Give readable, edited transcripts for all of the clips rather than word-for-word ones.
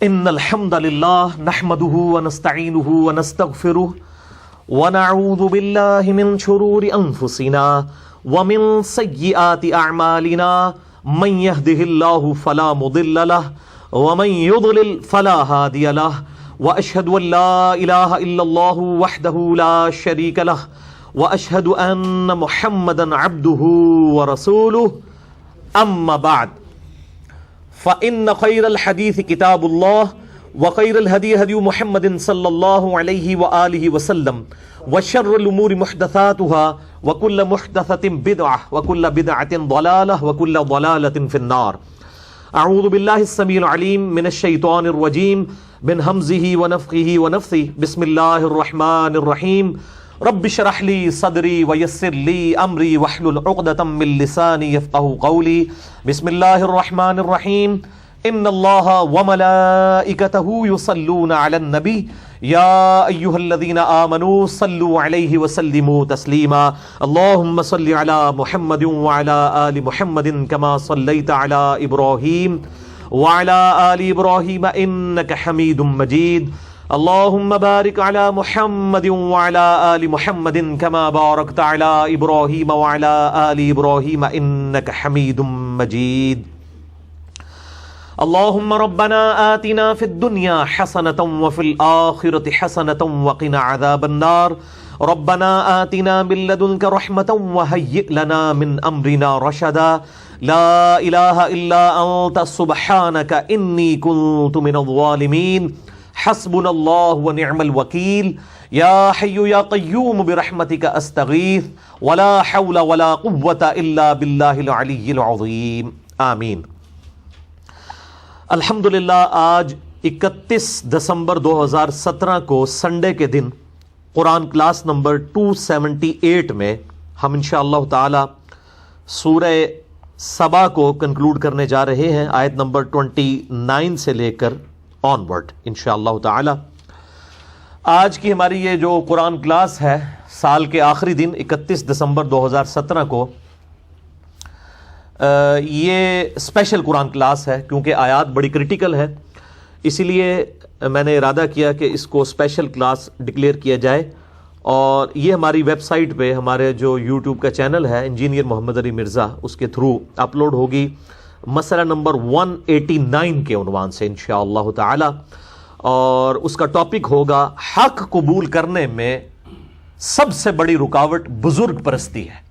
ان الحمد للہ نحمده ونستعینه ونستغفره ونعوذ باللہ من شرور انفسنا ومن سیئات اعمالنا من يهده الله فلا مضل له ومن يضلل فلا هادي له واشهد ان لا اله الا الله وحده لا شريك له واشهد ان محمدا عبده ورسوله اما بعد فإن خير الحديث كتاب الله وخير الهدي هدي محمد صلى الله عليه وآله وسلم وشر الأمور محدثاتها وكل محدثة بدعة وكل بدعة ضلالة وكل ضلالة في النار. أعوذ بالله السميع العليم من الشيطان الرجيم من همزه ونفخه ونفثه. بسم الله الرحمن الرحيم. رب اشرح لي صدري ويسر لي امري واحلل عقدة من لساني يفقهوا قولي. بسم الله الرحمن الرحيم. ان الله وملائكته يصلون على النبي يا ايها الذين امنوا صلوا عليه وسلموا تسليما. اللهم صل على محمد وعلى ال محمد كما صليت على ابراهيم وعلى ال ابراهيم انك حميد مجيد. اللهم بارك على محمد وعلى آل محمد كما باركت على إبراهيم وعلى آل إبراهيم إنك حميد مجيد. اللهم ربنا آتنا في الدنيا حسنة وفي الآخرة حسنة وقنا عذاب النار. ربنا آتنا من لدنك رحمة وهيئ لنا من أمرنا رشدا. لا إله إلا أنت سبحانك إني كنت من الظالمين. حسبنا اللہ ونعم الوکیل. یا حی یا قیوم برحمتک استغیث ولا حول ولا قوة الا باللہ العلی العظیم. آمین. الحمدللہ آج 31 دسمبر 2017 کو سنڈے کے دن قرآن کلاس نمبر 278 میں ہم انشاءاللہ تعالی سورہ سبا کو کنکلوڈ کرنے جا رہے ہیں، آیت نمبر 29 سے لے کر آن ورڈ انشاءاللہ تعالی. آج کی ہماری یہ جو قرآن کلاس ہے سال کے آخری دن 31 دسمبر 2017 کو یہ اسپیشل قرآن کلاس ہے کیونکہ آیات بڑی کرٹیکل ہے، اسی لیے میں نے ارادہ کیا کہ اس کو اسپیشل کلاس ڈکلیئر کیا جائے. اور یہ ہماری ویب سائٹ پہ ہمارے جو یوٹیوب کا چینل ہے انجینئر محمد علی مرزا، اس کے تھرو اپلوڈ ہوگی مسئلہ نمبر 189 کے عنوان سے انشاءاللہ تعالی. اور اس کا ٹاپک ہوگا حق قبول کرنے میں سب سے بڑی رکاوٹ بزرگ پرستی ہے.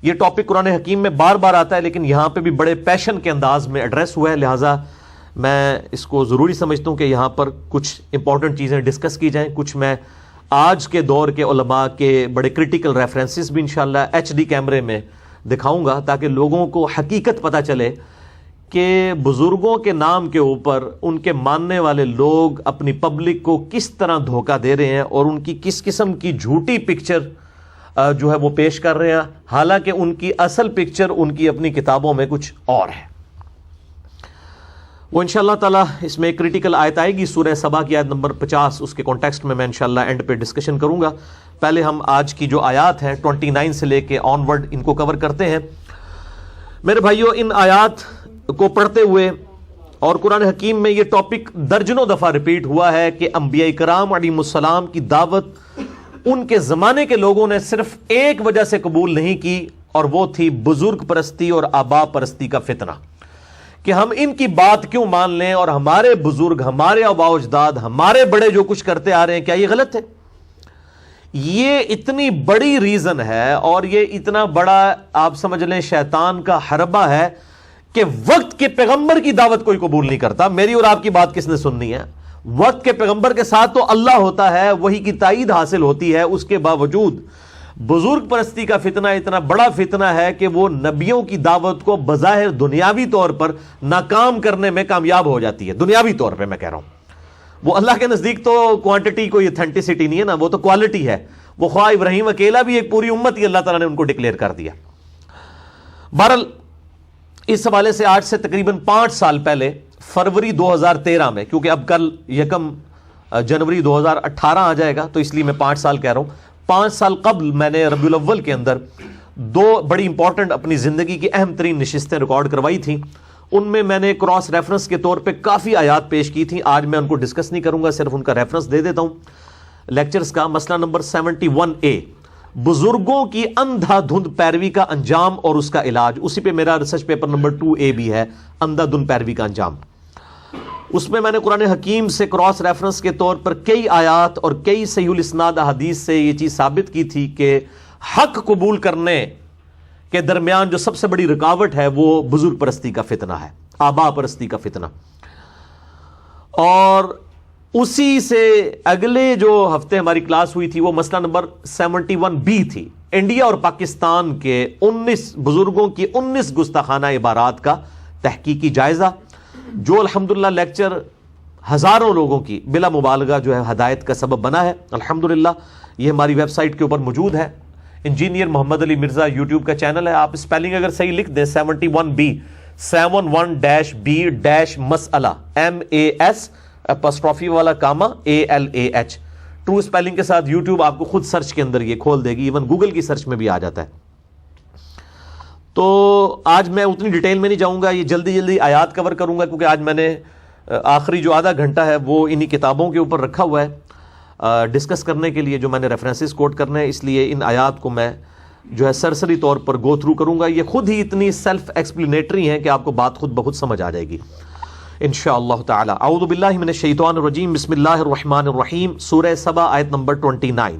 یہ ٹاپک قرآن حکیم میں بار بار آتا ہے لیکن یہاں پہ بھی بڑے پیشن کے انداز میں ایڈریس ہوا ہے، لہٰذا میں اس کو ضروری سمجھتا ہوں کہ یہاں پر کچھ امپورٹنٹ چیزیں ڈسکس کی جائیں. کچھ میں آج کے دور کے علماء کے بڑے کرٹیکل ریفرنسز بھی انشاءاللہ HD کیمرے میں دکھاؤں گا تاکہ لوگوں کو حقیقت پتہ چلے کہ بزرگوں کے نام کے اوپر ان کے ماننے والے لوگ اپنی پبلک کو کس طرح دھوکہ دے رہے ہیں اور ان کی کس قسم کی جھوٹی پکچر جو ہے وہ پیش کر رہے ہیں، حالانکہ ان کی اصل پکچر ان کی اپنی کتابوں میں کچھ اور ہے. وہ انشاءاللہ تعالیٰ اس میں ایک کریٹیکل آیت آئے گی سورہ سبا کی آیت نمبر 50، اس کے کانٹیکسٹ میں انشاءاللہ اینڈ پہ ڈسکشن کروں گا. پہلے ہم آج کی جو آیات ہیں 29 سے لے کے آن ورڈ ان کو کور کرتے ہیں. میرے بھائیو، ان آیات کو پڑھتے ہوئے اور قرآن حکیم میں یہ ٹاپک درجنوں دفعہ ریپیٹ ہوا ہے کہ انبیاء کرام علیہ السلام کی دعوت ان کے زمانے کے لوگوں نے صرف ایک وجہ سے قبول نہیں کی، اور وہ تھی بزرگ پرستی اور آبا پرستی کا فتنہ، کہ ہم ان کی بات کیوں مان لیں اور ہمارے بزرگ، ہمارے آباء و اجداد، ہمارے بڑے جو کچھ کرتے آ رہے ہیں کیا یہ غلط ہے؟ یہ اتنی بڑی ریزن ہے اور یہ اتنا بڑا آپ سمجھ لیں شیطان کا حربہ ہے کہ وقت کے پیغمبر کی دعوت کوئی قبول نہیں کرتا. میری اور آپ کی بات کس نے سننی ہے؟ وقت کے پیغمبر کے ساتھ تو اللہ ہوتا ہے، وہی کی تائید حاصل ہوتی ہے، اس کے باوجود بزرگ پرستی کا فتنہ اتنا بڑا فتنہ ہے کہ وہ نبیوں کی دعوت کو بظاہر دنیاوی طور پر ناکام کرنے میں کامیاب ہو جاتی ہے. دنیاوی طور پہ میں کہہ رہا ہوں، وہ اللہ کے نزدیک تو کوانٹٹی کوئی اتھینٹسٹی نہیں ہے نا، وہ تو کوالٹی ہے. وہ خواہ ابراہیم اکیلا بھی ایک پوری امت ہی اللہ تعالیٰ نے ان کو ڈکلیئر کر دیا. بہرحال اس حوالے سے آج سے تقریباً 5 سال پہلے فروری 2013 میں، کیونکہ اب کل 1 جنوری 2018 آ جائے گا تو اس لیے میں 5 سال کہہ رہا ہوں، 5 سال قبل میں نے ربیع الاول کے اندر 2 بڑی امپورٹنٹ اپنی زندگی کی اہم ترین نشستیں ریکارڈ کروائی تھیں. ان میں نے کراس ریفرنس کے طور پہ کافی آیات پیش کی تھیں. آج میں ان کو ڈسکس نہیں کروں گا, صرف ان کا ریفرنس دے دیتا ہوں لیکچرز کا. مسئلہ نمبر 71A, بزرگوں کی اندھا دھند پیروی کا انجام اور اس کا علاج. اسی پہ میرا ریسرچ پیپر نمبر 2A بھی ہے, اندھا دھند پیروی کا انجام. اس میں نے قرآن حکیم سے کراس ریفرنس کے طور پر کئی آیات اور کئی صحیح الاسناد احادیث سے یہ چیز ثابت کی تھی کہ حق قبول کرنے کے درمیان جو سب سے بڑی رکاوٹ ہے وہ بزرگ پرستی کا فتنہ ہے, آبا پرستی کا فتنہ. اور اسی سے اگلے جو ہفتے ہماری کلاس ہوئی تھی وہ مسئلہ نمبر 71B تھی, انڈیا اور پاکستان کے 19 بزرگوں کی 19 گستاخانہ عبارات کا تحقیقی جائزہ, جو الحمدللہ لیکچر ہزاروں لوگوں کی بلا مبالغہ جو ہے ہدایت کا سبب بنا ہے الحمدللہ. یہ ہماری ویب سائٹ کے اوپر موجود ہے. انجینئر محمد علی مرزا یوٹیوب کا چینل ہے. آپ اسپیلنگ اگر صحیح لکھ دیں 71B 71-B- مسئلہ MAS اپسٹروفی والا کاما ALAH, ٹرو اسپیلنگ کے ساتھ یوٹیوب آپ کو خود سرچ کے اندر یہ کھول دے گی, ایون گوگل کی سرچ میں بھی آ جاتا ہے. تو آج میں اتنی ڈیٹیل میں نہیں جاؤں گا, یہ جلدی جلدی آیات کور کروں گا کیونکہ آج میں نے آخری جو آدھا گھنٹہ ہے وہ انہی کتابوں کے اوپر رکھا ہوا ہے ڈسکس کرنے کے لیے, جو میں نے ریفرنسز کوٹ کرنے ہیں. اس لیے ان آیات کو میں جو ہے سرسری طور پر گو تھرو کروں گا. یہ خود ہی اتنی سیلف ایکسپلینیٹری ہیں کہ آپ کو بات خود بخود سمجھ آ جائے گی انشاءاللہ تعالی. اعوذ باللہ من الشیطان الرجیم, بسم اللہ الرحمن الرحیم. سورہ سبا آیت نمبر 29.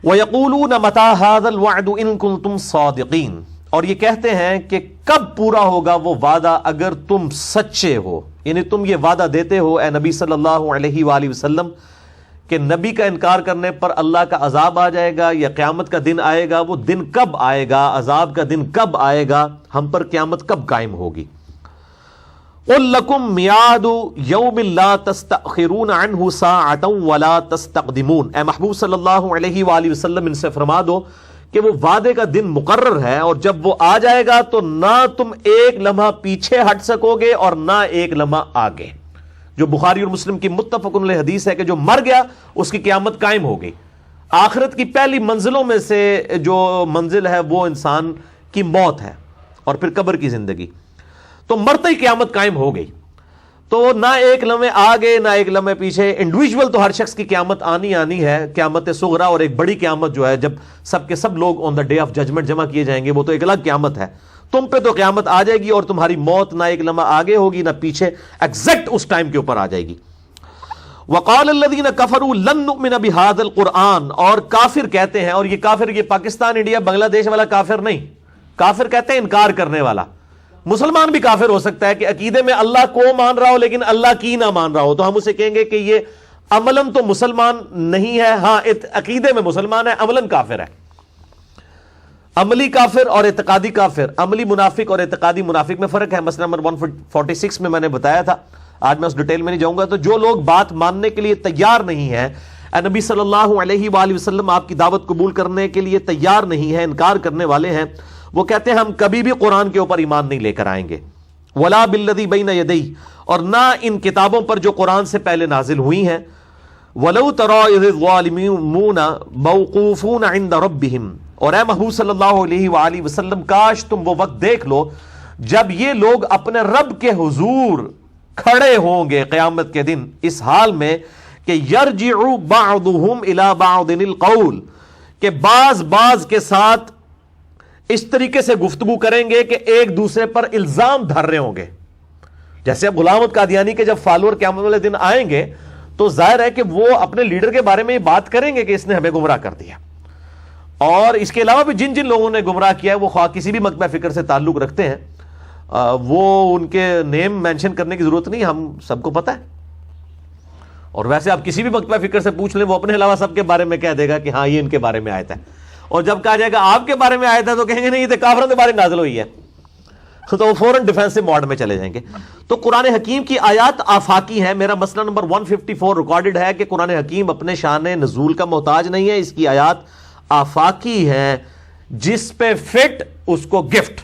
وَيَقُولُونَ مَتَى هَذَا الْوَعْدُ إِن كُنتُمْ صَادِقِينَ, اور یہ کہتے ہیں کہ کب پورا ہوگا وہ وعدہ اگر تم سچے ہو. یعنی تم یہ وعدہ دیتے ہو اے نبی صلی اللہ علیہ وآلہ وسلم کہ نبی کا انکار کرنے پر اللہ کا عذاب آ جائے گا یا قیامت کا دن آئے گا. وہ دن کب آئے گا, عذاب کا دن کب آئے گا, ہم پر قیامت کب قائم ہوگی. قُلْ لَكُمْ مِيعَادُ يَوْمٍ لَا تَسْتَأْخِرُونَ عَنْهُ سَاعَةً وَلَا تَسْتَقْدِمُونَ. اے محبوب صلی اللہ علیہ وآلہ وسلم ان سے فرما دو کہ وہ وعدے کا دن مقرر ہے, اور جب وہ آ جائے گا تو نہ تم ایک لمحہ پیچھے ہٹ سکو گے اور نہ ایک لمحہ آگے. جو بخاری اور مسلم کی متفق علیہ حدیث ہے کہ جو مر گیا اس کی قیامت قائم ہو گئی. آخرت کی پہلی منزلوں میں سے جو منزل ہے وہ انسان کی موت ہے اور پھر قبر کی زندگی. تو مرتے ہی قیامت قائم ہو گئی. تو نہ ایک لمحے آگے نہ ایک لمحے پیچھے. انڈیویجول تو ہر شخص کی قیامت آنی ہے, قیامت صغرا, اور ایک بڑی قیامت جو ہے جب سب کے سب لوگ آن دا ڈے آف ججمنٹ جمع کیے جائیں گے, وہ تو ایک الگ قیامت ہے. تم پہ تو قیامت آ جائے گی اور تمہاری موت نہ ایک لمحہ آگے ہوگی نہ پیچھے, ایگزیکٹ اس ٹائم کے اوپر آ جائے گی. وقال الذين كفروا لن نؤمن بهذا القرآن, اور کافر کہتے ہیں, اور یہ کافر یہ پاکستان انڈیا بنگلہ دیش والا کافر نہیں, کافر کہتے ہیں انکار کرنے والا. مسلمان بھی کافر ہو سکتا ہے کہ عقیدے میں اللہ کو مان رہا ہو لیکن اللہ کی نہ مان رہا ہو, تو ہم اسے کہیں گے کہ یہ عملاً تو مسلمان نہیں ہے, ہاں عقیدے میں مسلمان ہے, عملاً کافر ہے. عملی کافر اور اعتقادی کافر, عملی منافق اور اعتقادی منافق میں فرق ہے. مسئلہ نمبر 146 میں نے بتایا تھا, آج میں اس ڈیٹیل میں نہیں جاؤں گا. تو جو لوگ بات ماننے کے لیے تیار نہیں ہیں, اے نبی صلی اللہ علیہ وآلہ وسلم آپ کی دعوت قبول کرنے کے لیے تیار نہیں ہے, انکار کرنے والے ہیں, وہ کہتے ہیں ہم کبھی بھی قرآن کے اوپر ایمان نہیں لے کر آئیں گے. ولا بالذی بین یدیہ, اور نہ ان کتابوں پر جو قرآن سے پہلے نازل ہوئی ہیں. ولو تری اذ الظالمون موقوفون عند ربہم, اور اے محبوب صلی اللہ علیہ وآلہ وسلم کاش تم وہ وقت دیکھ لو جب یہ لوگ اپنے رب کے حضور کھڑے ہوں گے قیامت کے دن اس حال میں کہ یرجع بعضهم الى بعض القول, کہ بعض کے ساتھ اس طریقے سے گفتگو کریں گے کہ ایک دوسرے پر الزام دھر رہے ہوں گے. جیسے اب غلام احمد قادیانی کے جب فالوور قیامت والے دن آئیں گے تو ظاہر ہے کہ وہ اپنے لیڈر کے بارے میں یہ بات کریں گے کہ اس نے ہمیں گمراہ کر دیا. اور اس کے علاوہ بھی جن لوگوں نے گمراہ کیا ہے وہ خواہ کسی بھی مکتبہ فکر سے تعلق رکھتے ہیں, وہ ان کے نیم مینشن کرنے کی ضرورت نہیں, ہم سب کو پتہ ہے. اور ویسے آپ کسی بھی مکتبہ فکر سے پوچھ لیں, وہ اپنے علاوہ سب کے بارے میں کہہ دے گا کہ ہاں یہ ان کے بارے میں آیت ہے. اور جب کہا جائے گا آپ کے بارے میں آیت ہے تو کہیں گے نہیں یہ تو کافروں کے بارے میں نازل ہوئی ہے, تو وہ فوراً ڈیفینسو موڈ میں چلے جائیں گے. تو قرآن حکیم کی آیات آفاقی ہیں. میرا مسئلہ نمبر 154 ریکارڈڈ ہے کہ قرآن حکیم اپنے شان نزول کا محتاج نہیں ہے, اس کی آیات آفاقی ہیں, جس پہ فٹ اس کو گفٹ.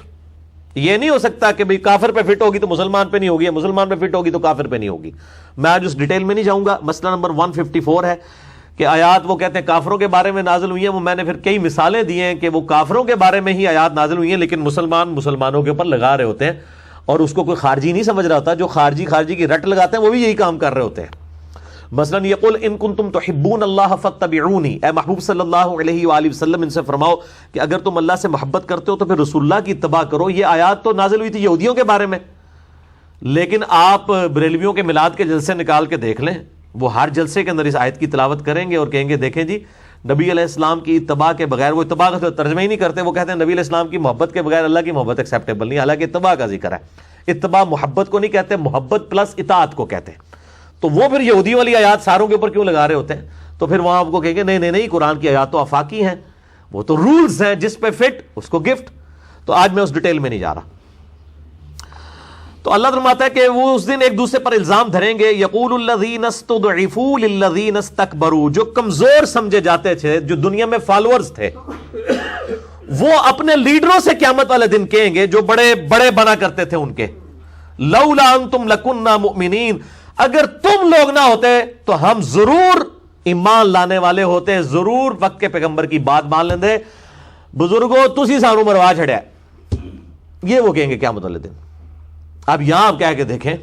یہ نہیں ہو سکتا کہ بھئی کافر پہ فٹ ہوگی تو مسلمان پہ نہیں ہوگی, مسلمان پہ فٹ ہوگی تو کافر پہ نہیں ہوگی. میں آج اس ڈیٹیل میں نہیں جاؤں گا. مسئلہ نمبر 154 ہے کہ آیات وہ کہتے ہیں کافروں کے بارے میں نازل ہوئی ہیں. وہ میں نے پھر کئی مثالیں دی ہیں کہ وہ کافروں کے بارے میں ہی آیات نازل ہوئی ہیں, لیکن مسلمانوں کے اوپر لگا رہے ہوتے ہیں اور اس کو کوئی خارجی نہیں سمجھ رہا ہوتا. جو خارجی کی رٹ لگاتے ہیں وہ بھی یہی کام کر رہے ہوتے ہیں. مثلا یقول ان کنتم تحبون اللہ فاتبعونی، اے محبوب صلی اللہ علیہ وآلہ وسلم ان سے فرماؤ کہ اگر تم اللہ سے محبت کرتے ہو تو پھر رسول اللہ کی اتباع کرو. یہ آیات تو نازل ہوئی تھی یہودیوں کے بارے میں، لیکن آپ بریلویوں کے میلاد کے جلسے نکال کے دیکھ لیں، وہ ہر جلسے کے اندر اس آیت کی تلاوت کریں گے اور کہیں گے دیکھیں جی نبی علیہ السلام کی اتباع کے بغیر، وہ اتباع کا ترجمہ ہی نہیں کرتے، وہ کہتے ہیں نبی علیہ السلام کی محبت کے بغیر اللہ کی محبت ایکسیپٹیبل نہیں، حالانکہ اتباع کا ذکر ہے. اتباع محبت کو نہیں کہتے، محبت پلس اطاعت کو کہتے ہیں. تو وہ پھر یہودی والی آیات ساروں کے اوپر کیوں لگا رہے ہوتے ہیں؟ تو پھر وہاں آپ کو کہیں گے نہیں قرآن کی آیات تو آفاقی ہیں، وہ تو رولز ہیں، جس پہ فٹ اس کو گفٹ. تو آج میں اس ڈیٹیل میں نہیں جا رہا. تو اللہ فرماتا ہے کہ وہ اس دن ایک دوسرے پر الزام دھریں گے. یقول الذین استضعفوا للذین استکبروا، جو کمزور سمجھے جاتے تھے، جو دنیا میں فالوورز تھے، وہ اپنے لیڈروں سے قیامت والے دن کہیں گے جو بڑے بڑے بنا کرتے تھے ان کے، لولا انتم لکنا مؤمنین، اگر تم لوگ نہ ہوتے تو ہم ضرور ایمان لانے والے ہوتے، ضرور وقت کے پیغمبر کی بات مان لیندے. بزرگوں تسی سانو مروا چھڑیا، یہ وہ کہیں گے قیامت والے دن. اب یہاں آپ کہہ کے دیکھیں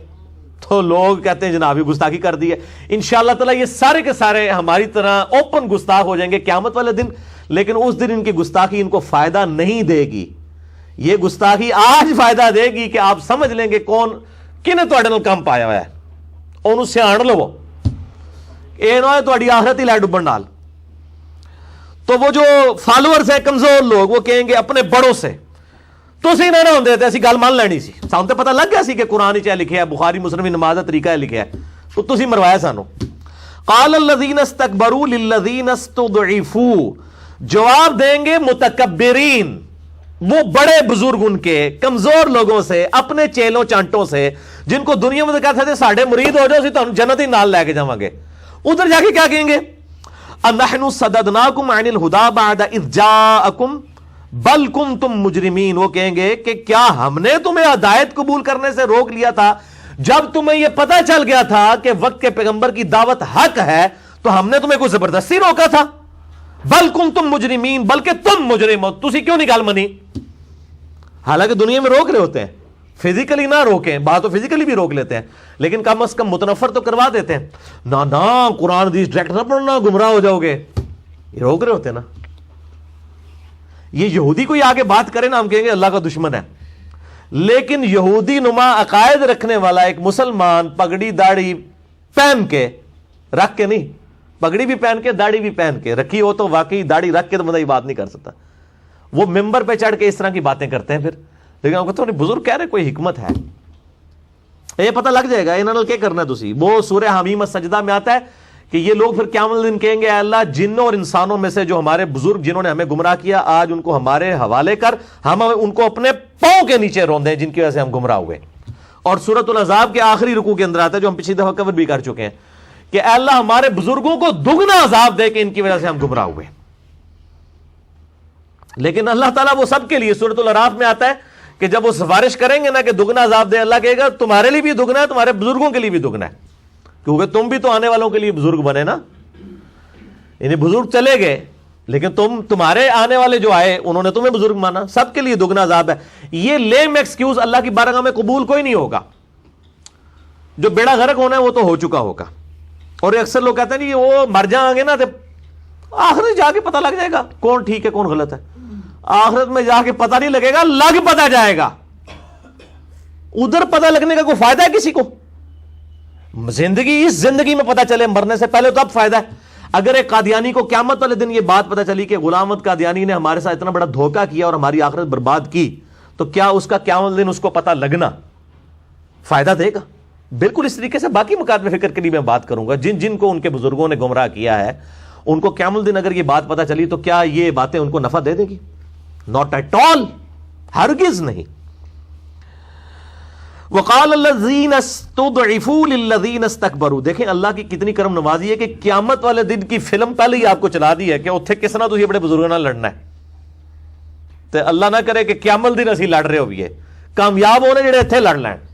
تو لوگ کہتے ہیں جناب گستاخی کر دی ہے. انشاءاللہ تعالی یہ سارے کے سارے ہماری طرح اوپن گستاخ ہو جائیں گے قیامت والے دن، لیکن اس دن ان کی گستاخی ان کو فائدہ نہیں دے گی. یہ گستاخی آج فائدہ دے گی کہ آپ سمجھ لیں گے کون کنے تواڈے نال کم پایا ہوا ہے، انہوں سیاڑ لو، اے نہ تواڈی آخرت ہی لے ڈبن نال. تو وہ جو فالوورز ہیں کمزور لوگ، وہ کہیں گے اپنے بڑوں سے تسی نہ ہوندے تے اسی گل مان لینی سی، سانوں تے پتہ لگ گیا سی کہ قرآن وچ لکھیا ہے، بخاری مسلم کی نماز دا طریقہ ہے لکھیا ہے، تو تسی مروایا سانو. قال الذین استکبروا للذین استضعفوا، جواب دیں گے متکبرین، وہ بڑے بزرگ ان کے کمزور لوگوں سے، اپنے چیلوں چانٹوں سے، جن کو دنیا میں کہتے تھے ساڈے مرید ہو جاؤ سی تانوں جنت ہی نال لے کے جاواں گے. ادھر جا کے کیا کہیں گے؟ انحن صددناکم عن الہدی بعد اذ جاءکم بل کنتم مجرمین. وہ کہیں گے کہ کیا ہم نے تمہیں ہدایت قبول کرنے سے روک لیا تھا جب تمہیں یہ پتہ چل گیا تھا کہ وقت کے پیغمبر کی دعوت حق ہے تو ہم نے تمہیں کوئی زبردستی روکا تھا؟ بل کنتم مجرمین، بلکہ تم مجرم ہو، تسی کیوں نہیں گل منی؟ حالانکہ دنیا میں روک رہے ہوتے ہیں، فزیکلی نہ روکیں، بات تو فزیکلی بھی روک لیتے ہیں، لیکن کم از کم متنفر تو کروا دیتے ہیں. نہ قرآن حدیث ڈائریکٹ نہ پڑھنا، گمراہ ہو جاؤ گے، یہ روک رہے ہوتے ہیں نا. یہ یہودی کوئی آگے بات کرے نا، ہم کہیں گے اللہ کا دشمن ہے. لیکن یہودی نما عقائد رکھنے والا ایک مسلمان پگڑی داڑھی پہن کے رکھ کے نہیں، پگڑی بھی پہن کے داڑھی بھی پہن کے رکھی ہو تو واقعی داڑھی رکھ کے تو بندہ یہ بات نہیں کر سکتا. وہ ممبر پہ چڑھ کے اس طرح کی باتیں کرتے ہیں پھر، لیکن آپ کہتے ہیں بزرگ کہہ رہے کوئی حکمت ہے، یہ پتہ لگ جائے گا انہوں نے کیا کرنا ہے. تسی وہ سورہ حمیم السجدہ میں آتا ہے کہ یہ لوگ پھر قیامت دن کہیں گے اے اللہ جنوں اور انسانوں میں سے جو ہمارے بزرگ جنہوں نے ہمیں گمراہ کیا، آج ان کو ہمارے حوالے کر، ہم ان کو اپنے پاؤں کے نیچے روندیں جن کی وجہ سے ہم گمراہ ہوئے. اور سورۃ الاحزاب کے آخری رکوع کے اندر آتا ہے جو ہم پچھلی دفعہ کور بھی کر چکے ہیں کہ اے اللہ ہمارے بزرگوں کو دگنا عذاب دے کہ ان کی وجہ سے ہم گمراہ ہوئے. لیکن اللہ تعالیٰ وہ سب کے لیے، سورۃ الاعراف میں آتا ہے کہ جب وہ سفارش کریں گے نا کہ دگنا عذاب دے، اللہ کہے گا تمہارے لیے بھی دگنا ہے، تمہارے بزرگوں کے لیے بھی دگنا ہے، کیونکہ تم بھی تو آنے والوں کے لیے بزرگ بنے نا. یعنی بزرگ چلے گئے لیکن تمہارے آنے والے جو آئے انہوں نے تمہیں بزرگ مانا، سب کے لیے دگنا عذاب ہے. یہ لیم ایکسکیوز اللہ کی بارگاہ میں قبول کوئی نہیں ہوگا. جو بیڑا غرق ہونا ہے وہ تو ہو چکا ہوگا. اور اکثر لوگ کہتے ہیں نہیں وہ مر جائیں گے نا تو آخرت جا کے پتہ لگ جائے گا کون ٹھیک ہے کون غلط ہے. آخرت میں جا کے پتہ نہیں لگے گا، لگ پتہ جائے گا. ادھر پتہ لگنے کا کوئی فائدہ ہے کسی کو؟ اس زندگی میں پتہ چلے، مرنے سے پہلے تو اب فائدہ ہے. اگر ایک قادیانی کو قیامت والے دن یہ بات پتہ چلی کہ غلام احمد قادیانی نے ہمارے ساتھ اتنا بڑا دھوکہ کیا اور ہماری آخرت برباد کی، تو کیا اس کا قیامت دن اس کو پتہ لگنا فائدہ دے گا؟ بالکل اس طریقے سے باقی مکاتب فکر کے لیے میں بات کروں گا جن کو ان کے بزرگوں نے گمراہ کیا ہے، ان کو قیامت دن اگر یہ بات پتہ چلی تو کیا یہ باتیں ان کو نفع دے دے گی؟ ناٹ ایٹ آل، ہرگز نہیں. وقال الذین استضعفوا للذین استکبروا. دیکھیں اللہ کی کتنی کرم نوازی ہے کہ قیامت والے دن کی فلم پہلے ہی آپ کو چلا دی ہے کہ اتنے کس طرح تسی بڑے بزرگوں نال لڑنا ہے. تے اللہ نہ کرے کہ قیامت دن اسی لڑ رہے ہوئے، کامیاب ہونے جڑے اتنے لڑ لین،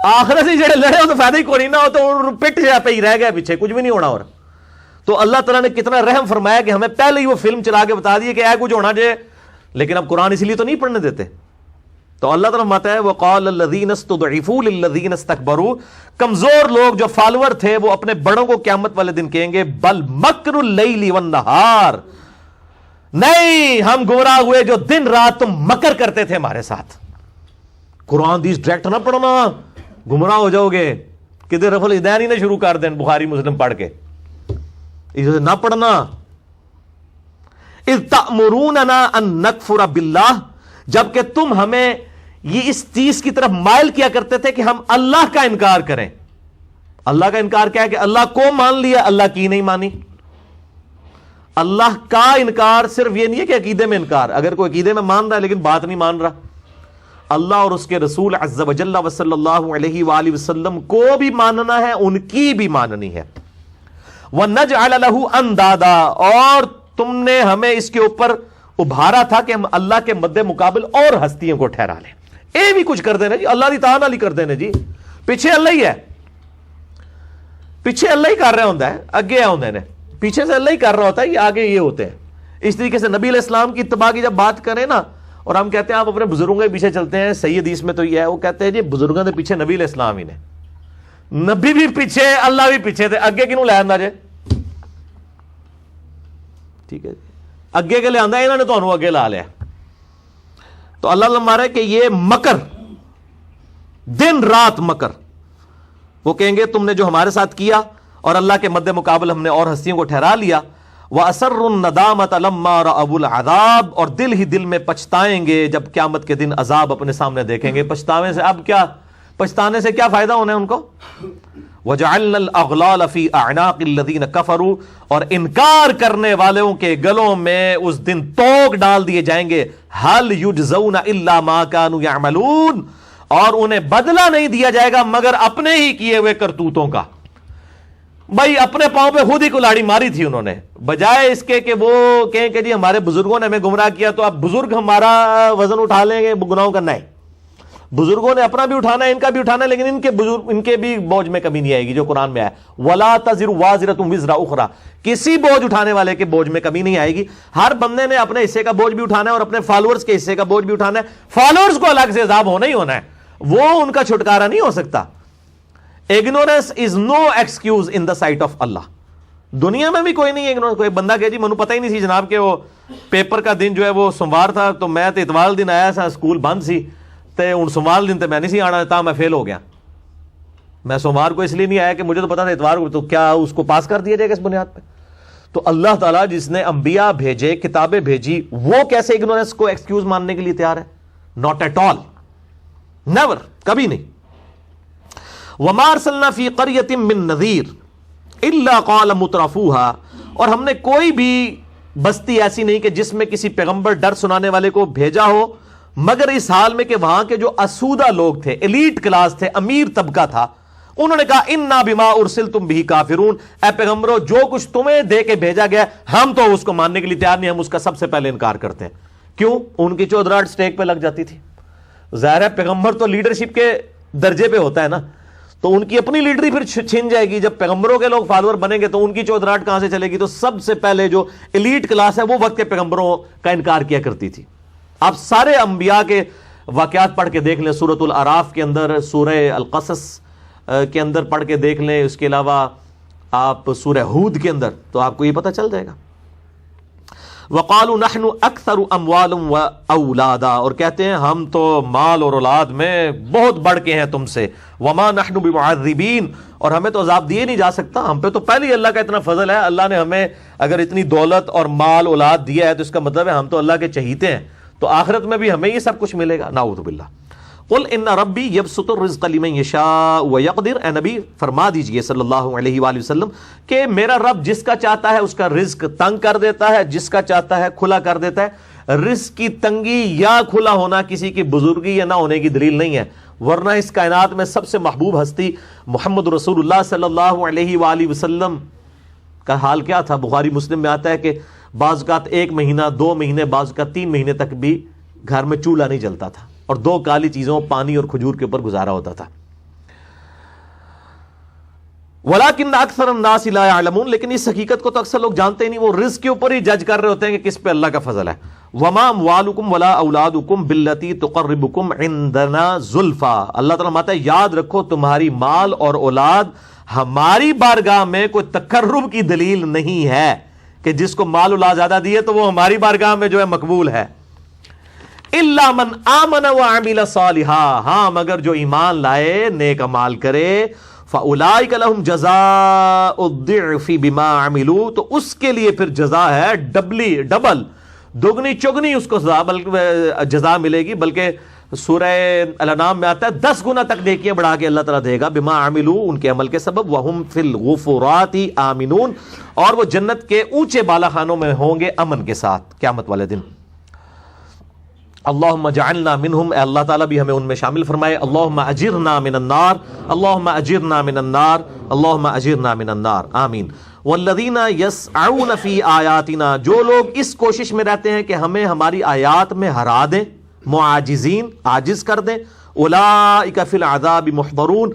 آخر سے جڑے لڑے ہو تو فائدہ ہی کوئی نہیں نہ ہو تو پٹ جا پہ ہی رہ گیا پیچھے، کچھ بھی نہیں ہونا. اور تو اللہ تعالیٰ نے کتنا رحم فرمایا کہ ہمیں پہلے ہی وہ فلم چلا کے بتا دی کہ اے کچھ ہونا جے. لیکن اب قرآن اسی لیے تو نہیں پڑھنے دیتے تو اللہ تعالیٰ فرماتا ہے وقال الذین استضعفوا للذین استکبروا، کمزور لوگ جو فالوور تھے وہ اپنے بڑوں کو قیامت والے دن کہیں گے بل مکر اللیل والنہار، نہیں ہم گمراہ ہوئے جو دن رات تم مکر کرتے تھے ہمارے ساتھ. قرآن حدیث ڈائریکٹ نہ پڑھنا، گمراہ ہو جاؤ گے. کدھر رفع الدین ہی نہ شروع کر دیں بخاری مسلم پڑھ کے، اسے نہ پڑھنا. اذ تأمروننا ان نکفر باللہ، جبکہ تم ہمیں یہ اس چیز کی طرف مائل کیا کرتے تھے کہ ہم اللہ کا انکار کریں. اللہ کا انکار کیا ہے کہ اللہ کو مان لیا، اللہ کی نہیں مانی. اللہ کا انکار صرف یہ نہیں ہے کہ عقیدے میں انکار، اگر کوئی عقیدے میں مان رہا ہے لیکن بات نہیں مان رہا. اللہ اور اس کے رسول عز و جل و صلی اللہ علیہ وآلہ وسلم کو بھی ماننا ہے، ان کی بھی ماننی ہے. وَنَجْعَلَ لَهُ أَنْدَادًا، اور تم نے ہمیں اس کے اوپر ابھارا تھا کہ ہم اللہ کے مد مقابل اور ہستیوں کو ٹھہرا لیں. اے بھی کچھ کر دینا جی، اللہ دی تعالیٰ نہیں کر دینا جی، پیچھے اللہ ہی ہے، پیچھے اللہ ہی کر رہا ہوتا ہے، اگے ہوتے ہیں، پیچھے سے اللہ ہی کر رہا ہوتا ہے، یہ آگے یہ ہوتے ہیں. اس طریقے سے نبی علیہ السلام کی اتباع کی جب بات کریں نا، اور ہم کہتے ہیں آپ اپنے بزرگوں کے پیچھے چلتے ہیں، صحیح حدیث میں تو یہ ہے، وہ کہتے ہیں جی بزرگوں کے پیچھے نبی علیہ السلام ہی نے، نبی بھی پیچھے اللہ بھی پیچھے تھے، اگے کنوں لے آندا جے؟ ٹھیک ہے جی، اگے کے لے آندا، انہوں نے تانوں اگے لا لیا. تو اللہ ہمارا ہے کہ یہ مکر، دن رات مکر، وہ کہیں گے تم نے جو ہمارے ساتھ کیا اور اللہ کے مد مقابل ہم نے اور ہستیوں کو ٹھہرا لیا. وَأَسَرُّ النَّدَامَةَ لَمَّا رَأَوُا الْعَذَابَ، اور دل ہی دل میں پچھتائیں گے جب قیامت کے دن عذاب اپنے سامنے دیکھیں گے. پچھتاوے سے اب کیا، پچھتانے سے کیا فائدہ ہونا ہے ان کو؟ وَجَعَلْنَا الْأَغْلَالَ فِي أَعْنَاقِ الَّذِينَ كَفَرُوا، اور انکار کرنے والوں کے گلوں میں اس دن توق ڈال دیے جائیں گے. هَلْ يُجْزَوْنَ إِلَّا مَا كَانُوا يَعْمَلُونَ، اور انہیں بدلہ نہیں دیا جائے گا مگر اپنے ہی کیے ہوئے کرتوتوں کا. بھائی اپنے پاؤں پہ خود ہی کلاڑی ماری تھی انہوں نے، بجائے اس کے کہ وہ کہیں کہ جی ہمارے بزرگوں نے ہمیں گمراہ کیا تو اب بزرگ ہمارا وزن اٹھا لیں گے گناہوں کا. نہیں، بزرگوں نے اپنا بھی اٹھانا ہے، ان کا بھی اٹھانا ہے، لیکن ان کے بھی بوجھ میں کمی نہیں آئے گی، جو قرآن میں ہے وَلَا تَزِرُ وَازِرَةٌ وِزْرَ أُخْرَى، کسی بوجھ اٹھانے والے کے بوجھ میں کمی نہیں آئے گی. ہر بندے نے اپنے حصے کا بوجھ بھی اٹھانا ہے اور اپنے فالوورز کے حصے کا بوجھ بھی اٹھانا ہے. فالوورز کو الگ سے عذاب ہونا ہی ہونا ہے، وہ ان کا چھٹکارا نہیں ہو سکتا. Ignorance is no excuse in the sight of Allah. دنیا میں بھی کوئی نہیں ہے. کوئی بندہ کہ جی منو پتہ ہی نہیں سی جناب کہ وہ پیپر کا دن جو ہے وہ سوموار تھا، تو میں تو اتوار دن آیا سا، اسکول بند سی تے ہن سوموار دن تے میں نہیں سی آنا، تا میں فیل ہو گیا. میں سوموار کو اس لیے نہیں آیا کہ مجھے تو پتا تھا اتوار کو، تو کیا اس کو پاس کر دیا جائے گا اس بنیاد پہ؟ تو اللہ تعالیٰ جس نے انبیاء بھیجے، کتابیں بھیجی، وہ کیسے اگنورنس کو ایکسکیوز ماننے کے لیے تیار ہے؟ ناٹ ایٹ آل، نیور، کبھی نہیں. وَمَا أَرْسَلْنَا فِي قَرْيَةٍ مِّن نَذِيرٍ إِلَّا قَالَ مُتْرَفُوهَا، اور ہم نے کوئی بھی بستی ایسی نہیں کہ جس میں کسی پیغمبر ڈر سنانے والے کو بھیجا ہو مگر اس حال میں کہ وہاں کے جو اسودہ لوگ تھے، ایلیٹ کلاس تھے، امیر طبقہ تھا، انہوں نے کہا اِنَّا بِمَا أُرْسِلْتُمْ بِهِ كَافِرُونَ، اے پیغمبرو جو کچھ تمہیں دے کے بھیجا گیا ہم تو اس کو ماننے کے لیے تیار نہیں، ہم اس کا سب سے پہلے انکار کرتے ہیں. کیوں؟ ان کی چودراہٹ سٹیک پہ لگ جاتی تھی. ظاہر ہے پیغمبر تو لیڈرشپ کے درجے پہ ہوتا ہے نا، تو ان کی اپنی لیڈری پھر چھن جائے گی. جب پیغمبروں کے لوگ فالوور بنیں گے تو ان کی چودراہٹ کہاں سے چلے گی؟ تو سب سے پہلے جو ایلیٹ کلاس ہے وہ وقت کے پیغمبروں کا انکار کیا کرتی تھی. آپ سارے انبیاء کے واقعات پڑھ کے دیکھ لیں، سورۃ الاعراف کے اندر، سورہ القصص کے اندر پڑھ کے دیکھ لیں، اس کے علاوہ آپ سورہ ہود کے اندر، تو آپ کو یہ پتہ چل جائے گا. وَقَالُوا نَحْنُ أَكْثَرُ أَمْوَالًا وَأَوْلَادًا، اور کہتے ہیں ہم تو مال اور اولاد میں بہت بڑھ کے ہیں تم سے. وَمَا نَحْنُ بِمُعَذِّبِينَ، اور ہمیں تو عذاب دیے نہیں جا سکتا، ہم پہ تو پہلے ہی اللہ کا اتنا فضل ہے. اللہ نے ہمیں اگر اتنی دولت اور مال اولاد دیا ہے تو اس کا مطلب ہے ہم تو اللہ کے چہیتے ہیں، تو آخرت میں بھی ہمیں یہ سب کچھ ملے گا. نعوذ باللہ. قل ان ربی یبسط الرزق لمن یشاء ویقدر، اے نبی فرما دیجئے صلی اللہ علیہ وآلہ وسلم کہ میرا رب جس کا چاہتا ہے اس کا رزق تنگ کر دیتا ہے، جس کا چاہتا ہے کھلا کر دیتا ہے. رزق کی تنگی یا کھلا ہونا کسی کی بزرگی یا نہ ہونے کی دلیل نہیں ہے، ورنہ اس کائنات میں سب سے محبوب ہستی محمد رسول اللہ صلی اللہ علیہ وآلہ وسلم کا حال کیا تھا؟ بخاری مسلم میں آتا ہے کہ بعض اوقات 1 مہینہ 2 مہینے بعض اوقات 3 مہینے تک بھی گھر میں چولہا نہیں جلتا تھا اور 2 کالی چیزوں پانی اور کھجور کے اوپر گزارا ہوتا تھا. وَلَٰكِنَّ أَكْثَرَ النَّاسِ لَا يَعْلَمُونَ، لیکن اس حقیقت کو تو اکثر لوگ جانتے ہی نہیں، وہ رزق کے اوپر ہی جج کر رہے ہوتے ہیں کہ کس پہ اللہ کا فضل ہے. وما اموالکم ولا اولادکم باللتی تقربکم عندنا زلفا، اللہ تعالیٰ ماتا ہے یاد رکھو تمہاری مال اور اولاد ہماری بارگاہ میں کوئی تقرب کی دلیل نہیں ہے کہ جس کو مال اولاد زیادہ دیے تو وہ ہماری بارگاہ میں جو ہے مقبول ہے. الا من آمن وعمل صالحا، ہاں مگر جو ایمان لائے نیک اعمال کرے، فاولئک لهم جزاء الضعف بما عملوا، تو اس کے لیے پھر جزا ہے ڈبل دگنی چگنی اس کو جزا ملے گی، بلکہ سورہ الانعام میں آتا ہے 10 گنا تک نیکیاں بڑھا کے اللہ تعالیٰ دے گا، بما عملوا، ان کے عمل کے سبب، وہم فی الغفرات آمنون، اور وہ جنت کے اونچے بالا خانوں میں ہوں گے امن کے ساتھ قیامت والے دن. اللہم اجعلنا منہم، اے اللہ تعالیٰ بھی ہمیں ان میں شامل فرمائے. اللہم اجرنا من النار، اللہم اجرنا من النار، اللہم اجرنا من النار، آمین. والذین یسعون فی آیاتنا، جو لوگ اس کوشش میں رہتے ہیں کہ ہمیں ہماری آیات میں ہرا دیں، معاجزین، عاجز کر دیں، اولئک فی العذاب محضرون،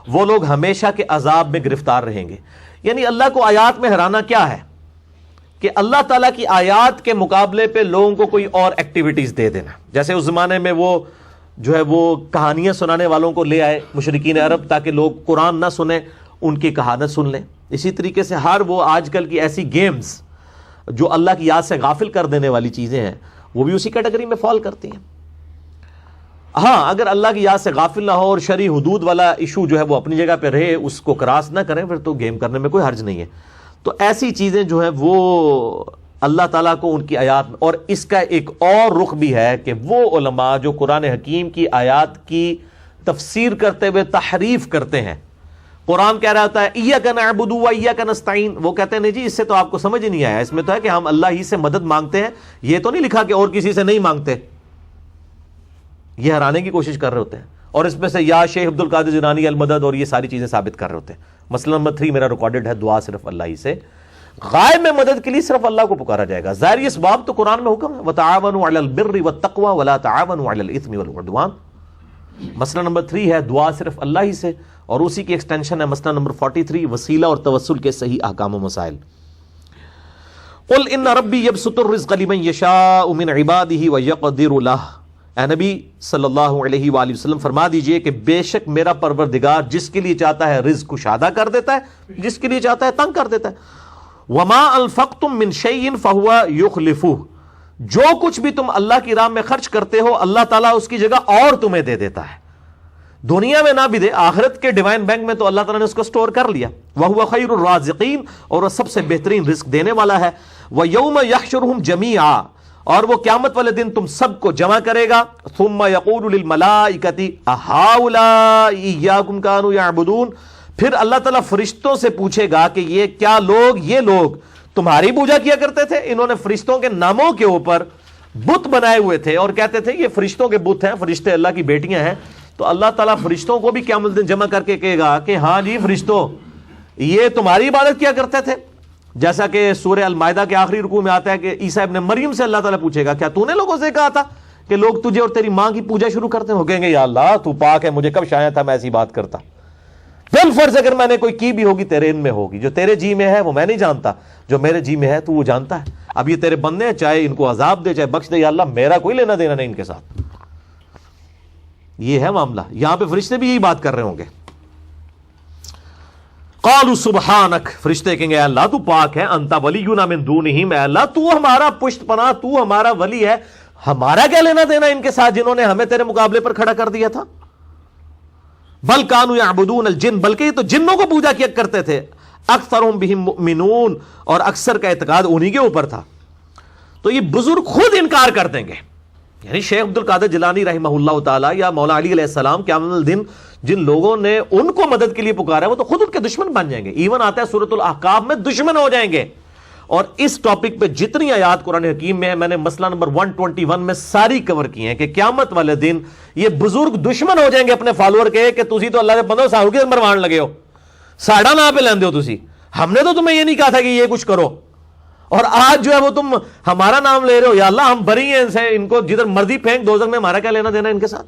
وہ لوگ ہمیشہ کے عذاب میں گرفتار رہیں گے. یعنی اللہ کو آیات میں ہرانا کیا ہے؟ کہ اللہ تعالیٰ کی آیات کے مقابلے پہ لوگوں کو کوئی اور ایکٹیویٹیز دے دینا. جیسے اس زمانے میں وہ جو ہے وہ کہانیاں سنانے والوں کو لے آئے مشرکین عرب، تاکہ لوگ قرآن نہ سنیں، ان کی کہانت سن لیں. اسی طریقے سے ہر وہ آج کل کی ایسی گیمز جو اللہ کی یاد سے غافل کر دینے والی چیزیں ہیں، وہ بھی اسی کیٹیگری میں فال کرتی ہیں. ہاں اگر اللہ کی یاد سے غافل نہ ہو اور شرعی حدود والا ایشو جو ہے وہ اپنی جگہ پہ رہے، اس کو کراس نہ کریں، پھر تو گیم کرنے میں کوئی حرج نہیں ہے. تو ایسی چیزیں جو ہیں وہ اللہ تعالیٰ کو ان کی آیات میں، اور اس کا ایک اور رخ بھی ہے کہ وہ علماء جو قرآن حکیم کی آیات کی تفسیر کرتے ہوئے تحریف کرتے ہیں، قرآن کہہ رہا ہوتا ہے ایاک نعبد و ایاک نستعین، وہ کہتے ہیں نہیں جی اس سے تو آپ کو سمجھ ہی نہیں آیا، اس میں تو ہے کہ ہم اللہ ہی سے مدد مانگتے ہیں، یہ تو نہیں لکھا کہ اور کسی سے نہیں مانگتے. یہ ہرانے کی کوشش کر رہے ہوتے ہیں، اور اس میں سے یا شیخ عبد القادر جیلانی المدد اور یہ ساری چیزیں ثابت کر رہے ہوتے ہیں. مسئلہ نمبر 3 میرا ریکارڈڈ ہے، دعا صرف اللہ ہی سے، غائب میں مدد کے لیے صرف اللہ کو پکارا جائے گا. ظاہر اس باب تو قرآن میں حکم ہے وتعاونوا علی البر والتقوی ولا تعاونوا علی الاثم والعدوان. مسئلہ نمبر 3 ہے دعا صرف اللہ ہی سے، اور اسی کی ایکسٹینشن ہے مسئلہ نمبر 43 وسیلہ اور توسل کے صحیح احکام و مسائل. قل ان ربی یبسط الرزق لمن یشاء من عباده ویقدر له، اے نبی صلی اللہ علیہ وآلہ وسلم فرما دیجئے کہ بے شک میرا پروردگار جس کے لیے چاہتا ہے رزق کشادہ کر دیتا ہے، جس کے لیے چاہتا ہے تنگ کر دیتا ہے. وما انفقتم من شیء فهو یخلفہ، جو کچھ بھی تم اللہ کی راہ میں خرچ کرتے ہو اللہ تعالیٰ اس کی جگہ اور تمہیں دے دیتا ہے. دنیا میں نہ بھی دے، آخرت کے ڈیوائن بینک میں تو اللہ تعالیٰ نے اس کو سٹور کر لیا. وَهُوَ خَيْرُ الرَّازِقِينَ، اور وہ سب سے بہترین رزق دینے والا ہے. وَيَوْمَ يَحْشُرُهُمْ جَمِيعًا، اور وہ قیامت والے دن تم سب کو جمع کرے گا. ثُمَّ يَقُولُ لِلْمَلَائِكَةِ أَهَؤُلَاءِ إِيَّاكُمْ كَانُوا يَعْبُدُونَ، پھر اللہ تعالیٰ فرشتوں سے پوچھے گا کہ یہ کیا لوگ، یہ لوگ تمہاری پوجا کیا کرتے تھے؟ انہوں نے فرشتوں کے ناموں کے اوپر بت بنائے ہوئے تھے اور کہتے تھے یہ فرشتوں کے بت ہیں، فرشتے اللہ کی بیٹیاں ہیں. تو اللہ تعالیٰ فرشتوں کو بھی قیامت دن جمع کر کے کہے گا کہ ہاں جی فرشتوں یہ تمہاری عبادت کیا کرتے تھے. جیسا کہ سورہ المائدہ کے آخری رکوع میں آتا ہے کہ عیسیٰ ابن مریم سے اللہ تعالیٰ پوچھے گا کیا تو نے لوگوں سے کہا تھا کہ لوگ تجھے اور تیری ماں کی پوجا شروع کرتے ہیں؟ ہو کہیں گے یا اللہ تو پاک ہے، مجھے کب شایا تھا میں ایسی بات کرتا. بالفرض اگر میں نے کوئی کی بھی ہوگی تیرے ان میں ہوگی، جو تیرے جی میں ہے وہ میں نہیں جانتا، جو میرے جی میں ہے تو وہ جانتا ہے. اب یہ تیرے بندے ہیں، چاہے ان کو عذاب دے چاہے بخش دے، یا اللہ میرا کوئی لینا دینا نہیں ان کے ساتھ. یہ ہے معاملہ. یہاں پہ فرشتے بھی یہی بات کر رہے ہوں گے. قالوا سبحانک، فرشتے کہیں گے اے اللہ تو پاک ہے، انت ولینا من دونہم، اے اللہ تو ہمارا پشت پناہ، تو ہمارا ولی ہے، ہمارا کیا لینا دینا ان کے ساتھ جنہوں نے ہمیں تیرے مقابلے پر کھڑا کر دیا تھا. بل کانوا یعبدون الجن، بلکہ یہ تو جنوں کو پوجا کیا کرتے تھے. اکثرهم بهم مؤمنون، اور اکثر کا اعتقاد انہی کے اوپر تھا. تو یہ بزرگ خود انکار کر دیں گے. یعنی شیخ عبد القادر جیلانی رحمہ اللہ تعالی یا مولا علی علیہ السلام قیامت الدن جن لوگوں نے ان کو مدد کے لیے پکارا ہے وہ تو خود ان کے دشمن بن جائیں گے. ایون آتا ہے سورۃ الاحقاف میں دشمن ہو جائیں گے. اور اس ٹاپک پہ جتنی آیات قرآن حکیم میں ہے میں نے مسئلہ نمبر 121 میں ساری کور کی ہیں کہ قیامت والے دن یہ بزرگ دشمن ہو جائیں گے اپنے فالوور کے کہ تسی تو اللہ کے بندو ساڑھو کے مروان لگے ہو، ساڑھا نہ پہ لیندے ہو تسی، ہم نے تو تمہیں یہ نہیں کہا تھا کہ یہ کچھ کرو، اور آج جو ہے وہ تم ہمارا نام لے رہے ہو. یا اللہ ہم بری ہیں ان سے، ان کو جدھر مرضی پھینک دوزخ میں، ہمارا کیا لینا دینا ان کے ساتھ.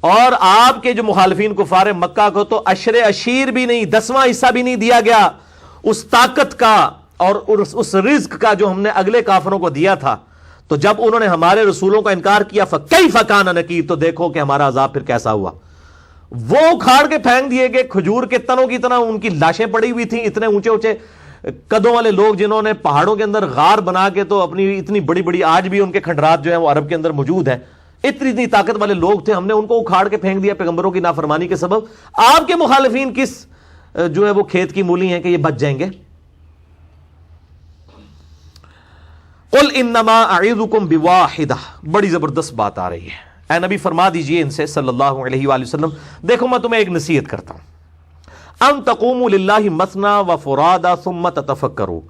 اور آپ کے جو مخالفین کفار مکہ کو تو عشر عشیر بھی نہیں، 10واں حصہ بھی نہیں دیا گیا اس طاقت کا اور اس رزق کا جو ہم نے اگلے کافروں کو دیا تھا. تو جب انہوں نے ہمارے رسولوں کا انکار کیا فَكَيْفَ كَانَ نَكِيرٌ، تو دیکھو کہ ہمارا عذاب پھر کیسا ہوا. وہ اکھاڑ کے پھینک دیے گئے کھجور کے تنوں کی طرح، ان کی لاشیں پڑی ہوئی تھیں، اتنے اونچے اونچے قدوں والے لوگ جنہوں نے پہاڑوں کے اندر غار بنا کے تو اپنی اتنی بڑی بڑی، آج بھی ان کے کھنڈرات جو ہیں وہ عرب کے اندر موجود ہیں، اتنی طاقت والے لوگ تھے، ہم نے ان کو اکھاڑ کے پھینک دیا پیغمبروں کی نافرمانی کے سبب. آپ کے مخالفین کس جو ہے وہ کھیت کی مولی ہیں کہ یہ بچ جائیں گے. قل انما اعظکم بواحدہ، بڑی زبردست بات آ رہی ہے. اے نبی فرما دیجئے ان سے صلی اللہ علیہ وآلہ وسلم، دیکھو میں تمہیں ایک نصیحت کرتا ہوں. ان تقوموا للہ مثنی وفرادا ثم تتفکروا،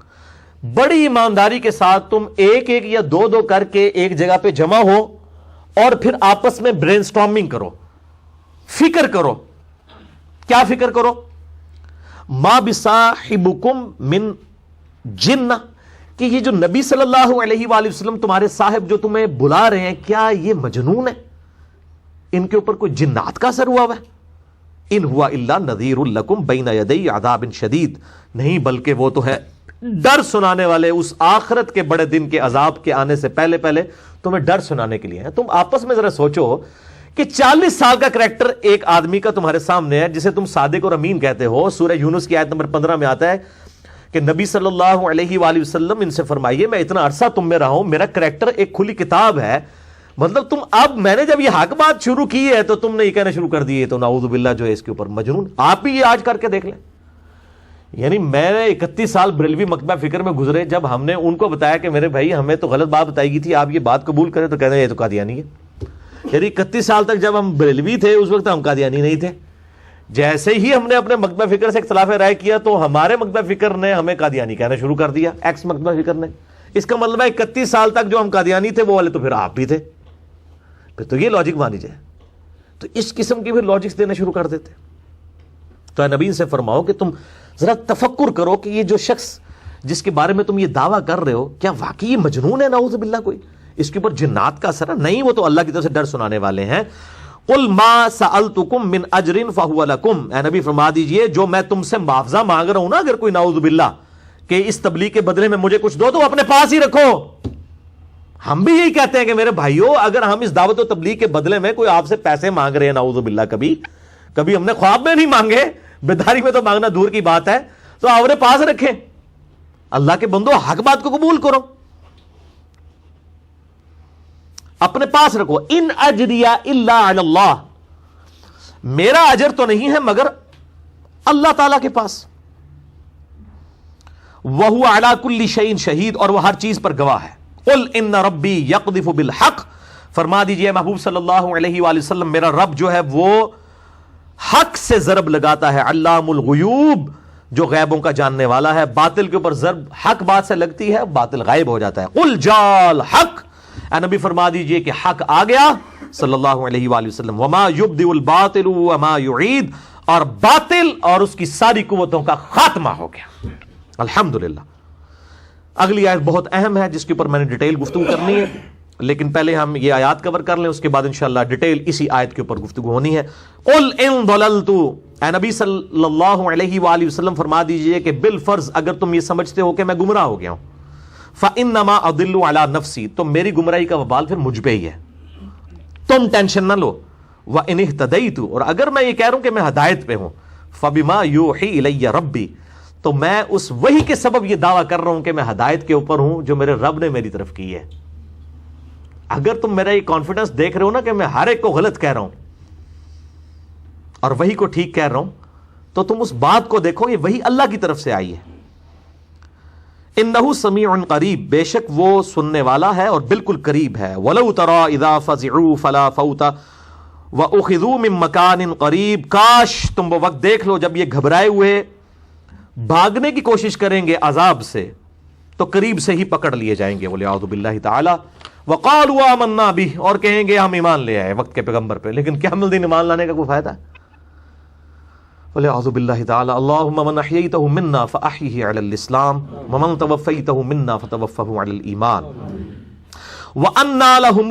بڑی ایمانداری کے ساتھ تم ایک ایک یا دو دو کر کے ایک جگہ پہ جمع ہو اور پھر آپس میں برین سٹارمنگ کرو، فکر کرو. کیا فکر کرو؟ ما بصاحبکم من جنہ، کہ یہ جو نبی صلی اللہ علیہ وآلہ وسلم تمہارے صاحب جو تمہیں بلا رہے ہیں، کیا یہ مجنون ہے؟ ان کے اوپر کوئی جنات کا اثر ہوا ہوا ہے؟ ان ہوا الا نذیر لکم بین یدی عذاب شدید، نہیں بلکہ وہ تو ہے ڈر سنانے والے اس آخرت کے بڑے دن کے عذاب کے آنے سے پہلے پہلے تمہیں ڈر سنانے کے لیے ہیں. تم آپس میں ذرا سوچو کہ 40 سال کا کریکٹر ایک آدمی کا تمہارے سامنے ہے جسے تم صادق اور امین کہتے ہو. سورہ یونس کی آیت نمبر 15 میں آتا ہے کہ نبی صلی اللہ علیہ وآلہ وسلم ان سے فرمائیے میں اتنا عرصہ تم میں رہا ہوں، میرا کریکٹر ایک کھلی کتاب ہے. مطلب تم اب میں نے جب یہ حق بات شروع کی ہے تو تم نے یہ کہنا شروع کر دیے تو نعوذ باللہ جو ہے اس کے اوپر مجنون. آپ بھی یہ آج کر کے دیکھ لیں. یعنی میں نے 31 سال بریلوی مکتبہ فکر میں گزرے، جب ہم نے ان کو بتایا کہ میرے بھائی ہمیں تو غلط بات بتائی گئی تھی، آپ یہ بات قبول کریں، تو کہتے ہیں یہ تو قادیانی ہے. یعنی 31 سال تک جب ہم بریلوی تھے اس وقت ہم قادیانی نہیں تھے. جیسے ہی ہم نے اپنے مکتبہ فکر سے اختلاف رائے کیا تو ہمارے مکتبہ فکر نے ہمیں قادیانی کہنا شروع کر دیا، ایکس مکتبہ فکر نے. اس کا مطلب ہے 31 سال تک جو ہم قادیانی تھے وہ والے تو پھر آپ بھی تھے. پھر تو یہ لاجک مانی جائے تو اس قسم کی پھر لاجکس دینا شروع کر دیتے. تو اے نبی سے فرماؤ کہ تم ذرا تفکر کرو کہ یہ جو شخص جس کے بارے میں تم یہ دعویٰ کر رہے ہو کیا واقعی یہ مجنون ہے نعوذ باللہ، کوئی اس کے اوپر جنات کا اثر ہے؟ نہیں، وہ تو اللہ کی طرف سے ڈر سنانے والے ہیں. قل ما سألتکم من اجر فہو لکم، اے نبی فرما دیجئے جو میں تم سے معاوضہ مانگ رہا ہوں نا، اگر کوئی نعوذ باللہ کہ اس تبلیغ کے بدلے میں مجھے کچھ دو تو اپنے پاس ہی رکھو. ہم بھی یہی کہتے ہیں کہ میرے بھائیو اگر ہم اس دعوت و تبلیغ کے بدلے میں کوئی آپ سے پیسے مانگ رہے ہیں نعوذ باللہ، کبھی ہم نے خواب میں نہیں مانگے، بیداری میں تو مانگنا دور کی بات ہے، تو اپنے پاس رکھیں. اللہ کے بندو حق بات کو قبول کرو، اپنے پاس رکھو. ان اجریہ الا علی اللہ، میرا اجر تو نہیں ہے مگر اللہ تعالی کے پاس. وہو علی کل شیء شہید، اور وہ ہر چیز پر گواہ ہے. قل ان ربی یقذف بالحق، فرما دیجئے محبوب صلی اللہ علیہ وآلہ وسلم میرا رب جو ہے وہ حق سے ضرب لگاتا ہے. علام الغیوب، جو غیبوں کا جاننے والا ہے. باطل کے اوپر ضرب حق بات سے لگتی ہے، باطل غائب ہو جاتا ہے. قل جاء الحق، اے نبی فرما دیجئے کہ حق آ گیا صلی اللہ علیہ وآلہ وسلم. وما یبدئ الباطل وما یعید، اور باطل اور اس کی ساری قوتوں کا خاتمہ ہو گیا. الحمدللہ. اگلی آیت بہت اہم ہے جس کے اوپر میں نے ڈیٹیل گفتگو کرنی ہے، لیکن پہلے ہم یہ آیات کور کر لیں، اس کے بعد انشاءاللہ ڈیٹیل اسی آیت کے اوپر گفتگو ہونی ہے. قل ان ضللت، اے نبی صلی اللہ علیہ وآلہ وسلم فرما دیجئے کہ بالفرض اگر تم یہ سمجھتے ہو کہ میں گمراہ ہو گیا ہوں، فانما اضل علی نفسی، تو میری گمراہی کا وبال پھر مجھ پہ ہی ہے، تم ٹینشن نہ لو. وان اہتدیت، اور اگر میں یہ کہہ رہا ہوں کہ میں ہدایت پہ ہوں، فبما یوحی الی ربی، تو میں اس وحی کے سبب یہ دعویٰ کر رہا ہوں کہ میں ہدایت کے اوپر ہوں جو میرے رب نے میری طرف کی ہے. اگر تم میرا یہ کانفیڈنس دیکھ رہے ہو نا کہ میں ہر ایک کو غلط کہہ رہا ہوں اور وحی کو ٹھیک کہہ رہا ہوں، تو تم اس بات کو دیکھو، یہ وحی اللہ کی طرف سے آئی ہے. انہ سمیع قریب، بے شک وہ سننے والا ہے اور بالکل قریب ہے. ولو تری اذا فزعوا فلا فوت واخذوا من مکان قریب، کاش تم وہ وقت دیکھ لو جب یہ گھبرائے ہوئے بھاگنے کی کوشش کریں گے عذاب سے تو قریب سے ہی پکڑ لیے جائیں گے. والیعوذ باللہ تعالی. وقالوا آمنا به، اور کہیں گے ہم ایمان لے آئے وقت کے پیغمبر پہ، لیکن قیامت الدین ایمان لانے کا کوئی فائدہ ہے؟ والیعوذ باللہ تعالی. اللهم من احییتہ منا فاحیہ علی الاسلام ومن توفیتہ منا فتوفہ علی الایمان. وانا لهم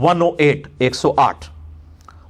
108, 108।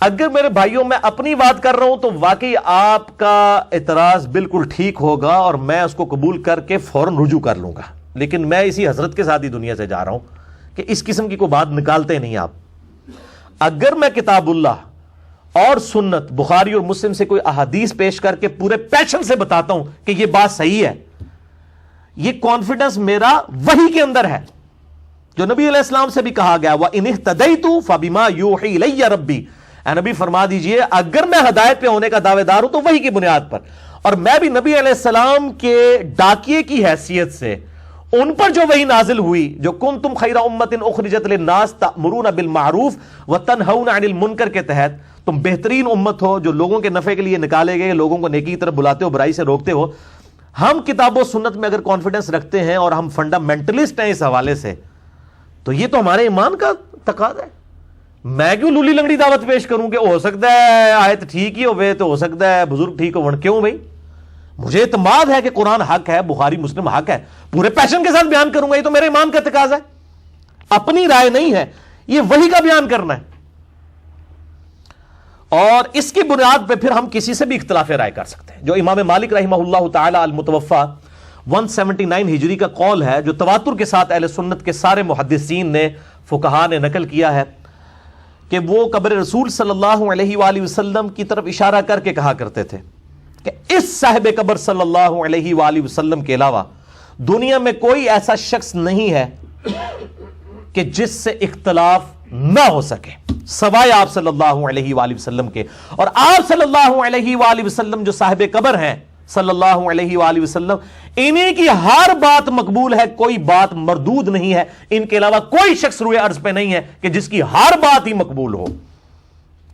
اگر میرے بھائیوں میں اپنی بات کر رہا ہوں تو واقعی آپ کا اعتراض بالکل ٹھیک ہوگا اور میں اس کو قبول کر کے فوراً رجوع کر لوں گا، لیکن میں اسی حضرت کے ساتھ ہی دنیا سے جا رہا ہوں کہ اس قسم کی کوئی بات نکالتے نہیں آپ۔ اگر میں کتاب اللہ اور سنت بخاری اور مسلم سے کوئی احادیث پیش کر کے پورے پیشن سے بتاتا ہوں کہ یہ بات صحیح ہے، یہ کانفیڈنس میرا وحی کے اندر ہے جو نبی علیہ السلام سے بھی کہا گیا وَإِنِ اهْتَدَيْتُ فَبِمَا يُوحِي إِلَيَّ رَبِّي، اے نبی فرما دیجئے اگر میں ہدایت پہ ہونے کا دعوے دار ہوں تو وحی کی بنیاد پر، اور میں بھی نبی علیہ السلام کے ڈاکیے کی حیثیت سے ان پر جو وحی نازل ہوئی جو کنتم خیر امت اخرجت للناس تأمرون بالمعروف وتنہون عن المنکر کے تحت تم بہترین امت ہو جو لوگوں کے نفع کے لیے نکالے گئے، لوگوں کو نیکی کی طرف بلاتے ہو، برائی سے روکتے ہو۔ ہم کتاب و سنت میں اگر کانفیڈنس رکھتے ہیں اور ہم فنڈامنٹلسٹ ہیں اس حوالے سے تو یہ تو ہمارے ایمان کا تقاضا ہے۔ میں کیوں لولی لنگڑی دعوت پیش کروں کہ ہو سکتا ہے آیت ٹھیک ہی ہوئے تو ہو سکتا ہے بزرگ ٹھیک ہو، کیوں بھائی؟ مجھے اعتماد ہے کہ قرآن حق ہے، بخاری مسلم حق ہے، پورے پیشن کے ساتھ بیان کروں گا، یہ تو میرے ایمان کا تقاضا ہے، اپنی رائے نہیں ہے، یہ وحی کا بیان کرنا ہے۔ اور اس کی بنیاد پہ پھر ہم کسی سے بھی اختلاف رائے کر سکتے ہیں، جو امام مالک رحمہ اللہ تعالی المتوفی 179 ہجری کا قول ہے، جو تواتر کے ساتھ اہل سنت کے سارے محدثین نے فقہا نے نقل کیا ہے کہ وہ قبر رسول صلی اللہ علیہ وآلہ وسلم کی طرف اشارہ کر کے کہا کرتے تھے کہ اس صاحب قبر صلی اللہ علیہ وآلہ وسلم کے علاوہ دنیا میں کوئی ایسا شخص نہیں ہے کہ جس سے اختلاف نہ ہو سکے سوائے آپ صلی اللہ علیہ وآلہ وسلم کے، اور آپ صلی اللہ علیہ وآلہ وسلم جو صاحب قبر ہیں صلی اللہ علیہ وآلہ وسلم، انہیں کی ہر بات مقبول ہے، کوئی بات مردود نہیں ہے، ان کے علاوہ کوئی شخص روئے ارض پہ نہیں ہے کہ جس کی ہر بات ہی مقبول ہو،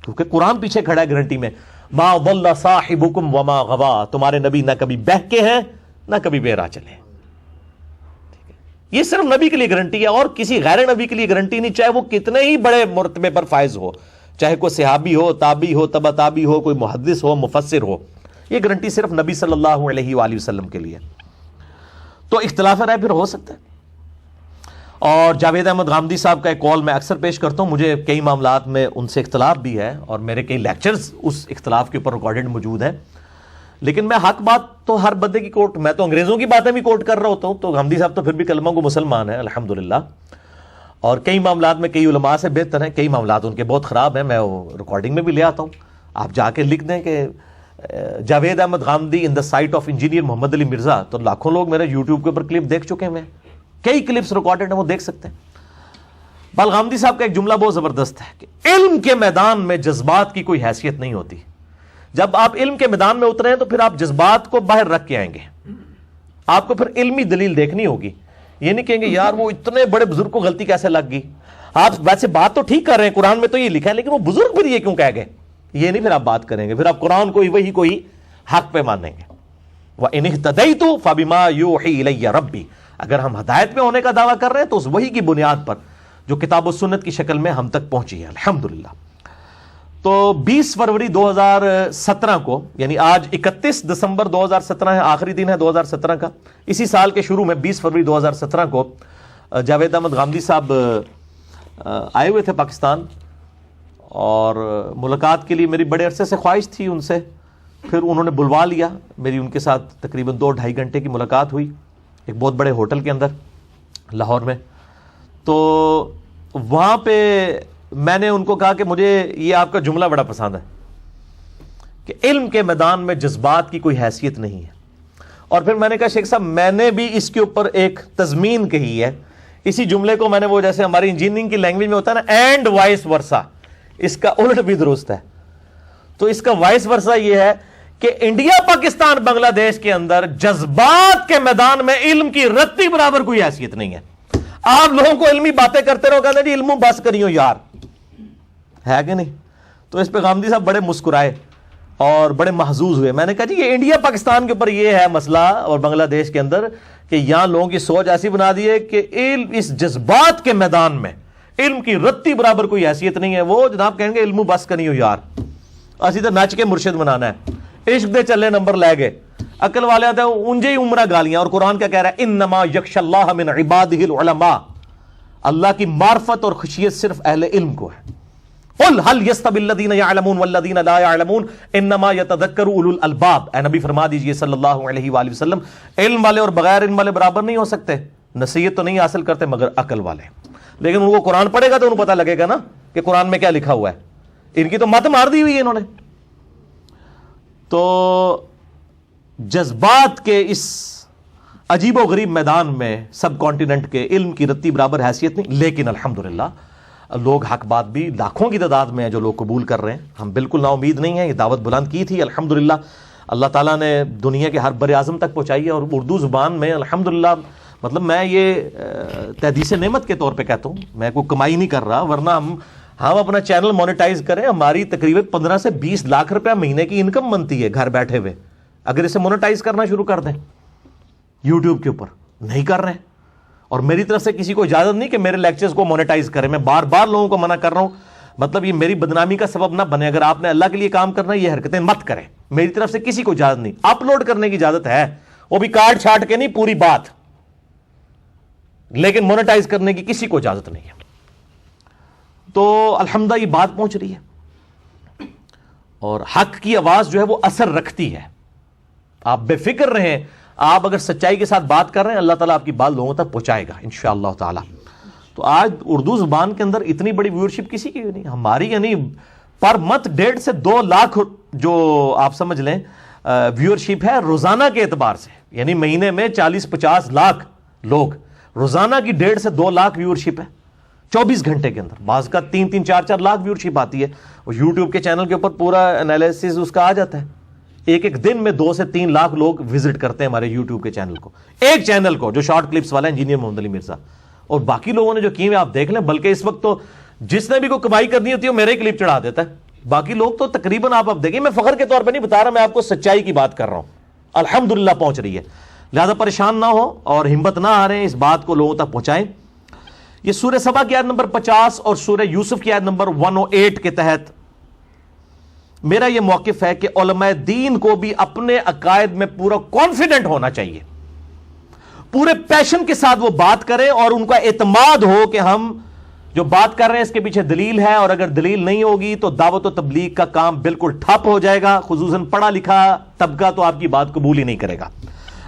کیونکہ قرآن پیچھے کھڑا ہے گارنٹی میں، ما ضل صاحبکم وما غوا، تمہارے نبی نہ کبھی بہکے ہیں نہ کبھی بے راہ چلے۔ یہ صرف نبی کے لیے گارنٹی ہے اور کسی غیر نبی کے لیے گارنٹی نہیں، چاہے وہ کتنے ہی بڑے مرتبے پر فائز ہو، چاہے کوئی صحابی ہو، تابعی ہو، تبع تابعی ہو، کوئی محدث ہو، مفسر ہو، یہ گارنٹی صرف نبی صلی اللہ علیہ وآلہ وسلم کے لیے۔ تو اختلاف رائے پھر ہو سکتا ہے۔ اور جاوید احمد غامدی صاحب کا ایک کال میں اکثر پیش کرتا ہوں، مجھے کئی معاملات میں ان سے اختلاف بھی ہے اور میرے کئی لیکچرز اس اختلاف کے اوپر ریکارڈڈ موجود ہیں، لیکن میں حق بات تو ہر بندے کی کوٹ، میں تو انگریزوں کی باتیں بھی کوٹ کر رہا ہوتا ہوں، تو غامدی صاحب تو پھر بھی کلمہ کو مسلمان ہیں الحمدللہ، اور کئی معاملات میں کئی علماء سے بہتر ہیں، کئی معاملات ان کے بہت خراب ہیں، میں وہ ریکارڈنگ میں بھی لے آتا ہوں، آپ جا کے لکھ دیں کہ جاوید احمد غامدی ان دا سائٹ آف انجینئر محمد علی مرزا، تو لاکھوں لوگ میرے یوٹیوب کے اوپر کلپ دیکھ چکے ہیں، کئی کلپس ریکارڈڈ ہیں، وہ دیکھ سکتے ہیں۔ بال غامدی صاحب کا ایک جملہ بہت زبردست ہے کہ علم کے میدان میں جذبات کی کوئی حیثیت نہیں ہوتی، جب آپ علم کے میدان میں اترے ہیں تو پھر آپ جذبات کو باہر رکھ کے آئیں گے، آپ کو پھر علمی دلیل دیکھنی ہوگی، یہ نہیں کہیں گے یار وہ اتنے بڑے بزرگ کو غلطی کیسے لگ گئی، آپ ویسے بات تو ٹھیک کر رہے ہیں، قرآن میں تو یہ لکھا ہے لیکن وہ بزرگ پھر یہ کیوں کہہ گئے، یہ نہیں پھر آپ بات کریں گے، پھر آپ قرآن کو وہی کوئی حق پہ مانیں گے۔ وَإِنِ اهْتَدَيْتُ فَبِمَا يُوحِي إِلَيَّ رَبِّي، اگر ہم ہدایت پہ ہونے کا دعویٰ کر رہے ہیں تو اس وحی کی بنیاد پر جو کتاب و سنت کی شکل میں ہم تک پہنچی ہے الحمدللہ۔ تو 20 فروری 2017 کو، یعنی آج 31 دسمبر 2017 ہے، آخری دن ہے 2017 کا، اسی سال کے شروع میں 20 فروری 2017 کو جاوید احمد غامدی صاحب آئے ہوئے تھے پاکستان، اور ملاقات کے لیے میری بڑے عرصے سے خواہش تھی ان سے، پھر انہوں نے بلوا لیا، میری ان کے ساتھ تقریباً 2-2.5 گھنٹے کی ملاقات ہوئی ایک بہت بڑے ہوٹل کے اندر لاہور میں۔ تو وہاں پہ میں نے ان کو کہا کہ مجھے یہ آپ کا جملہ بڑا پسند ہے کہ علم کے میدان میں جذبات کی کوئی حیثیت نہیں ہے، اور پھر میں نے کہا شیخ صاحب میں نے بھی اس کے اوپر ایک تضمین کہی ہے، اسی جملے کو میں نے وہ جیسے ہماری انجینئرنگ کی لینگویج میں ہوتا ہے نا اینڈ وائس ورسا، اس کا الٹ بھی درست ہے، تو اس کا وائس ورسا یہ ہے کہ انڈیا پاکستان بنگلہ دیش کے اندر جذبات کے میدان میں علم کی رتی برابر کوئی حیثیت نہیں ہے۔ آپ لوگوں کو علمی باتیں کرتے رہو، کہتے ہیں جی علموں بس کریو یار، ہے کہ نہیں؟ تو اس پہ غامدی صاحب بڑے مسکرائے اور بڑے محظوظ ہوئے۔ میں نے کہا جی یہ انڈیا پاکستان کے اوپر یہ ہے مسئلہ اور بنگلہ دیش کے اندر کہ یہاں لوگوں کی سوچ ایسی بنا دی ہے کہ علم اس جذبات کے میدان میں علم کی رتی برابر کوئی حیثیت نہیں ہے، وہ جناب کہیں گے علموں بس کریو یار، اسی تو نچ کے مرشد بنانا ہے، عشق دے چلے نمبر لے گئے، عقل والے آتے ہیں انجے ہی عمرہ گالیاں، اور قرآن کیا کہہ رہا ہے انما یخشی اللہ من عبادہ العلماء، اللہ کی معرفت اور خشیت صرف اہل علم کو ہے، قل هل يستوي الذين يعلمون والذين لا يعلمون انما يتذكر اولو الالباب. اے نبی فرما دیجئے صلی اللہ علیہ وآلہ وسلم، علم والے اور بغیر علم والے برابر نہیں ہو سکتے، نصیحت تو نہیں حاصل کرتے مگر عقل والے. لیکن ان کو قرآن پڑھے گا تو انہیں پتہ لگے گا نا کہ قرآن میں کیا لکھا ہوا ہے. ان کی تو مت مار دی ہوئی ہے انہوں نے. تو جذبات کے اس عجیب و غریب میدان میں سب کانٹیننٹ کے علم کی رتی برابر حیثیت نہیں، لیکن الحمدللہ لوگ حق بات بھی لاکھوں کی تعداد میں ہیں جو لوگ قبول کر رہے ہیں. ہم بالکل نا امید نہیں ہیں، یہ دعوت بلند کی تھی، الحمدللہ اللہ تعالیٰ نے دنیا کے ہر بر اعظم تک پہنچائی ہے. اور اردو زبان میں الحمدللہ مطلب میں یہ تحدیث نعمت کے طور پہ کہتا ہوں، میں کوئی کمائی نہیں کر رہا، ورنہ ہم اپنا چینل مونیٹائز کریں، ہماری تقریباً 15 سے 20 لاکھ روپیہ مہینے کی انکم بنتی ہے گھر بیٹھے ہوئے. اگر اسے مونیٹائز کرنا شروع کر دیں یوٹیوب کے اوپر، نہیں کر رہے ہیں. اور میری طرف سے کسی کو اجازت نہیں کہ میرے لیکچرز کو مونیٹائز کریں. میں بار بار لوگوں کو منع کر رہا ہوں، مطلب یہ میری بدنامی کا سبب نہ بنے. اگر آپ نے اللہ کے لیے کام کرنا ہے یہ حرکتیں مت کریں. میری طرف سے کسی کو اجازت نہیں. اپلوڈ کرنے کی اجازت ہے، وہ بھی کاٹ چھاٹ کے نہیں، پوری بات، لیکن مونیٹائز کرنے کی کسی کو اجازت نہیں ہے. تو الحمدللہ یہ بات پہنچ رہی ہے اور حق کی آواز جو ہے وہ اثر رکھتی ہے. آپ بے فکر رہیں، آپ اگر سچائی کے ساتھ بات کر رہے ہیں اللہ تعالیٰ آپ کی بات لوگوں تک پہنچائے گا انشاءاللہ تعالیٰ. تو آج اردو زبان کے اندر اتنی بڑی ویورشپ کسی کی نہیں ہماری، یعنی پر منتھ 1.5 سے 2 لاکھ جو آپ سمجھ لیں ویورشپ ہے روزانہ کے اعتبار سے. یعنی مہینے میں 40-50 لاکھ لوگ، روزانہ کی 1.5 سے 2 لاکھ ویورشپ ہے 24 گھنٹے کے اندر. بعض کا 3-3, 4-4 لاکھ ویورشپ آتی ہے. اور یوٹیوب کے چینل کے اوپر پورا انالیسس اس کا آ جاتا ہے. ایک دن میں 2 سے 3 لاکھ لوگ وزٹ کرتے ہیں ہمارے یوٹیوب کے چینل کو، ایک چینل کو جو شارٹ کلپس والا انجینئر محمد علی مرزا. اور باقی لوگوں نے جو کیے ہیں آپ دیکھ لیں. بلکہ اس وقت تو جس نے بھی کوئی کمائی کرنی ہوتی ہے وہ میرے ہی کلپ چڑھا دیتا ہے. باقی لوگ تو تقریباً آپ دیکھیں، میں فخر کے طور پہ نہیں بتا رہا، میں آپ کو سچائی کی بات کر رہا ہوں. الحمدللہ پہنچ رہی ہے، لہذا پریشان نہ ہو اور ہمت نہ ہاریں، اس بات کو لوگوں تک پہنچائیں. یہ سورہ سبا کی آیت نمبر 50 اور سورہ یوسف کی آیت نمبر 108 کے تحت میرا یہ موقف ہے کہ علماء دین کو بھی اپنے عقائد میں پورا کانفیڈنٹ ہونا چاہیے، پورے پیشن کے ساتھ وہ بات کریں اور ان کا اعتماد ہو کہ ہم جو بات کر رہے ہیں اس کے پیچھے دلیل ہے. اور اگر دلیل نہیں ہوگی تو دعوت و تبلیغ کا کام بالکل ٹھپ ہو جائے گا. خصوصاً پڑھا لکھا طبقہ تو آپ کی بات قبول ہی نہیں کرے گا.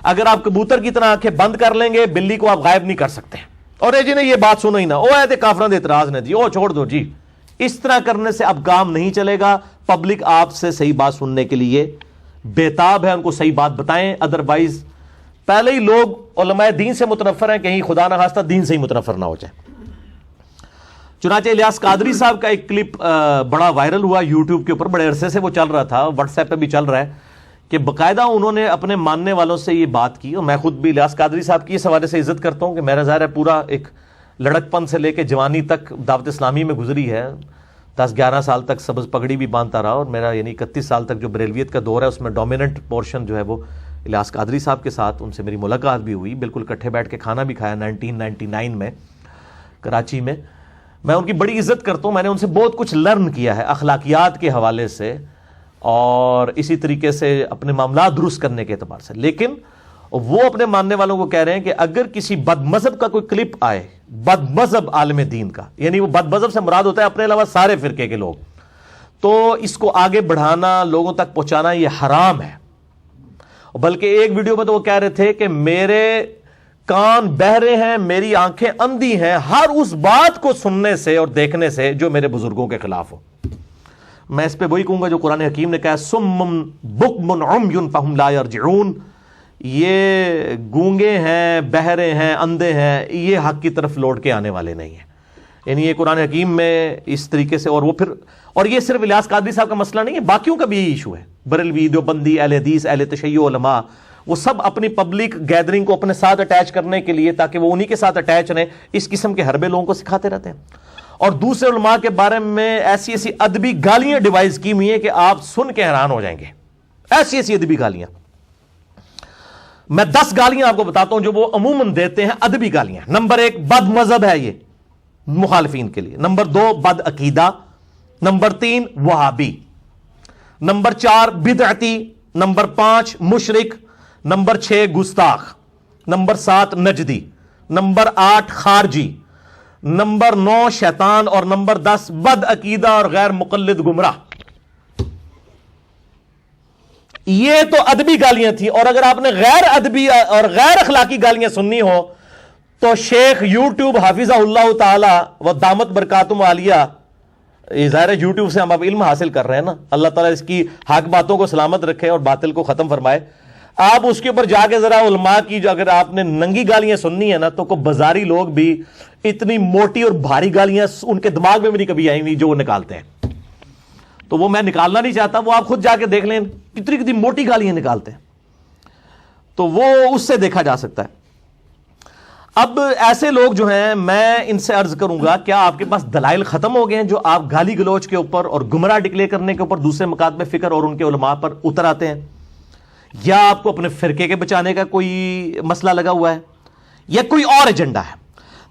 اگر آپ کبوتر کی طرح آنکھیں بند کر لیں گے، بلی کو آپ غائب نہیں کر سکتے. اور جی نے یہ بات سنو ہی نہ، او ایتے کافران دے اعتراض نے جی، او چھوڑ دو جی. اس طرح کرنے سے اب کام نہیں چلے گا. پبلک آپ سے صحیح بات سننے کے لیے بےتاب ہے، ان کو صحیح بات بتائیں. ادروائز پہلے ہی لوگ علماء دین سے متنفر ہیں، کہیں خدا نہ خواستہ دین سے ہی متنفر نہ ہو جائے. چنانچہ الیاس قادری صاحب کا ایک کلپ بڑا وائرل ہوا یوٹیوب کے اوپر، بڑے عرصے سے وہ چل رہا تھا، واٹس ایپ پہ بھی چل رہا ہے، کہ باقاعدہ انہوں نے اپنے ماننے والوں سے یہ بات کی. اور میں خود بھی الیاس قادری صاحب کی اس حوالے سے عزت کرتا ہوں کہ میرا ظاہر ہے پورا ایک لڑک پن سے لے کے جوانی تک دعوت اسلامی میں گزری ہے. 10-11 سال تک سبز پگڑی بھی باندھتا رہا، اور میرا یعنی 31 سال تک جو بریلویت کا دور ہے اس میں ڈومیننٹ پورشن جو ہے وہ الیاس قادری صاحب کے ساتھ ان سے میری ملاقات بھی ہوئی. بالکل اکٹھے بیٹھ کے کھانا بھی کھایا 1999 میں کراچی میں. میں ان کی بڑی عزت کرتا ہوں، میں نے ان سے بہت کچھ لرن کیا ہے اخلاقیات کے حوالے سے اور اسی طریقے سے اپنے معاملات درست کرنے کے اعتبار سے. لیکن وہ اپنے ماننے والوں کو کہہ رہے ہیں کہ اگر کسی بد مذہب کا کوئی کلپ آئے، بد مذہب عالم دین کا، یعنی وہ بد مذہب سے مراد ہوتا ہے اپنے علاوہ سارے فرقے کے لوگ، تو اس کو آگے بڑھانا، لوگوں تک پہنچانا یہ حرام ہے. بلکہ ایک ویڈیو میں تو وہ کہہ رہے تھے کہ میرے کان بہرے ہیں، میری آنکھیں اندھی ہیں ہر اس بات کو سننے سے اور دیکھنے سے جو میرے بزرگوں کے خلاف ہو. میں اس پہ وہی کہوں گا جو قرآن حکیم نے کہا سم بکم عمی فہم لا یرجعون. یہ گونگے ہیں، بہرے ہیں، اندھے ہیں، یہ حق کی طرف لوٹ کے آنے والے نہیں ہیں. یعنی یہ قرآن حکیم میں اس طریقے سے. اور یہ صرف الیاس قادری صاحب کا مسئلہ نہیں ہے، باقیوں کا بھی یہی ایشو ہے. بریلوی، دیوبندی، اہل حدیث، اہل تشیع علماء، وہ سب اپنی پبلک گیدرنگ کو اپنے ساتھ اٹیچ کرنے کے لیے تاکہ وہ انہی کے ساتھ اٹیچ رہیں، اس قسم کے حربے لوگوں کو سکھاتے رہتے ہیں. اور دوسرے علماء کے بارے میں ایسی ایسی ادبی گالیاں ڈیوائز کی ہوئی ہیں کہ آپ سن کے حیران ہو جائیں گے. ایسی ایسی ادبی گالیاں، میں 10 گالیاں آپ کو بتاتا ہوں جو وہ عموماً دیتے ہیں، ادبی گالیاں. نمبر 1 بد مذہب ہے یہ مخالفین کے لیے. نمبر 2 بد عقیدہ. نمبر 3 وہابی. نمبر 4 بدعتی. نمبر 5 مشرک. نمبر 6 گستاخ. نمبر 7 نجدی. نمبر 8 خارجی. نمبر 9 شیطان اور نمبر 10 بد عقیدہ اور غیر مقلد گمراہ. یہ تو ادبی گالیاں تھیں. اور اگر آپ نے غیر ادبی اور غیر اخلاقی گالیاں سننی ہو تو شیخ یوٹیوب حافظہ اللہ تعالی و دامت برکاتہم عالیہ، ظاہر یوٹیوب سے ہم اب علم حاصل کر رہے ہیں نا، اللہ تعالیٰ اس کی حق باتوں کو سلامت رکھے اور باطل کو ختم فرمائے. آپ اس کے اوپر جا کے ذرا علماء کی جو اگر آپ نے ننگی گالیاں سننی ہے نا تو کوئی بازاری لوگ بھی اتنی موٹی اور بھاری گالیاں ان کے دماغ میں بھی نہیں کبھی آئی ہوئی جو وہ نکالتے ہیں. تو وہ میں نکالنا نہیں چاہتا، وہ آپ خود جا کے دیکھ لیں کتنی کتنی موٹی گالیاں نکالتے ہیں، تو وہ اس سے دیکھا جا سکتا ہے. اب ایسے لوگ جو ہیں میں ان سے عرض کروں گا کیا آپ کے پاس دلائل ختم ہو گئے ہیں جو آپ گالی گلوچ کے اوپر اور گمراہ ڈکلیئر کرنے کے اوپر دوسرے مکاتب فکر اور ان کے علماء پر اتر آتے ہیں؟ یا آپ کو اپنے فرقے کے بچانے کا کوئی مسئلہ لگا ہوا ہے یا کوئی اور ایجنڈا ہے؟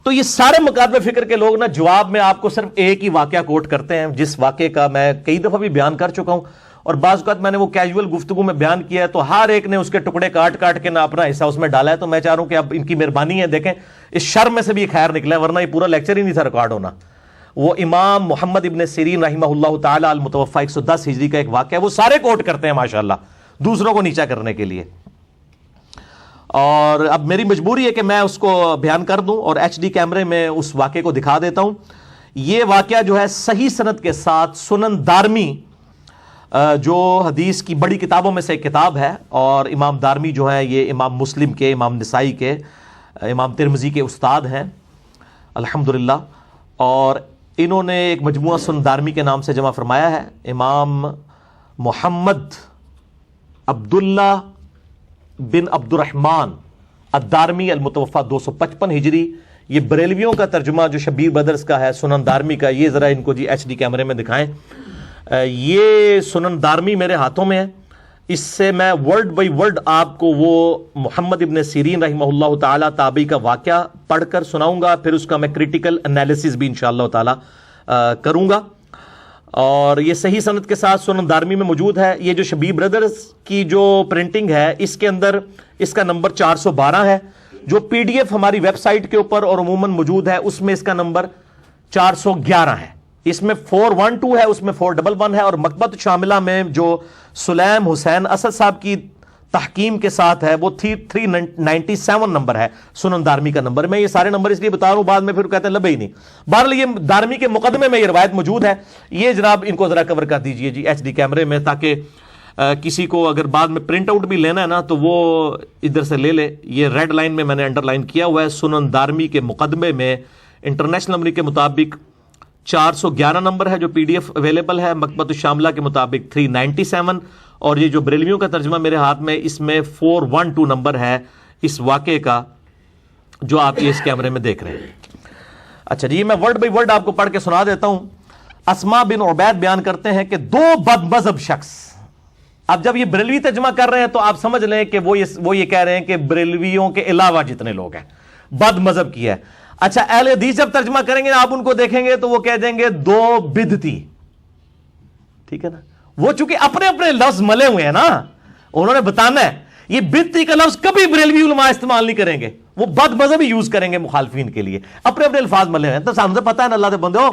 تو یہ سارے مکاتب فکر کے لوگ نا جواب میں آپ کو صرف ایک ہی واقعہ کوٹ کرتے ہیں، جس واقعے کا میں کئی دفعہ بھی بیان کر چکا ہوں اور بعض اوقات میں نے وہ کیجول گفتگو میں بیان کیا ہے، تو ہر ایک نے اس کے ٹکڑے کاٹ کاٹ کے نہ اپنا حصہ اس میں ڈالا ہے. تو میں چاہ رہا ہوں کہ اب ان کی مہربانی ہے، دیکھیں اس شر میں سے بھی خیر نکلا ہے، ورنہ یہ پورا لیکچر ہی نہیں تھا ریکارڈ ہونا. وہ امام محمد ابن سیرین رحمہ اللہ تعالی المتوفی 110 ہجری کا ایک واقعہ ہے، وہ سارے کوٹ کرتے ہیں ماشاءاللہ دوسروں کو نیچا کرنے کے لیے. اور اب میری مجبوری ہے کہ میں اس کو بیان کر دوں اور ایچ ڈی کیمرے میں اس واقعے کو دکھا دیتا ہوں. یہ واقعہ جو ہے صحیح سند کے ساتھ سنن دارمی جو حدیث کی بڑی کتابوں میں سے ایک کتاب ہے، اور امام دارمی جو ہے یہ امام مسلم کے، امام نسائی کے، امام ترمذی کے استاد ہیں الحمدللہ، اور انہوں نے ایک مجموعہ سنن دارمی کے نام سے جمع فرمایا ہے. امام محمد عبداللہ بن عبد الرحمن الدارمی المتوفی 255 ہجری. یہ بریلویوں کا ترجمہ جو شبیر بدرس کا ہے سنن دارمی کا، یہ ذرا ان کو جی ایچ ڈی کیمرے میں دکھائیں. یہ سنن دارمی میرے ہاتھوں میں ہے، اس سے میں ورڈ بائی ورڈ آپ کو وہ محمد ابن سیرین رحمہ اللہ تعالی تابعی کا واقعہ پڑھ کر سناؤں گا، پھر اس کا میں کریٹیکل انالیسس بھی انشاءاللہ تعالی کروں گا. اور یہ صحیح سند کے ساتھ سنن دارمی میں موجود ہے. یہ جو شبیر بردرز کی جو پرنٹنگ ہے اس کے اندر اس کا نمبر 412 ہے. جو پی ڈی ایف ہماری ویب سائٹ کے اوپر اور عموماً موجود ہے اس میں اس کا نمبر 411 ہے. اس میں 412 ہے، اس میں 411 ہے. اور مکتبۃ شاملہ میں جو سلیم حسین اسد صاحب کی تحکیم کے ساتھ ہے وہ 397 نمبر ہے سنن دارمی کا نمبر. میں یہ سارے نمبر اس لیے بتا رہا ہوں، بعد میں پھر کہتے ہیں لبے ہی نہیں. بہرحال یہ دارمی کے مقدمے میں یہ روایت موجود ہے. یہ جناب ان کو ذرا کور کر دیجئے جی ایچ ڈی کیمرے میں، تاکہ کسی کو اگر بعد میں پرنٹ آؤٹ بھی لینا ہے نا تو وہ ادھر سے لے لے. یہ ریڈ لائن میں میں نے انڈر لائن کیا ہوا ہے. سنن دارمی کے مقدمے میں انٹرنیشنل نمبر کے مطابق 411 نمبر ہے جو پی ڈی ایف اویلیبل ہے، مکتبۃ الشاملہ کے مطابق 397، اور یہ جو بریلویوں کا ترجمہ میرے ہاتھ میں اس میں 412 نمبر ہے اس واقعے کا جو آپ اس کیمرے میں دیکھ رہے ہیں. اچھا جی میں ورڈ بائی ورڈ آپ کو پڑھ کے سنا دیتا ہوں. اسما بن عبید بیان کرتے ہیں کہ دو بد مذہب شخص، اب جب یہ بریلوی ترجمہ کر رہے ہیں تو آپ سمجھ لیں کہ وہ یہ کہہ رہے ہیں کہ بریلویوں کے علاوہ جتنے لوگ ہیں بد مذہب کی ہے. اچھا اہل حدیث جب ترجمہ کریں گے آپ ان کو دیکھیں گے تو وہ کہہ دیں گے دو بدعتی. ٹھیک ہے نا، وہ چونکہ اپنے اپنے لفظ ملے ہوئے ہیں نا، انہوں نے بتانا ہے یہ بدعتی کا لفظ کبھی بریلوی علماء استعمال نہیں کریں گے، وہ بد مذہب ہی یوز کریں گے مخالفین کے لیے، اپنے اپنے الفاظ ملے ہوئے ہیں. تو سامنے پتہ ہے نا اللہ دے بندو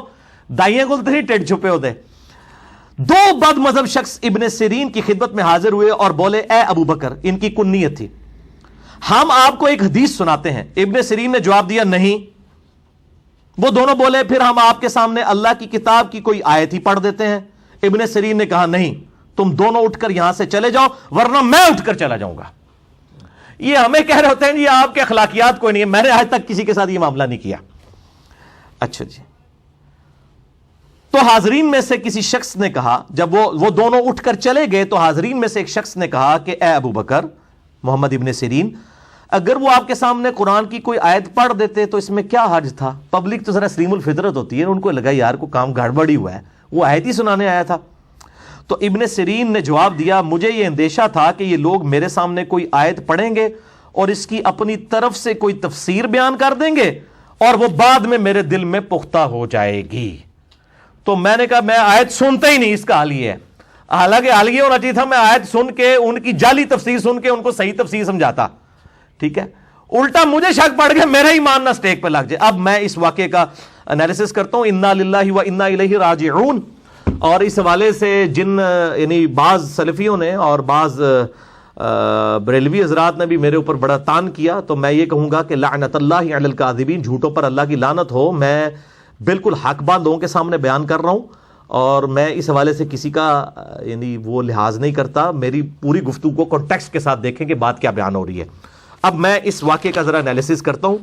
دائیں گل تو ٹیڈ چھپے ہوتے. دو بد مذہب شخص ابن سیرین کی خدمت میں حاضر ہوئے اور بولے اے ابو بکر، ان کی کنیت تھی، ہم آپ کو ایک حدیث سناتے ہیں. ابن سیرین نے جواب دیا نہیں. وہ دونوں بولے پھر ہم آپ کے سامنے اللہ کی کتاب کی کوئی آیت ہی پڑھ دیتے ہیں. ابن سیرین نے کہا نہیں، تم دونوں اٹھ کر یہاں سے چلے جاؤ ورنہ میں اٹھ کر چلا جاؤں گا. یہ ہمیں کہہ رہے ہوتے ہیں یہ آپ کے اخلاقیات کوئی نہیں ہے. میں نے آج تک کسی کے ساتھ یہ معاملہ نہیں کیا. اچھا جی، تو حاضرین میں سے کسی شخص نے کہا، جب وہ دونوں اٹھ کر چلے گئے تو حاضرین میں سے ایک شخص نے کہا کہ اے ابو بکر، محمد ابن سیرین، اگر وہ آپ کے سامنے قرآن کی کوئی آیت پڑھ دیتے تو اس میں کیا حرج تھا؟ پبلک تو ذرا سلیم الفطرت ہوتی ہے، ان کو لگا یار کو کام گڑبڑ ہی ہوا ہے، وہ آیت ہی سنانے آیا تھا. تو ابن سیرین نے جواب دیا مجھے یہ اندیشہ تھا کہ یہ لوگ میرے سامنے کوئی آیت پڑھیں گے اور اس کی اپنی طرف سے کوئی تفسیر بیان کر دیں گے اور وہ بعد میں میرے دل میں پختہ ہو جائے گی. تو میں نے کہا میں آیت سنتا ہی نہیں، اس کا حال یہ ہے. حالانکہ حال یہ ہونا چاہیے تھا میں آیت سن کے ان کی جعلی تفسیر سن کے ان کو صحیح تفسیر سمجھاتا. ٹھیک ہے، الٹا مجھے شک پڑ گیا میرا ایمان نہ سٹیک پہ لگ جائے. اب میں اس واقعے کا انالیسس کرتا ہوں. انا للہ و انا الیہ راجعون. اور اس حوالے سے جن یعنی بعض سلفیوں نے اور بعض بریلوی حضرات نے بھی میرے اوپر بڑا تان کیا, تو میں یہ کہوں گا کہ لعنت اللہ علی الکاذبین, جھوٹوں پر اللہ کی لعنت ہو. میں بالکل حق بات لوگوں کے سامنے بیان کر رہا ہوں اور میں اس حوالے سے کسی کا یعنی وہ لحاظ نہیں کرتا. میری پوری گفتگو کو کانٹیکسٹ کے ساتھ دیکھیں کہ بات کیا بیان ہو رہی ہے. اب میں اس واقعے کا ذرا انالیسس کرتا ہوں.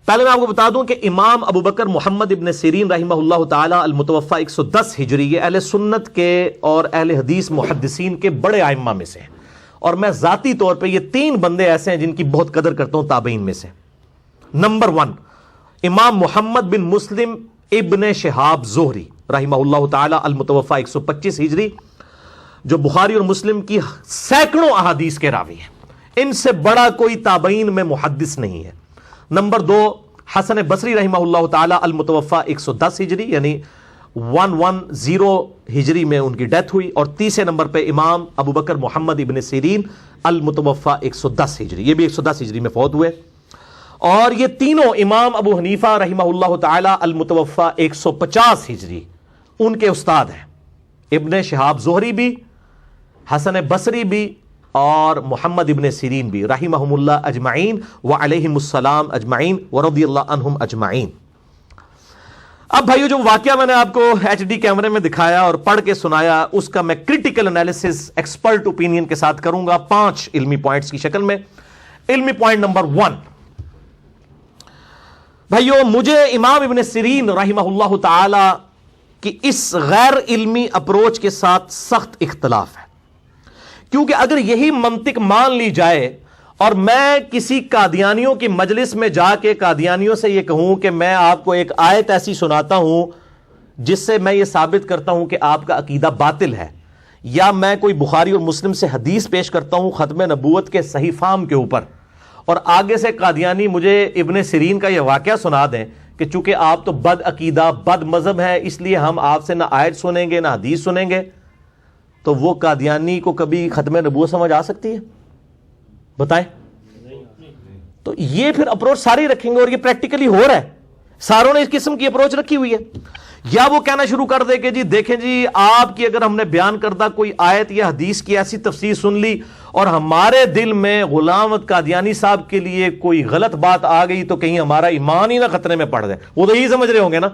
پہلے میں آپ کو بتا دوں کہ امام ابو بکر محمد ابن سیرین رحمہ اللہ تعالی المتوفی 110 ہجری یہ اہل سنت کے اور اہل حدیث محدثین کے بڑے ائمہ میں سے ہیں, اور میں ذاتی طور پہ یہ 3 بندے ایسے ہیں جن کی بہت قدر کرتا ہوں تابعین میں سے. نمبر 1 امام محمد بن مسلم ابن شہاب زہری رحمہ اللہ تعالی المتوفی 125 ہجری, جو بخاری اور مسلم کی سینکڑوں احادیث کے راوی ہیں. ان سے بڑا کوئی تابعین میں محدث نہیں ہے. نمبر 2 حسن بصری رحمہ اللہ تعالی المتوفی 110 ہجری یعنی 110 ہجری میں ان کی ڈیتھ ہوئی. اور تیسرے نمبر پہ امام ابو بکر محمد ابن سیرین المتوفی 110 ہجری, یہ بھی 110 ہجری میں فوت ہوئے. اور یہ تینوں امام ابو حنیفہ رحمہ اللہ تعالی المتوفی 150 ہجری ان کے استاد ہیں. ابن شہاب زہری بھی, حسن بصری بھی, اور محمد ابن سیرین بھی رحمہم اللہ اجمعین وعلیہم السلام اجمعین ورضی اللہ عنہم اجمعین. اب بھائیو جو واقعہ میں نے آپ کو ایچ ڈی کیمرے میں دکھایا اور پڑھ کے سنایا, اس کا میں کریٹیکل انالیسس ایکسپرٹ اوپینین کے ساتھ کروں گا 5 علمی پوائنٹس کی شکل میں. علمی پوائنٹ نمبر 1, بھائیو مجھے امام ابن سیرین رحمہ اللہ تعالی کی اس غیر علمی اپروچ کے ساتھ سخت اختلاف ہے. کیونکہ اگر یہی منطق مان لی جائے اور میں کسی قادیانیوں کی مجلس میں جا کے قادیانیوں سے یہ کہوں کہ میں آپ کو ایک آیت ایسی سناتا ہوں جس سے میں یہ ثابت کرتا ہوں کہ آپ کا عقیدہ باطل ہے, یا میں کوئی بخاری اور مسلم سے حدیث پیش کرتا ہوں ختم نبوت کے صحیح فہم کے اوپر, اور آگے سے قادیانی مجھے ابن سیرین کا یہ واقعہ سنا دیں کہ چونکہ آپ تو بد عقیدہ بد مذہب ہیں اس لیے ہم آپ سے نہ آیت سنیں گے نہ حدیث سنیں گے, تو وہ قادیانی کو کبھی ختم نبوت سمجھ آ سکتی ہے؟ بتائیں. تو یہ پھر اپروچ سارے رکھیں گے, اور یہ پریکٹیکلی ہو رہا ہے, ساروں نے اس قسم کی اپروچ رکھی ہوئی ہے. یا وہ کہنا شروع کر دے کہ جی دیکھیں جی آپ کی اگر ہم نے بیان کردہ کوئی آیت یا حدیث کی ایسی تفسیر سن لی اور ہمارے دل میں غلام احمد قادیانی صاحب کے لیے کوئی غلط بات آ گئی تو کہیں ہمارا ایمان ہی نہ خطرے میں پڑ جائے. وہ تو یہی سمجھ رہے ہوں گے نا.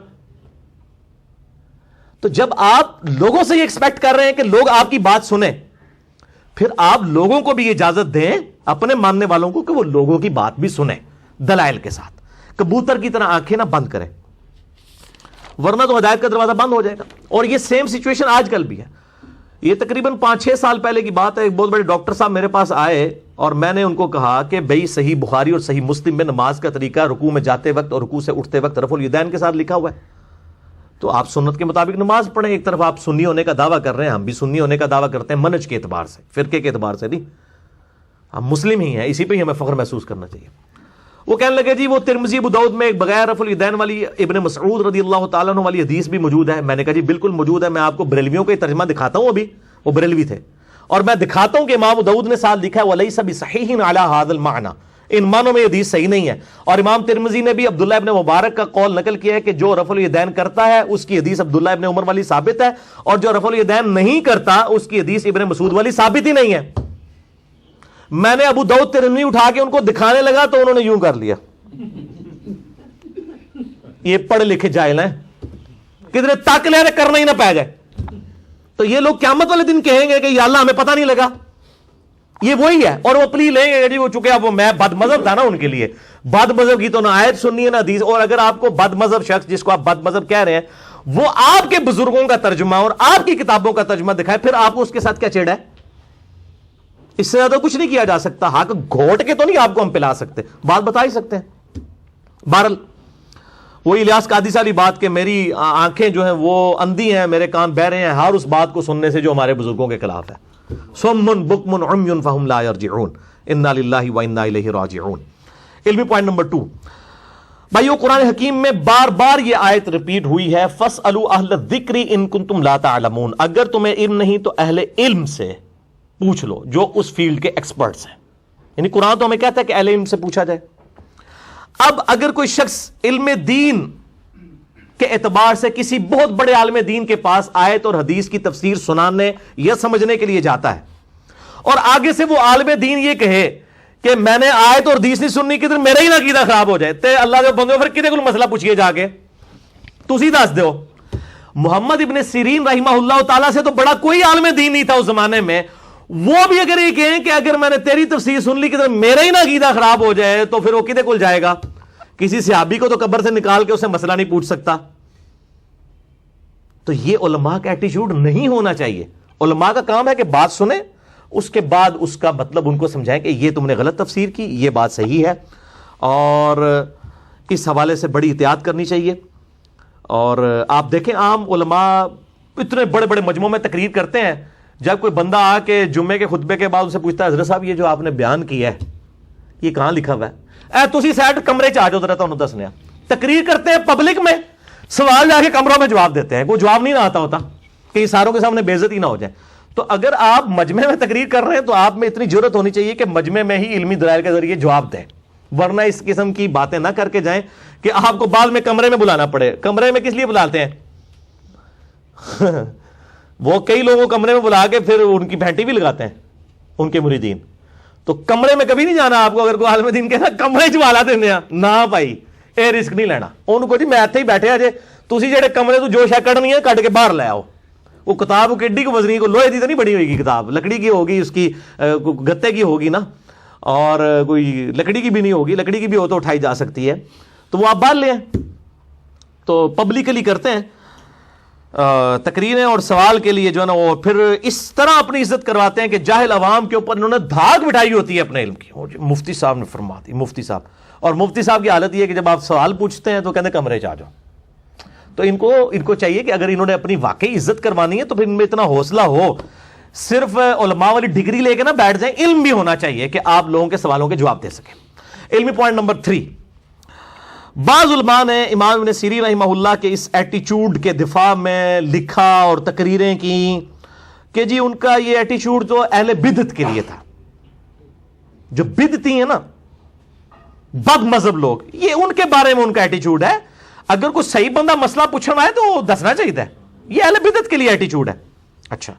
تو جب آپ لوگوں سے یہ ایکسپیکٹ کر رہے ہیں کہ لوگ آپ کی بات سنیں, پھر آپ لوگوں کو بھی یہ اجازت دیں اپنے ماننے والوں کو کہ وہ لوگوں کی بات بھی سنیں دلائل کے ساتھ. کبوتر کی طرح آنکھیں نہ بند کریں, ورنہ تو ہدایت کا دروازہ بند ہو جائے گا. اور یہ سیم سچویشن آج کل بھی ہے. یہ تقریباً 5-6 سال پہلے کی بات ہے. ایک بہت بڑے ڈاکٹر صاحب میرے پاس آئے اور میں نے ان کو کہا کہ بھئی صحیح بخاری اور صحیح مسلم میں نماز کا طریقہ رکوع میں جاتے وقت اور رکوع سے اٹھتے وقت رفع الیدین کے ساتھ لکھا ہوا ہے, تو آپ سنت کے مطابق نماز پڑھیں. ایک طرف آپ سنی ہونے کا دعویٰ کر رہے ہیں, ہم بھی سنی ہونے کا دعویٰ کرتے ہیں منہج کے اعتبار سے, فرقے کے اعتبار سے نہیں. ہم مسلم ہی ہیں, اسی پہ ہی ہمیں فخر محسوس کرنا چاہیے. وہ کہنے لگے جی وہ ترمذی ابو داؤد میں ایک بغیر رفع الیدین والی ابن مسعود رضی اللہ تعالیٰ عنہ والی حدیث بھی موجود ہے. میں نے کہا جی بالکل موجود ہے, میں آپ کو بریلویوں کا ترجمہ دکھاتا ہوں, ابھی وہ بریلوی تھے, اور میں دکھاتا ہوں کہ امام ابو داؤد نے ساتھ لکھا ہے وَلَيْسَ بِصَحِيحٍ عَلَى هَذَا الْمَعْنَى, ان معنوں میں یہ حدیث صحیح نہیں ہے. اور امام ترمذی نے بھی عبداللہ ابن مبارک کا قول نقل کیا ہے کہ جو رفع الیدین کرتا ہے اس کی حدیث عبداللہ ابن عمر والی ثابت ہے, اور جو رفع الیدین نہیں کرتا اس کی حدیث ابن مسعود والی ثابت ہی نہیں ہے. میں نے ابو داؤد ترمذی اٹھا کے ان کو دکھانے لگا تو انہوں نے یوں کر لیا, یہ پڑھے لکھے جاہل ہیں, کدھر تک لے کرنا ہی نہ پہ جائے. تو یہ لوگ قیامت والے دن کہیں گے کہ یا اللہ ہمیں پتہ نہیں لگا. یہ وہی ہے, اور وہ پلی لیں گے جی وہ چکے اب وہ میں بد مذہب تھا نا ان کے لیے, بد مذہب کی تو نہ آیت سننی ہے نہ حدیث. اور اگر آپ کو بد مذہب شخص جس کو آپ بد مذہب کہہ رہے ہیں وہ آپ کے بزرگوں کا ترجمہ اور آپ کی کتابوں کا ترجمہ دکھائے, پھر آپ کو اس کے ساتھ کیا چیڑا ہے؟ اس سے زیادہ کچھ نہیں کیا جا سکتا. حق گھوٹ کے تو نہیں آپ کو ہم پلا سکتے, بات بتا ہی سکتے ہیں. بہرحال وہی الیاس قادسی والی بات کہ میری آنکھیں جو ہیں وہ اندھی ہیں, میرے کان بہرے ہیں ہر اس بات کو سننے سے جو ہمارے بزرگوں کے خلاف ہے. صم بکم عمی فہم لا یرجعون, انا للہ و انا الیہ راجعون. علمی پوائنٹ نمبر 2, بھائیو قرآن حکیم میں بار بار یہ آیت ریپیٹ ہوئی ہے فاسألوا اہل الذکر ان کنتم لا تعلمون, اگر تمہیں علم نہیں تو اہل علم سے پوچھ لو جو اس فیلڈ کے ایکسپرٹس ہیں. یعنی قرآن تو ہمیں کہتا ہے کہ اہل علم سے پوچھا جائے. اب اگر کوئی شخص علم دین کے اعتبار سے کسی بہت بڑے عالم دین کے پاس آیت اور حدیث کی تفسیر سنانے یا سمجھنے کے لیے جاتا ہے, اور آگے سے وہ عالم دین یہ کہے کہ میں نے آیت اور حدیث نہیں سننی کہ میرا ہی نہ عقیدہ خراب ہو جائے, تے اللہ دے بندے پھر کدے کو مسئلہ پوچھئے جا کے, تسی دس دیو. محمد ابن سیرین رحمہ اللہ تعالیٰ سے تو بڑا کوئی عالم دین نہیں تھا اس زمانے میں, وہ بھی اگر یہ کہیں کہ اگر میں نے تیری تفسیر سن لی کہ میرا ہی نہ عقیدہ خراب ہو جائے, تو پھر وہ کدے کول جائے گا؟ کسی صحابی کو تو قبر سے نکال کے اسے مسئلہ نہیں پوچھ سکتا. تو یہ علماء کا ایٹیچیوڈ نہیں ہونا چاہیے. علماء کا کام ہے کہ بات سنیں, اس کے بعد اس کا مطلب ان کو سمجھائیں کہ یہ تم نے غلط تفسیر کی, یہ بات صحیح ہے, اور اس حوالے سے بڑی احتیاط کرنی چاہیے. اور آپ دیکھیں عام علماء اتنے بڑے بڑے مجمعوں میں تقریر کرتے ہیں, جب کوئی بندہ آ کے جمعے کے خطبے کے بعد ان سے پوچھتا ہے حضرت صاحب یہ جو آپ نے بیان کیا ہے یہ کہاں لکھا ہوا ہے, تسی سیٹ کمرے چ آ جاؤ ذرا تانوں دسنے. تقریر کرتے ہیں پبلک میں, سوال جا کے کمروں میں جواب دیتے ہیں, کوئی جواب نہیں نہ آتا ہوتا کہ ساروں کے سامنے بے عزتی نہ ہو جائے. تو اگر آپ مجمع میں تقریر کر رہے ہیں تو آپ میں اتنی جرت ہونی چاہیے کہ مجمع میں ہی علمی دلائل کے ذریعے جواب دیں, ورنہ اس قسم کی باتیں نہ کر کے جائیں کہ آپ کو بعد میں کمرے میں بلانا پڑے. کمرے میں کس لیے بلاتے ہیں؟ وہ کئی لوگوں کو کمرے میں بلا کے پھر ان کی بھینٹی بھی لگاتے ہیں ان کے مریدین. تو کمرے میں کبھی نہیں جانا آپ کو. اگر کوئی عالم دین کہتا کمرے چ والا دینے نہ بھائی, اے رسک نہیں لینا. ان کو جی میں ایتھے ہی بیٹھے آ جے, تسی جڑے کمرے تو جو شے کڈنی ہے کڈ کے باہر لے آؤ. وہ کتاب کیڈی کو وزنی کو لوہے دی تو نہیں بڑی ہوئے گی کتاب, لکڑی کی ہوگی, اس کی گتے کی ہوگی نا, اور کوئی لکڑی کی بھی نہیں ہوگی. لکڑی کی بھی ہو تو اٹھائی جا سکتی ہے, تو وہ آپ باہر لیں. تو پبلکلی کرتے ہیں تقریریں اور سوال کے لیے جو ہے نا, وہ پھر اس طرح اپنی عزت کرواتے ہیں کہ جاہل عوام کے اوپر انہوں نے دھاگ بٹھائی ہوتی ہے اپنے علم کی. مفتی صاحب نے فرما دی, مفتی صاحب, اور مفتی صاحب کی حالت یہ ہے کہ جب آپ سوال پوچھتے ہیں تو کہتے ہیں کمرے چ آ جاؤ. تو ان کو چاہیے کہ اگر انہوں نے اپنی واقعی عزت کروانی ہے تو پھر ان میں اتنا حوصلہ ہو, صرف علماء والی ڈگری لے کے نہ بیٹھ جائیں, علم بھی ہونا چاہیے کہ آپ لوگوں کے سوالوں کے جواب دے سکیں. علمی پوائنٹ نمبر 3, بعض علماء نے امام ابن سیرین رحمہ اللہ کے اس ایٹیچیوڈ کے دفاع میں لکھا اور تقریریں کی کہ جی ان کا یہ ایٹیچیوڈ تو اہل بدعت کے لیے تھا. جو بدعتی ہیں نا, بد مذہب لوگ, یہ ان کے بارے میں ان کا ایٹیچیوڈ ہے. اگر کوئی صحیح بندہ مسئلہ پوچھنا ہے تو دسنا چاہیے, یہ اہل بدعت کے لیے ایٹیچیوڈ ہے. اچھا,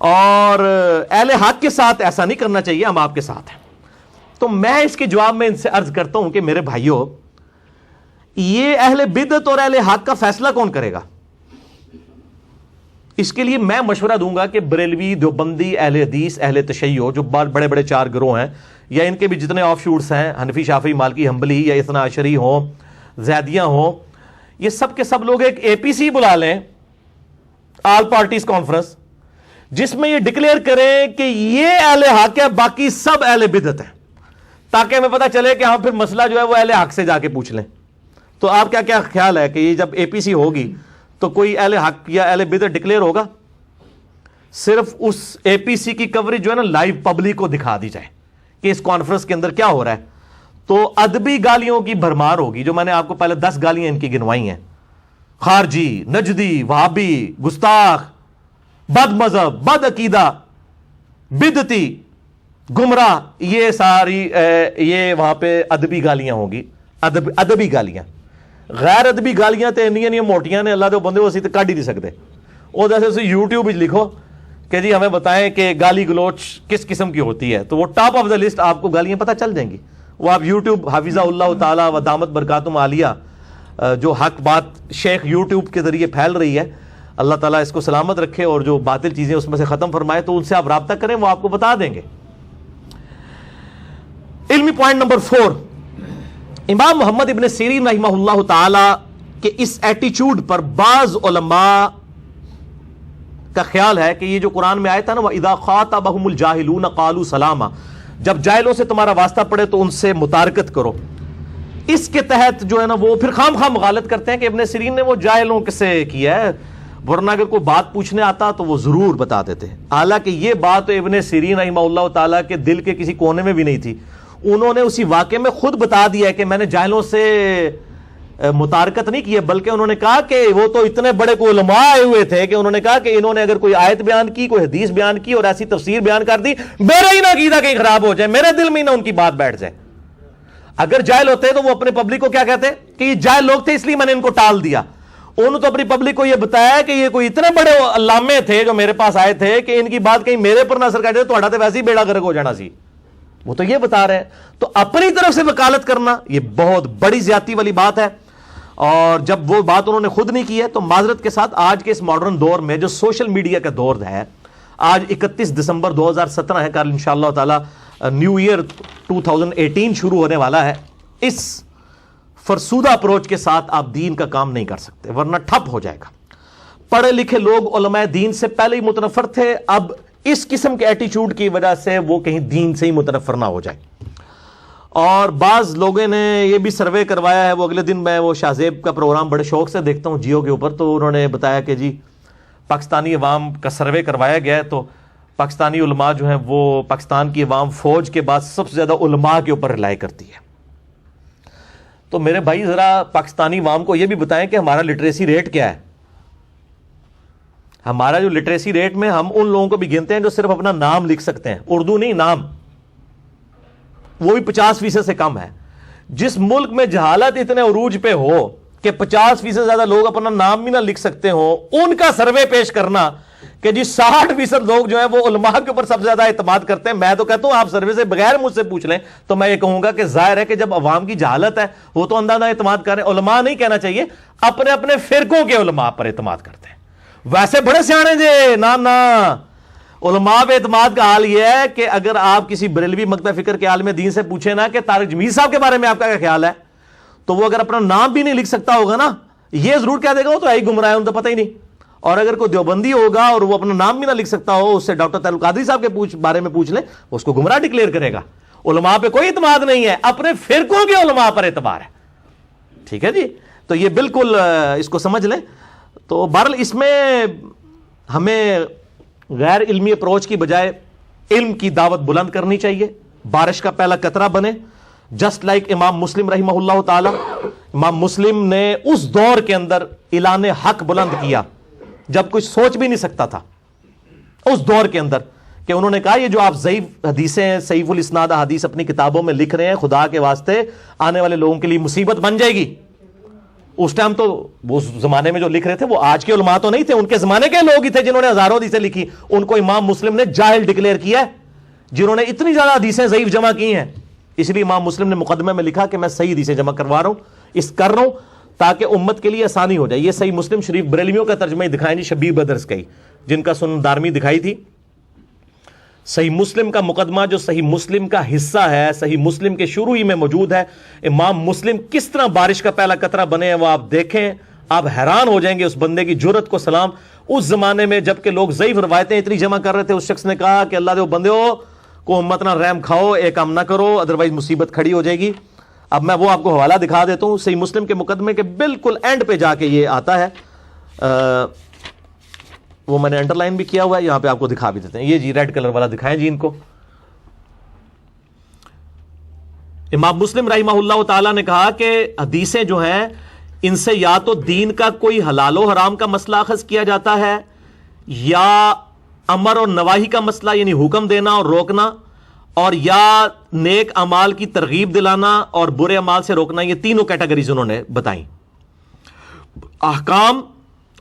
اور اہل حق کے ساتھ ایسا نہیں کرنا چاہیے, ہم آپ کے ساتھ ہیں. تو میں اس کے جواب میں ان سے عرض کرتا ہوں کہ میرے بھائیوں, یہ اہل بدعت اور اہل حق کا فیصلہ کون کرے گا؟ اس کے لیے میں مشورہ دوں گا کہ بریلوی, دیوبندی, اہل حدیث, اہل تشیع, جو بڑے بڑے 4 گروہ ہیں, یا ان کے بھی جتنے آف شوٹس ہیں, حنفی, شافعی, مالکی, حنبلی, یا اثنا عشری ہوں, زیدیاں ہوں, یہ سب کے سب لوگ ایک APC بلا لیں, آل پارٹیز کانفرنس, جس میں یہ ڈکلیئر کریں کہ یہ اہل حق ہے, باقی سب اہل بدعت ہیں, تاکہ ہمیں پتہ چلے کہ ہم پھر مسئلہ جو ہے وہ اہل حق سے جا کے پوچھ لیں. تو آپ کیا خیال ہے کہ یہ جب APC ہوگی تو کوئی اہل حق یا اہل بدعت ڈکلیئر ہوگا؟ صرف اس APC کی کوریج جو ہے نا لائیو پبلک کو دکھا دی جائے کہ اس کانفرنس کے اندر کیا ہو رہا ہے, تو ادبی گالیوں کی بھرمار ہوگی. جو میں نے آپ کو پہلے 10 گالیاں ان کی گنوائی ہیں, خارجی, نجدی, وہابی, گستاخ, بد مذہب, بد عقیدہ, بدعتی, گمراہ, یہ ساری یہ وہاں پہ ادبی گالیاں ہوں گی. ادبی گالیاں, غیر ادبی گالیاں تے انیاں موٹیاں نے, اللہ دے بندے اسی تے کڈ ہی نہیں سکتے. وہ جیسے یوٹیوب وچ لکھو کہ جی ہمیں بتائیں کہ گالی گلوچ کس قسم کی ہوتی ہے, تو وہ ٹاپ آف دا لسٹ آپ کو گالیاں پتہ چل جائیں گی. وہ آپ یوٹیوب, حافظہ اللہ تعالی و دامت برکاتہم عالیہ, جو حق بات شیخ یوٹیوب کے ذریعے پھیل رہی ہے, اللہ تعالیٰ اس کو سلامت رکھے اور جو باطل چیزیں اس میں سے ختم فرمائے, تو ان سے آپ رابطہ کریں, وہ آپ کو بتا دیں گے. علمی پوائنٹ نمبر 4, امام محمد ابن سیرین رحمہ اللہ تعالی کے اس ایٹیچیوڈ پر بعض علماء کا خیال ہے کہ یہ جو قرآن میں آیا تھا نا, وَإِذَا خَاطَبَهُمُ الْجَاهِلُونَ قَالُوا سَلَامًا, جب جاہلوں سے تمہارا واسطہ پڑے تو ان سے متارکت کرو. اس کے تحت جو ہے نا وہ پھر خام مغالط کرتے ہیں کہ ابن سیرین نے وہ جاہلوں سے کیا ہے, ورنہ اگر کوئی بات پوچھنے آتا تو وہ ضرور بتا دیتے. حالانکہ یہ بات تو ابن سیرین رحمہ اللہ تعالیٰ کے دل کے کسی کونے میں بھی نہیں تھی. انہوں نے اسی واقعے میں خود بتا دیا ہے کہ میں نے جاہلوں سے متارکت نہیں کی ہے، بلکہ انہوں نے کہا کہ وہ تو اتنے بڑے کوئی علماء آئے ہوئے تھے کہ انہوں نے کہا کہ انہوں نے اگر کوئی آیت بیان کی، کوئی حدیث بیان کی اور ایسی تفسیر بیان کر دی، میرا ہی نہ عقیدہ کہیں خراب ہو جائے، میرے دل میں ہی نہ ان کی بات بیٹھ جائے۔ اگر جاہل ہوتے تو وہ اپنے پبلک کو کیا کہتے کہ یہ جاہل لوگ تھے اس لیے میں نے ان کو ٹال دیا۔ انہوں تو اپنی پبلک کو یہ بتایا کہ یہ کوئی اتنے بڑے علامے تھے جو میرے پاس آئے تھے کہ ان کی بات کہیں میرے پر نہ اثر کر جائے تو تو ویسے ہی بیڑا غرق ہو جانا سی۔ وہ تو یہ بتا رہے ہیں، تو اپنی طرف سے وکالت کرنا یہ بہت بڑی زیادتی والی بات ہے، اور جب وہ بات انہوں نے خود نہیں کی ہے تو معذرت کے ساتھ آج کے اس ماڈرن دور میں جو سوشل میڈیا کا دور ہے، آج 31 دسمبر 2017 ہے، کل انشاءاللہ تعالی نیو ایئر 2018 شروع ہونے والا ہے، اس فرسودہ اپروچ کے ساتھ آپ دین کا کام نہیں کر سکتے ورنہ ٹھپ ہو جائے گا۔ پڑھے لکھے لوگ علماء دین سے پہلے ہی متنفر تھے، اب اس قسم کے ایٹیچیوڈ کی وجہ سے وہ کہیں دین سے ہی متنفر نہ ہو جائے۔ اور بعض لوگوں نے یہ بھی سروے کروایا ہے، وہ اگلے دن میں وہ شاہ زیب کا پروگرام بڑے شوق سے دیکھتا ہوں جیو کے اوپر، تو انہوں نے بتایا کہ جی پاکستانی عوام کا سروے کروایا گیا ہے، تو پاکستانی علماء جو ہیں وہ پاکستان کی عوام فوج کے بعد سب سے زیادہ علماء کے اوپر رلائی کرتی ہے۔ تو میرے بھائی ذرا پاکستانی عوام کو یہ بھی بتائیں کہ ہمارا لٹریسی ریٹ کیا ہے۔ ہمارا جو لٹریسی ریٹ میں ہم ان لوگوں کو بھی گنتے ہیں جو صرف اپنا نام لکھ سکتے ہیں، اردو نہیں نام، وہ بھی 50% سے کم ہے۔ جس ملک میں جہالت اتنے عروج پہ ہو کہ 50% زیادہ لوگ اپنا نام بھی نہ لکھ سکتے ہوں، ان کا سروے پیش کرنا کہ جی 60% لوگ جو ہیں وہ علماء کے اوپر سب سے زیادہ اعتماد کرتے ہیں، میں تو کہتا ہوں آپ سروے سے بغیر مجھ سے پوچھ لیں تو میں یہ کہوں گا کہ ظاہر ہے کہ جب عوام کی جہالت ہے وہ تو اندازہ اعتماد کر رہے ہیں۔ علماء نہیں کہنا چاہیے، اپنے اپنے فرقوں کے علماء پر اعتماد کرتے ہیں۔ ویسے بڑے سیانے جے نا علماء پہ اعتماد کا حال یہ ہے کہ اگر آپ کسی بریلوی مکتب فکر کے عالم دین سے پوچھیں نا کہ طارق جمیل صاحب کے بارے میں آپ کا کیا خیال ہے، تو وہ اگر اپنا نام بھی نہیں لکھ سکتا ہوگا نا، یہ ضرور کہہ دے گا وہ تو ہی گمراہ ہے، ان کو پتہ ہی نہیں۔ اور اگر کوئی دیوبندی ہوگا اور وہ اپنا نام بھی نہ لکھ سکتا ہو، اس سے ڈاکٹر طاہر القادری صاحب کے بارے میں پوچھ لیں، اس کو گمراہ ڈکلیئر کرے گا۔ علماء پہ کوئی اعتماد نہیں ہے، اپنے فرقوں کے علماء پر اعتبار ہے۔ ٹھیک ہے جی، تو یہ بالکل اس کو سمجھ لیں۔ تو بہرحال اس میں ہمیں غیر علمی اپروچ کی بجائے علم کی دعوت بلند کرنی چاہیے، بارش کا پہلا قطرہ بنے، جسٹ لائک امام مسلم رحمہ اللہ تعالی۔ امام مسلم نے اس دور کے اندر اعلان حق بلند کیا جب کچھ سوچ بھی نہیں سکتا تھا، اس دور کے اندر، کہ انہوں نے کہا یہ جو آپ ضعیف حدیثیں صحیح الاسناد حدیث اپنی کتابوں میں لکھ رہے ہیں، خدا کے واسطے آنے والے لوگوں کے لیے مصیبت بن جائے گی۔ اس ٹائم تو وہ زمانے میں جو لکھ رہے تھے وہ آج کے علماء تو نہیں تھے، ان کے زمانے کے لوگ ہی تھے جنہوں نے ہزاروں حدیثیں لکھی، ان کو امام مسلم نے جاہل ڈکلیئر کیا ہے، جنہوں نے اتنی زیادہ حدیثیں ضعیف جمع کی ہیں۔ اس لیے امام مسلم نے مقدمے میں لکھا کہ میں صحیح حدیثیں جمع کروا رہا ہوں، کر رہا ہوں تاکہ امت کے لیے آسانی ہو جائے۔ یہ صحیح مسلم شریف بریلویوں کا ترجمہ ہی دکھائیں جی، شبیر بدرس کا ہی، جن کا سنن دارمی دکھائی تھی۔ صحیح مسلم کا مقدمہ جو صحیح مسلم کا حصہ ہے، صحیح مسلم کے شروع ہی میں موجود ہے۔ امام مسلم کس طرح بارش کا پہلا قطرہ بنے ہیں وہ آپ دیکھیں، آپ حیران ہو جائیں گے اس بندے کی جرأت کو سلام۔ اس زمانے میں جبکہ لوگ ضعیف روایتیں اتنی جمع کر رہے تھے، اس شخص نے کہا کہ اللہ دے بندے ہو کو امت نہ رحم کھاؤ، ایک کام نہ کرو ادروائز مصیبت کھڑی ہو جائے گی۔ اب میں وہ آپ کو حوالہ دکھا دیتا ہوں، صحیح مسلم کے مقدمے کے بالکل اینڈ پہ جا کے یہ آتا ہے، وہ میں نے انڈر لائن بھی کیا ہوا ہے، یہاں پہ آپ کو دکھا بھی دیتے ہیں۔ یہ جی ریڈ کلر والا دکھائیں جی ان کو۔ امام مسلم رحمہ اللہ تعالی نے کہا کہ حدیثیں جو ہیں ان سے یا تو دین کا کوئی حلال و حرام کا مسئلہ اخذ کیا جاتا ہے، یا امر اور نواہی کا مسئلہ یعنی حکم دینا اور روکنا، اور یا نیک اعمال کی ترغیب دلانا اور برے اعمال سے روکنا۔ یہ تینوں کیٹیگریز انہوں نے بتائیں۔ احکام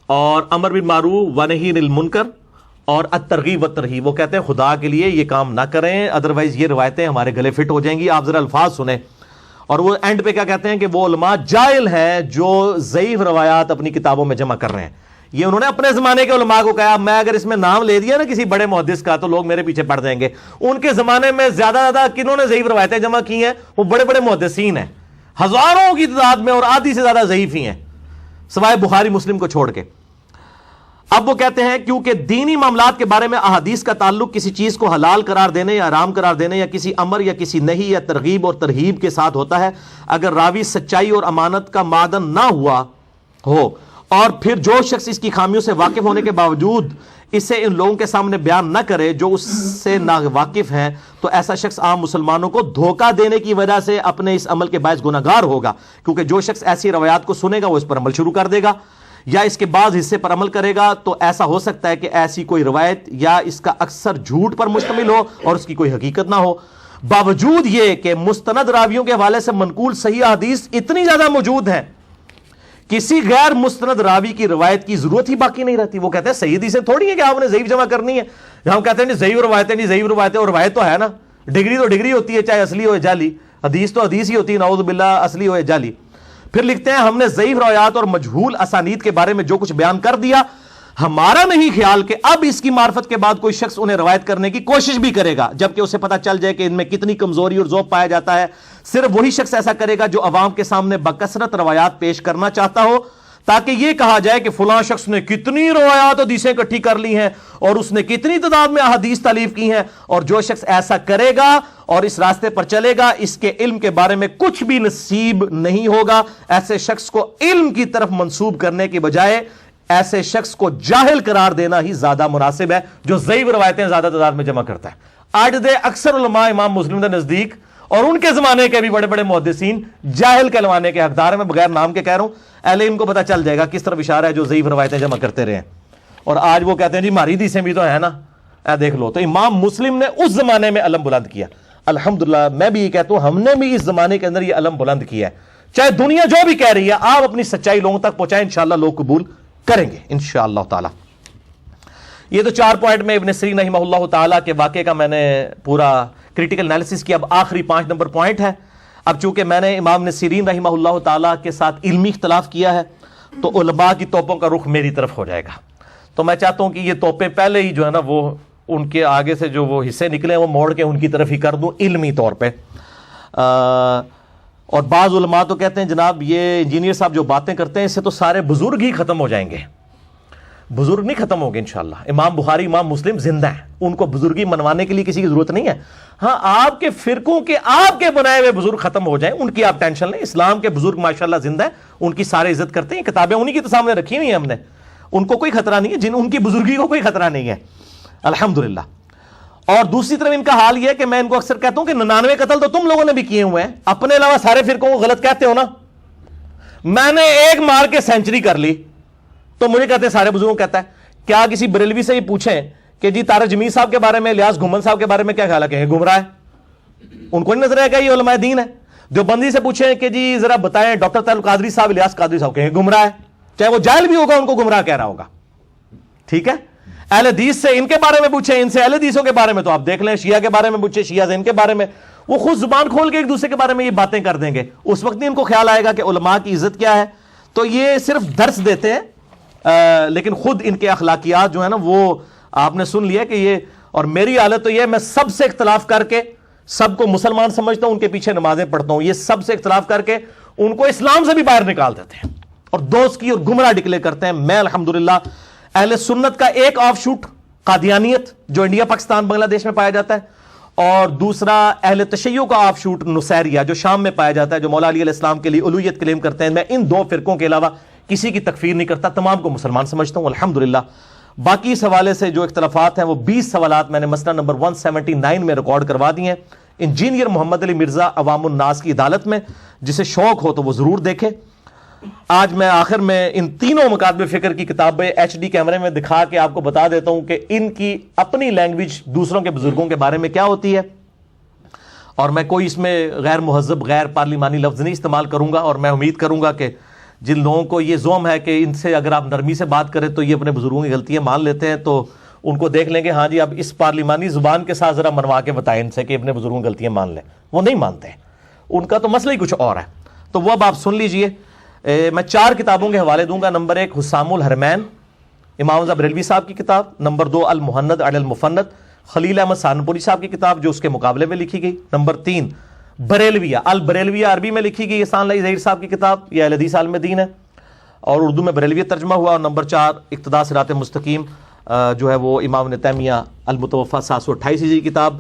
اور امر بالمعروف و نہی عن المنکر اور الترغیب و ترہیب، وہ کہتے ہیں خدا کے لیے یہ کام نہ کریں ادروائز یہ روایتیں ہمارے گلے فٹ ہو جائیں گی۔ آپ ذرا الفاظ سنیں، اور وہ اینڈ پہ کیا کہتے ہیں کہ وہ علماء جاہل ہیں جو ضعیف روایات اپنی کتابوں میں جمع کر رہے ہیں۔ یہ انہوں نے اپنے زمانے کے علماء کو کہا، میں اگر اس میں نام لے دیا نا کسی بڑے محدث کا تو لوگ میرے پیچھے پڑ جائیں گے۔ ان کے زمانے میں زیادہ کنہوں نے ضعیف روایتیں جمع کی ہیں؟ وہ بڑے بڑے محدثین ہیں، ہزاروں کی تعداد میں، اور آدھی سے زیادہ ضعیف ہی ہیں سوائے بخاری مسلم کو چھوڑ کے۔ اب وہ کہتے ہیں کیونکہ دینی معاملات کے بارے میں احادیث کا تعلق کسی چیز کو حلال قرار دینے یا حرام قرار دینے یا کسی امر یا کسی نہی یا ترغیب اور ترہیب کے ساتھ ہوتا ہے، اگر راوی سچائی اور امانت کا معدن نہ ہوا ہو اور پھر جو شخص اس کی خامیوں سے واقف ہونے کے باوجود اسے ان لوگوں کے سامنے بیان نہ کرے جو اس سے ناواقف ہیں، تو ایسا شخص عام مسلمانوں کو دھوکہ دینے کی وجہ سے اپنے اس عمل کے باعث گناہگار ہوگا، کیونکہ جو شخص ایسی روایات کو سنے گا وہ اس پر عمل شروع کر دے گا یا اس کے بعض حصے پر عمل کرے گا، تو ایسا ہو سکتا ہے کہ ایسی کوئی روایت یا اس کا اکثر جھوٹ پر مشتمل ہو اور اس کی کوئی حقیقت نہ ہو۔ باوجود یہ کہ مستند راویوں کے حوالے سے منقول صحیح حدیث اتنی زیادہ موجود ہیں، کسی غیر مستند راوی کی روایت کی ضرورت ہی باقی نہیں رہتی۔ وہ کہتے ہیں صحیح حدیثیں تھوڑی ہیں کہ آپ نے ضعیف جمع کرنی ہے، ہم کہتے ہیں نہیں ضعیف روایتیں، نہیں ضعیف روایتیں، اور روایت تو ہے نا، ڈگری تو ڈگری ہوتی ہے چاہے اصلی ہو یا جعلی، حدیث تو حدیث ہی ہوتی ہے نعوذ باللہ اصلی ہو یا جعلی۔ پھر لکھتے ہیں ہم نے ضعیف روایات اور مجہول اسانید کے بارے میں جو کچھ بیان کر دیا، ہمارا نہیں خیال کہ اب اس کی معرفت کے بعد کوئی شخص انہیں روایت کرنے کی کوشش بھی کرے گا، جبکہ اسے پتہ چل جائے کہ ان میں کتنی کمزوری اور ذوق پایا جاتا ہے۔ صرف وہی شخص ایسا کرے گا جو عوام کے سامنے بکثرت روایات پیش کرنا چاہتا ہو، تاکہ یہ کہا جائے کہ فلاں شخص نے کتنی روایات حدیثیں اکٹھی کر لی ہیں اور اس نے کتنی تعداد میں احادیث تالیف کی ہیں۔ اور جو شخص ایسا کرے گا اور اس راستے پر چلے گا، اس کے علم کے بارے میں کچھ بھی نصیب نہیں ہوگا۔ ایسے شخص کو علم کی طرف منسوب کرنے کے بجائے ایسے شخص کو جاہل قرار دینا ہی زیادہ مناسب ہے، جو ضعیف روایتیں زیادہ تعداد میں جمع کرتا ہے۔ آج دے اکثر علماء امام مسلم کے نزدیک اور ان کے زمانے کے بھی بڑے بڑے محدثین جاہل کہلوانے کے حقدار ہیں۔ میں بغیر نام کے کہہ رہا ہوں، اہل علم کو پتہ چل جائے گا کس طرف اشارہ ہے جو ضعیف روایتیں جمع کرتے رہے ہیں۔ اور آج وہ کہتے ہیں جی ہماری حدیثیں بھی تو ہے نا، اے دیکھ لو۔ تو امام مسلم نے اس زمانے میں علم بلند کیا، الحمدللہ میں بھی یہ کہتا ہوں ہم نے بھی اس زمانے کے اندر یہ علم بلند کیا ہے۔ چاہے دنیا جو بھی کہہ رہی ہے، آپ اپنی سچائی لوگوں تک پہنچائیں، انشاءاللہ لوگ قبول کریں گے انشاءاللہ تعالی۔ یہ تو 4 پوائنٹ میں ابن سیرین رحمہ اللہ تعالیٰ کے واقعے کا میں نے پورا کریٹیکل انالیسس کیا۔ اب آخری 5 نمبر پوائنٹ ہے۔ اب چونکہ میں نے امام ابن سیرین رحمہ اللہ تعالیٰ کے ساتھ علمی اختلاف کیا ہے، تو علماء کی توپوں کا رخ میری طرف ہو جائے گا۔ تو میں چاہتا ہوں کہ یہ توپیں پہلے ہی جو ہے نا وہ ان کے آگے سے جو وہ حصے نکلے وہ موڑ کے ان کی طرف ہی کر دوں علمی طور پہ۔ اور بعض علماء تو کہتے ہیں جناب یہ انجینئر صاحب جو باتیں کرتے ہیں اس سے تو سارے بزرگ ہی ختم ہو جائیں گے۔ بزرگ نہیں ختم ہوگے انشاءاللہ۔ امام بخاری امام مسلم زندہ ہیں، ان کو بزرگی منوانے کے لیے کسی کی ضرورت نہیں ہے۔ ہاں آپ کے فرقوں کے آپ کے بنائے ہوئے بزرگ ختم ہو جائیں ان کی آپ ٹینشن لیں، اسلام کے بزرگ ماشاءاللہ زندہ ہیں، ان کی سارے عزت کرتے ہیں، کتابیں انہی کی تو سامنے رکھی ہوئی ہیں ہم نے، ان کو کوئی خطرہ نہیں ہے، ان کی بزرگی کو کوئی خطرہ نہیں ہے الحمدللہ۔ اور دوسری طرف ان کا حال یہ ہے کہ میں ان کو اکثر کہتا ہوں کہ 99 قتل تو تم لوگوں نے بھی کیے ہوئے ہیں، اپنے علاوہ سارے فرقوں کو غلط کہتے ہو نا۔ میں نے ایک مار کے سینچری کر لی تو مجھے کہتے ہیں سارے بزرگوں کہتا ہے۔ کیا کسی بریلوی سے یہ پوچھیں کہ جی طارق جمیل صاحب کے بارے میں، الیاس گھمن صاحب کے بارے میں کیا خیال ہے کہ گمراہ ہے؟ ان کو نہیں نظر آئے گا یہ علماء دین ہے۔ دیوبندی سے پوچھیں کہ جی ذرا بتائیں ڈاکٹر طارق قادری صاحب، الیاس قادری صاحب کہیں گمراہ ہے، چاہے وہ جاہل بھی ہوگا ان کو گمراہ کہہ رہا ہوگا، ٹھیک ہے۔ اہل حدیث سے ان کے بارے میں پوچھیں، ان سے اہل حدیثوں کے بارے میں تو آپ دیکھ لیں، شیعہ کے بارے میں پوچھیں، شیعہ سے ان کے بارے میں، وہ خود زبان کھول کے ایک دوسرے کے بارے میں یہ باتیں کر دیں گے۔ اس وقت نہیں ان کو خیال آئے گا کہ علماء کی عزت کیا ہے۔ تو یہ صرف درس دیتے ہیں، لیکن خود ان کے اخلاقیات جو ہے نا وہ آپ نے سن لیا کہ یہ، اور میری حالت تو یہ ہے میں سب سے اختلاف کر کے سب کو مسلمان سمجھتا ہوں، ان کے پیچھے نمازیں پڑھتا ہوں، یہ سب سے اختلاف کر کے ان کو اسلام سے بھی باہر نکال دیتے ہیں اور دوست کی اور گمراہ ڈکلیئر کرتے ہیں۔ میں الحمدللہ اہل سنت کا ایک آف شوٹ قادیانیت جو انڈیا پاکستان بنگلہ دیش میں پایا جاتا ہے، اور دوسرا اہل تشیع کا آف شوٹ نصیریہ جو شام میں پایا جاتا ہے، جو مولا علی علیہ السلام کے لیے الوہیت کلیم کرتے ہیں۔ میں ان 2 فرقوں کے علاوہ کسی کی تکفیر نہیں کرتا، تمام کو مسلمان سمجھتا ہوں الحمدللہ۔ باقی اس حوالے سے جو اختلافات ہیں وہ 20 سوالات میں نے مسئلہ نمبر 179 میں ریکارڈ کروا دیے ہیں، انجینئر محمد علی مرزا عوام الناس کی عدالت میں، جسے شوق ہو تو وہ ضرور دیکھے۔ آج میں آخر میں ان تینوں مکاتب فکر کی کتابیں HD کیمرے میں دکھا کے آپ کو بتا دیتا ہوں کہ ان کی اپنی لینگویج دوسروں کے بزرگوں کے بارے میں کیا ہوتی ہے، اور میں کوئی اس میں غیر مہذب غیر پارلیمانی لفظ نہیں استعمال کروں گا، اور میں امید کروں گا کہ جن لوگوں کو یہ زوم ہے کہ ان سے اگر آپ نرمی سے بات کریں تو یہ اپنے بزرگوں کی غلطیاں مان لیتے ہیں، تو ان کو دیکھ لیں گے ہاں جی اب اس پارلیمانی زبان کے ساتھ ذرا منوا کے بتائیں ان سے کہ اپنے بزرگوں کی غلطیاں مان لیں۔ وہ نہیں مانتے، ان کا تو مسئلہ ہی کچھ اور ہے۔ تو وہ اب آپ سن لیجئے، میں 4 کتابوں کے حوالے دوں گا۔ نمبر 1 حسام الحرمین امام رضا بریلوی صاحب کی کتاب، نمبر 2 المہند علی المفند خلیل احمد سہارنپوری صاحب کی کتاب جو اس کے مقابلے میں لکھی گئی، نمبر 3 بریلویہ البریلویہ عربی میں لکھی گئی احسان اللہ ظہیر صاحب کی کتاب، یہ اہل حدیث عالم دین ہے اور اردو میں بریلویہ ترجمہ ہوا، اور نمبر 4 اقتداء صراط مستقیم جو ہے وہ امام ابن تیمیہ المتوفیٰ 728 ہجری کتاب۔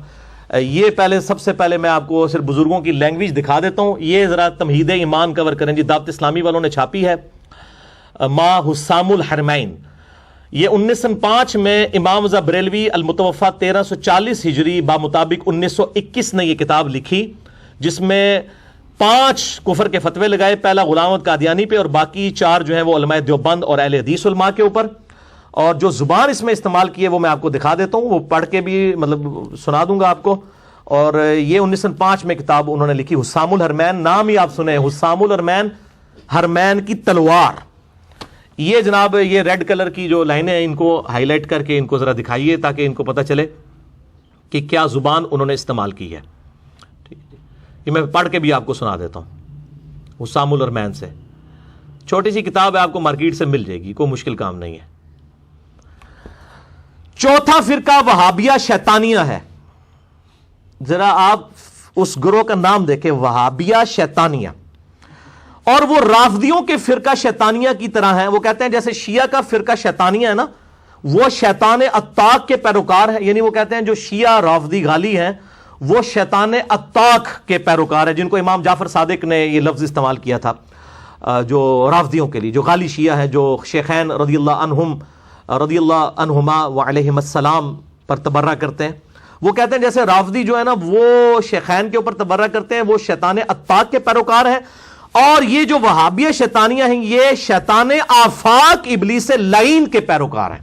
یہ پہلے سب سے پہلے میں آپ کو صرف بزرگوں کی لینگویج دکھا دیتا ہوں، یہ ذرا تمہید ایمان کور کریں جی، دعوت اسلامی والوں نے چھاپی ہے، ما حسام الحرمین، یہ 1905 میں امام رضا بریلوی المتوفا 1340 ہجری بامطابق 1921 نے یہ کتاب لکھی، جس میں 5 کفر کے فتوے لگائے، پہلا غلام احمد قادیانی پہ اور باقی 4 جو ہیں وہ علماء دیوبند اور اہل حدیث علماء کے اوپر. اور جو زبان اس میں استعمال کی ہے وہ میں آپ کو دکھا دیتا ہوں، وہ پڑھ کے بھی مطلب سنا دوں گا آپ کو. اور یہ 1905 میں کتاب انہوں نے لکھی، حسام الحرمین. نام ہی آپ سنیں، حسام الحرمین، حرمین کی تلوار. یہ جناب یہ ریڈ کلر کی جو لائنیں ہیں ان کو ہائی لائٹ کر کے ان کو ذرا دکھائیے تاکہ ان کو پتہ چلے کہ کیا زبان انہوں نے استعمال کی ہے. یہ میں پڑھ کے بھی آپ کو سنا دیتا ہوں حسام الحرمین سے. چھوٹی سی کتاب ہے، آپ کو مارکیٹ سے مل جائے گی، کوئی مشکل کام نہیں ہے. چوتھا فرقہ وہابیہ شیطانیہ ہے. ذرا آپ اس گروہ کا نام دیکھیں، وہابیہ شیطانیہ. اور وہ رافضیوں کے فرقہ شیطانیہ کی طرح ہیں. وہ کہتے ہیں جیسے شیعہ کا فرقہ شیطانیہ ہے نا، وہ شیطان اتاق کے پیروکار ہیں. یعنی وہ کہتے ہیں جو شیعہ رافضی غالی ہیں وہ شیطان اتاق کے پیروکار ہیں، جن کو امام جعفر صادق نے یہ لفظ استعمال کیا تھا جو رافضیوں کے لیے، جو غالی شیعہ ہیں، جو شیخین رضی اللہ عنہما وعلیہم السلام پر تبرہ کرتے ہیں. وہ کہتے ہیں جیسے رافضی جو ہے نا وہ شیخین کے اوپر تبرہ کرتے ہیں، وہ شیطان اتاق کے پیروکار ہیں. اور یہ جو وہابیہ شیطانیہ ہیں یہ شیطان آفاق ابلیس لعین کے پیروکار ہیں.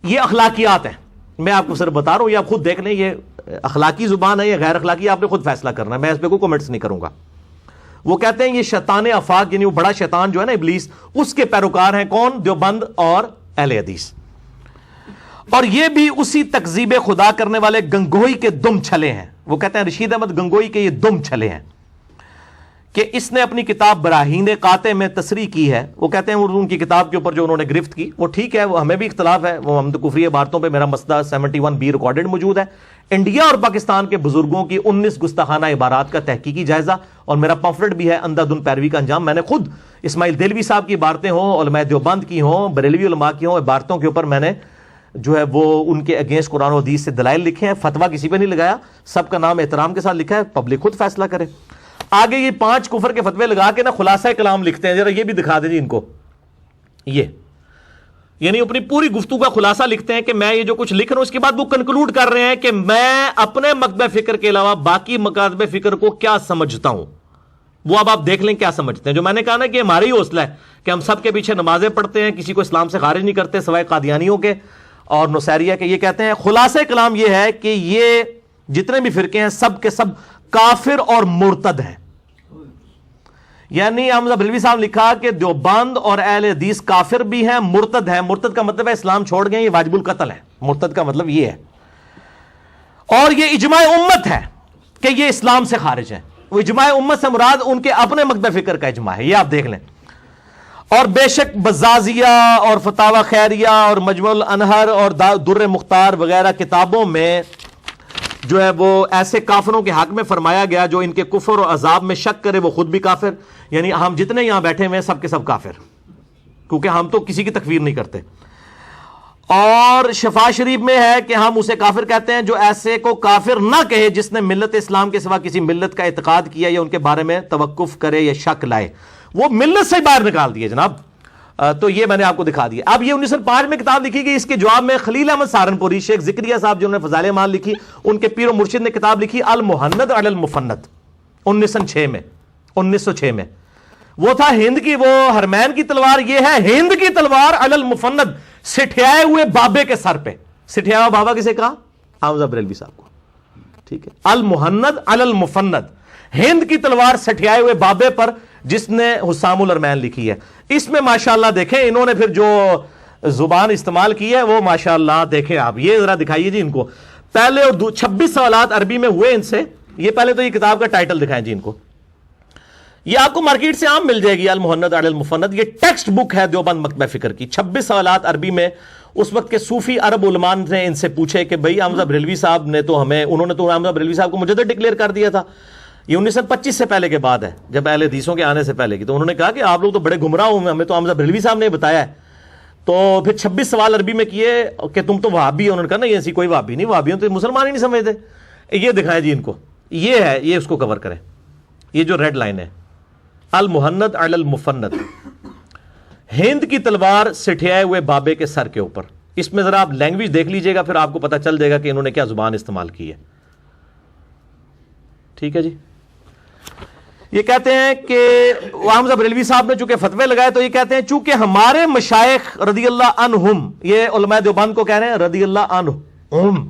یہ اخلاقیات ہیں، میں آپ کو صرف بتا رہا ہوں، یہ آپ خود دیکھ لیں یہ اخلاقی زبان ہے یا غیر اخلاقی، آپ نے خود فیصلہ کرنا ہے، میں اس پہ کوئی کمنٹس نہیں کروں گا. وہ کہتے ہیں یہ شیطان آفاق یعنی وہ بڑا شیطان جو ہے نا ابلیس، اس کے پیروکار ہیں. کون؟ دیوبند اور اہل حدیث. اور یہ بھی اسی تکذیب خدا کرنے والے گنگوئی کے دم چھلے ہیں. وہ کہتے ہیں رشید احمد گنگوئی کے یہ دم چھلے ہیں کہ اس نے اپنی کتاب براہین قاطع میں تصریح کی ہے. وہ کہتے ہیں ان کی کتاب کے اوپر جو انہوں نے گرفت کی وہ ٹھیک ہے، وہ ہمیں بھی اختلاف ہے، وہ ہم تو کفری عبارتوں پہ میرا مسئلہ 71B ریکارڈڈ موجود ہے. انڈیا اور پاکستان کے بزرگوں کی 19 گستاخانہ عبارات کا تحقیقی جائزہ، اور میرا پمفلٹ بھی ہے اندھا دھند پیروی کا انجام. میں نے خود اسماعیل دہلوی صاحب کی عبارتیں ہوں، علماء دیوبند کی ہوں، بریلوی علماء کی ہوں، عبارتوں کے اوپر میں نے جو ہے وہ ان کے اگینسٹ قرآن و حدیث سے دلائل لکھے ہیں. فتویٰ کسی پہ نہیں لگایا، سب کا نام احترام کے ساتھ لکھا ہے، پبلک خود فیصلہ کرے. آگے یہ 5 کفر کے فتوے لگا کے نا خلاصہ کلام لکھتے ہیں. ذرا یہ بھی دکھا دیں جی ان کو. یہ یعنی اپنی پوری گفتگو کا خلاصہ لکھتے ہیں کہ میں یہ جو کچھ لکھ رہا ہوں اس کے بعد وہ کنکلوڈ کر رہے ہیں کہ میں اپنے مکتب فکر کے علاوہ باقی مکاتب فکر کو کیا سمجھتا ہوں. وہ اب آپ دیکھ لیں کیا سمجھتے ہیں. جو میں نے کہا نا کہ ہماری حوصلہ ہے کہ ہم سب کے پیچھے نمازیں پڑھتے ہیں، کسی کو اسلام سے خارج نہیں کرتے سوائے قادیانیوں کے اور نصیریہ کے. یہ کہتے ہیں خلاصہ کلام یہ ہے کہ یہ جتنے بھی فرقے ہیں سب کے سب کافر اور مرتد ہیں. یعنی احمد بریلوی صاحب لکھا کہ دیوبند اور اہل حدیث کافر بھی ہیں، مرتد ہیں. مرتد کا مطلب ہے اسلام چھوڑ گئے، یہ واجب القتل ہے. مرتد کا مطلب یہ ہے. اور یہ اجماع امت ہے کہ یہ اسلام سے خارج ہیں. وہ اجماع امت سے مراد ان کے اپنے مکتب فکر کا اجماع ہے، یہ آپ دیکھ لیں. اور بے شک بزازیہ اور فتاوی خیریہ اور مجموع الانہر اور در مختار وغیرہ کتابوں میں جو ہے وہ ایسے کافروں کے حق میں فرمایا گیا جو ان کے کفر اور عذاب میں شک کرے وہ خود بھی کافر. یعنی ہم جتنے یہاں بیٹھے ہوئے ہیں سب کے سب کافر، کیونکہ ہم تو کسی کی تکفیر نہیں کرتے. اور شفا شریف میں ہے کہ ہم اسے کافر کہتے ہیں جو ایسے کو کافر نہ کہے جس نے ملت اسلام کے سوا کسی ملت کا اعتقاد کیا یا ان کے بارے میں توقف کرے یا شک لائے. وہ ملت سے باہر نکال دیے جناب. تو یہ میں نے آپ کو دکھا دیا. اب یہ 1905 میں کتاب لکھی گئی. اس کے جواب میں خلیل احمد سہارنپوری، شیخ ذکریہ صاحب جنہوں نے فضائل اعمال لکھی، ان کے پیر و مرشد نے کتاب لکھی المحند علی المفند 1906 میں. وہ تھا ہند کی، وہ حرمین کی تلوار، یہ ہے ہند کی تلوار علی المفند، سٹھیائے ہوئے بابے کے سر پہ. سٹھیا ہوا بابا کسے کہا؟ احمد بریلوی صاحب کو. ٹھیک ہے، المحند علی المفند، ہند کی تلوار سٹھیائے ہوئے بابے پر، جس نے حسام الحرمین لکھی ہے. اس میں ماشاءاللہ دیکھیں انہوں نے پھر جو زبان استعمال کی ہے وہ ماشاءاللہ دیکھیں آپ. یہ ذرا دکھائیے جی ان کو. پہلے اور 26 سوالات عربی میں ہوئے ان سے. یہ پہلے تو یہ کتاب کا ٹائٹل دکھائیں جی ان کو. یہ آپ کو مارکیٹ سے عام مل جائے گی، المحند علی المفند. یہ ٹیکسٹ بک ہے دیوبند مکتبہ فکر کی. 26 سوالات عربی میں. اس وقت کے صوفی عرب علماء نے ان سے پوچھے کہ بھئی احمد بریلوی صاحب نے تو ہمیں، انہوں نے تو احمد بریلوی صاحب کو مجدد ڈکلیئر کر دیا تھا. یہ 1925 سے پہلے کے بعد ہے، جب اہل حدیثوں کے آنے سے پہلے کی. تو انہوں نے کہا کہ آپ لوگ تو بڑے گمراہ ہوئے، ہمیں تو احمد بریلوی صاحب نے بتایا ہے. تو پھر 26 سوال عربی میں کیے کہ تم تو وہابی ہو. انہوں نے کہا نہیں ایسی کوئی وہابی نہیں، وہابی تو مسلمان ہی نہیں سمجھتے. یہ دکھائیں جی ان کو. یہ ہے، یہ اس کو کور کریں. یہ جو ریڈ لائن ہے المحند علی المفند، ہند کی تلوار سٹھیائے ہوئے بابے کے سر کے اوپر. اس میں ذرا آپ لینگویج دیکھ لیجئے گا, پھر آپ کو پتہ چل جائے گا کہ انہوں نے کیا زبان استعمال کی ہے. ٹھیک ہے جی. یہ کہتے ہیں کہ حمزہ بریلوی صاحب نے چونکہ فتوے لگائے تو یہ کہتے ہیں چونکہ ہمارے مشائخ رضی اللہ عنہم, یہ علماء دیوبند کو کہہ رہے ہیں, رضی اللہ عنہم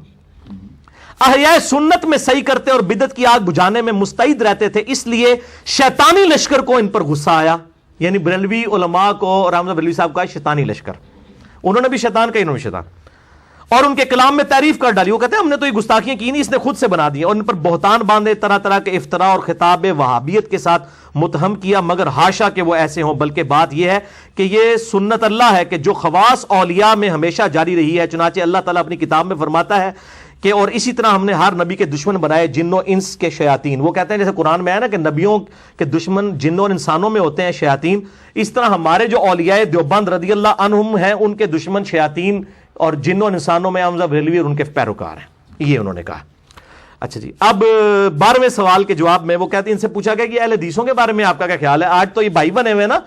احیاء سنت میں صحیح کرتے اور بدعت کی آگ بجھانے میں مستعد رہتے تھے, اس لیے شیطانی لشکر کو ان پر غصہ آیا. یعنی بریلوی علماء کو اور حمزہ بریلوی صاحب کا شیطانی لشکر, انہوں نے بھی شیطان کا, انہوں نے شیطان, اور ان کے کلام میں تعریف کر ڈالی. وہ کہتے ہیں ہم نے تو یہ گستاخیاں کی نہیں, اس نے خود سے بنا دی, اور ان پر بہتان باندھے, طرح طرح کے افطراء اور خطاب وہابیت کے ساتھ متہم کیا, مگر حاشا کہ وہ ایسے ہوں, بلکہ بات یہ ہے کہ یہ سنت اللہ ہے کہ جو خواص اولیاء میں ہمیشہ جاری رہی ہے. چنانچہ اللہ تعالیٰ اپنی کتاب میں فرماتا ہے کہ اور اسی طرح ہم نے ہر نبی کے دشمن بنائے جن و انس کے شیاطین. وہ کہتے ہیں جیسے قرآن میں ہے نا کہ نبیوں کے دشمن جنوں اور انسانوں میں ہوتے ہیں شیاطین, اس طرح ہمارے جو اولیاء دیوبند رضی اللہ عنہم ہیں ان کے دشمن شیاطین اور جنوں اور انسانوں میں حمزہ بریلوی اور ان کے پیروکار ہیں, یہ انہوں نے کہا. اچھا جی, اب 12ویں سوال کے جواب میں وہ کہتے ہیں, ان سے پوچھا گیا کہ اہل حدیثوں کے بارے میں آپ کا کیا خیال ہے. آج تو یہ بھائی بنے ہوئے نا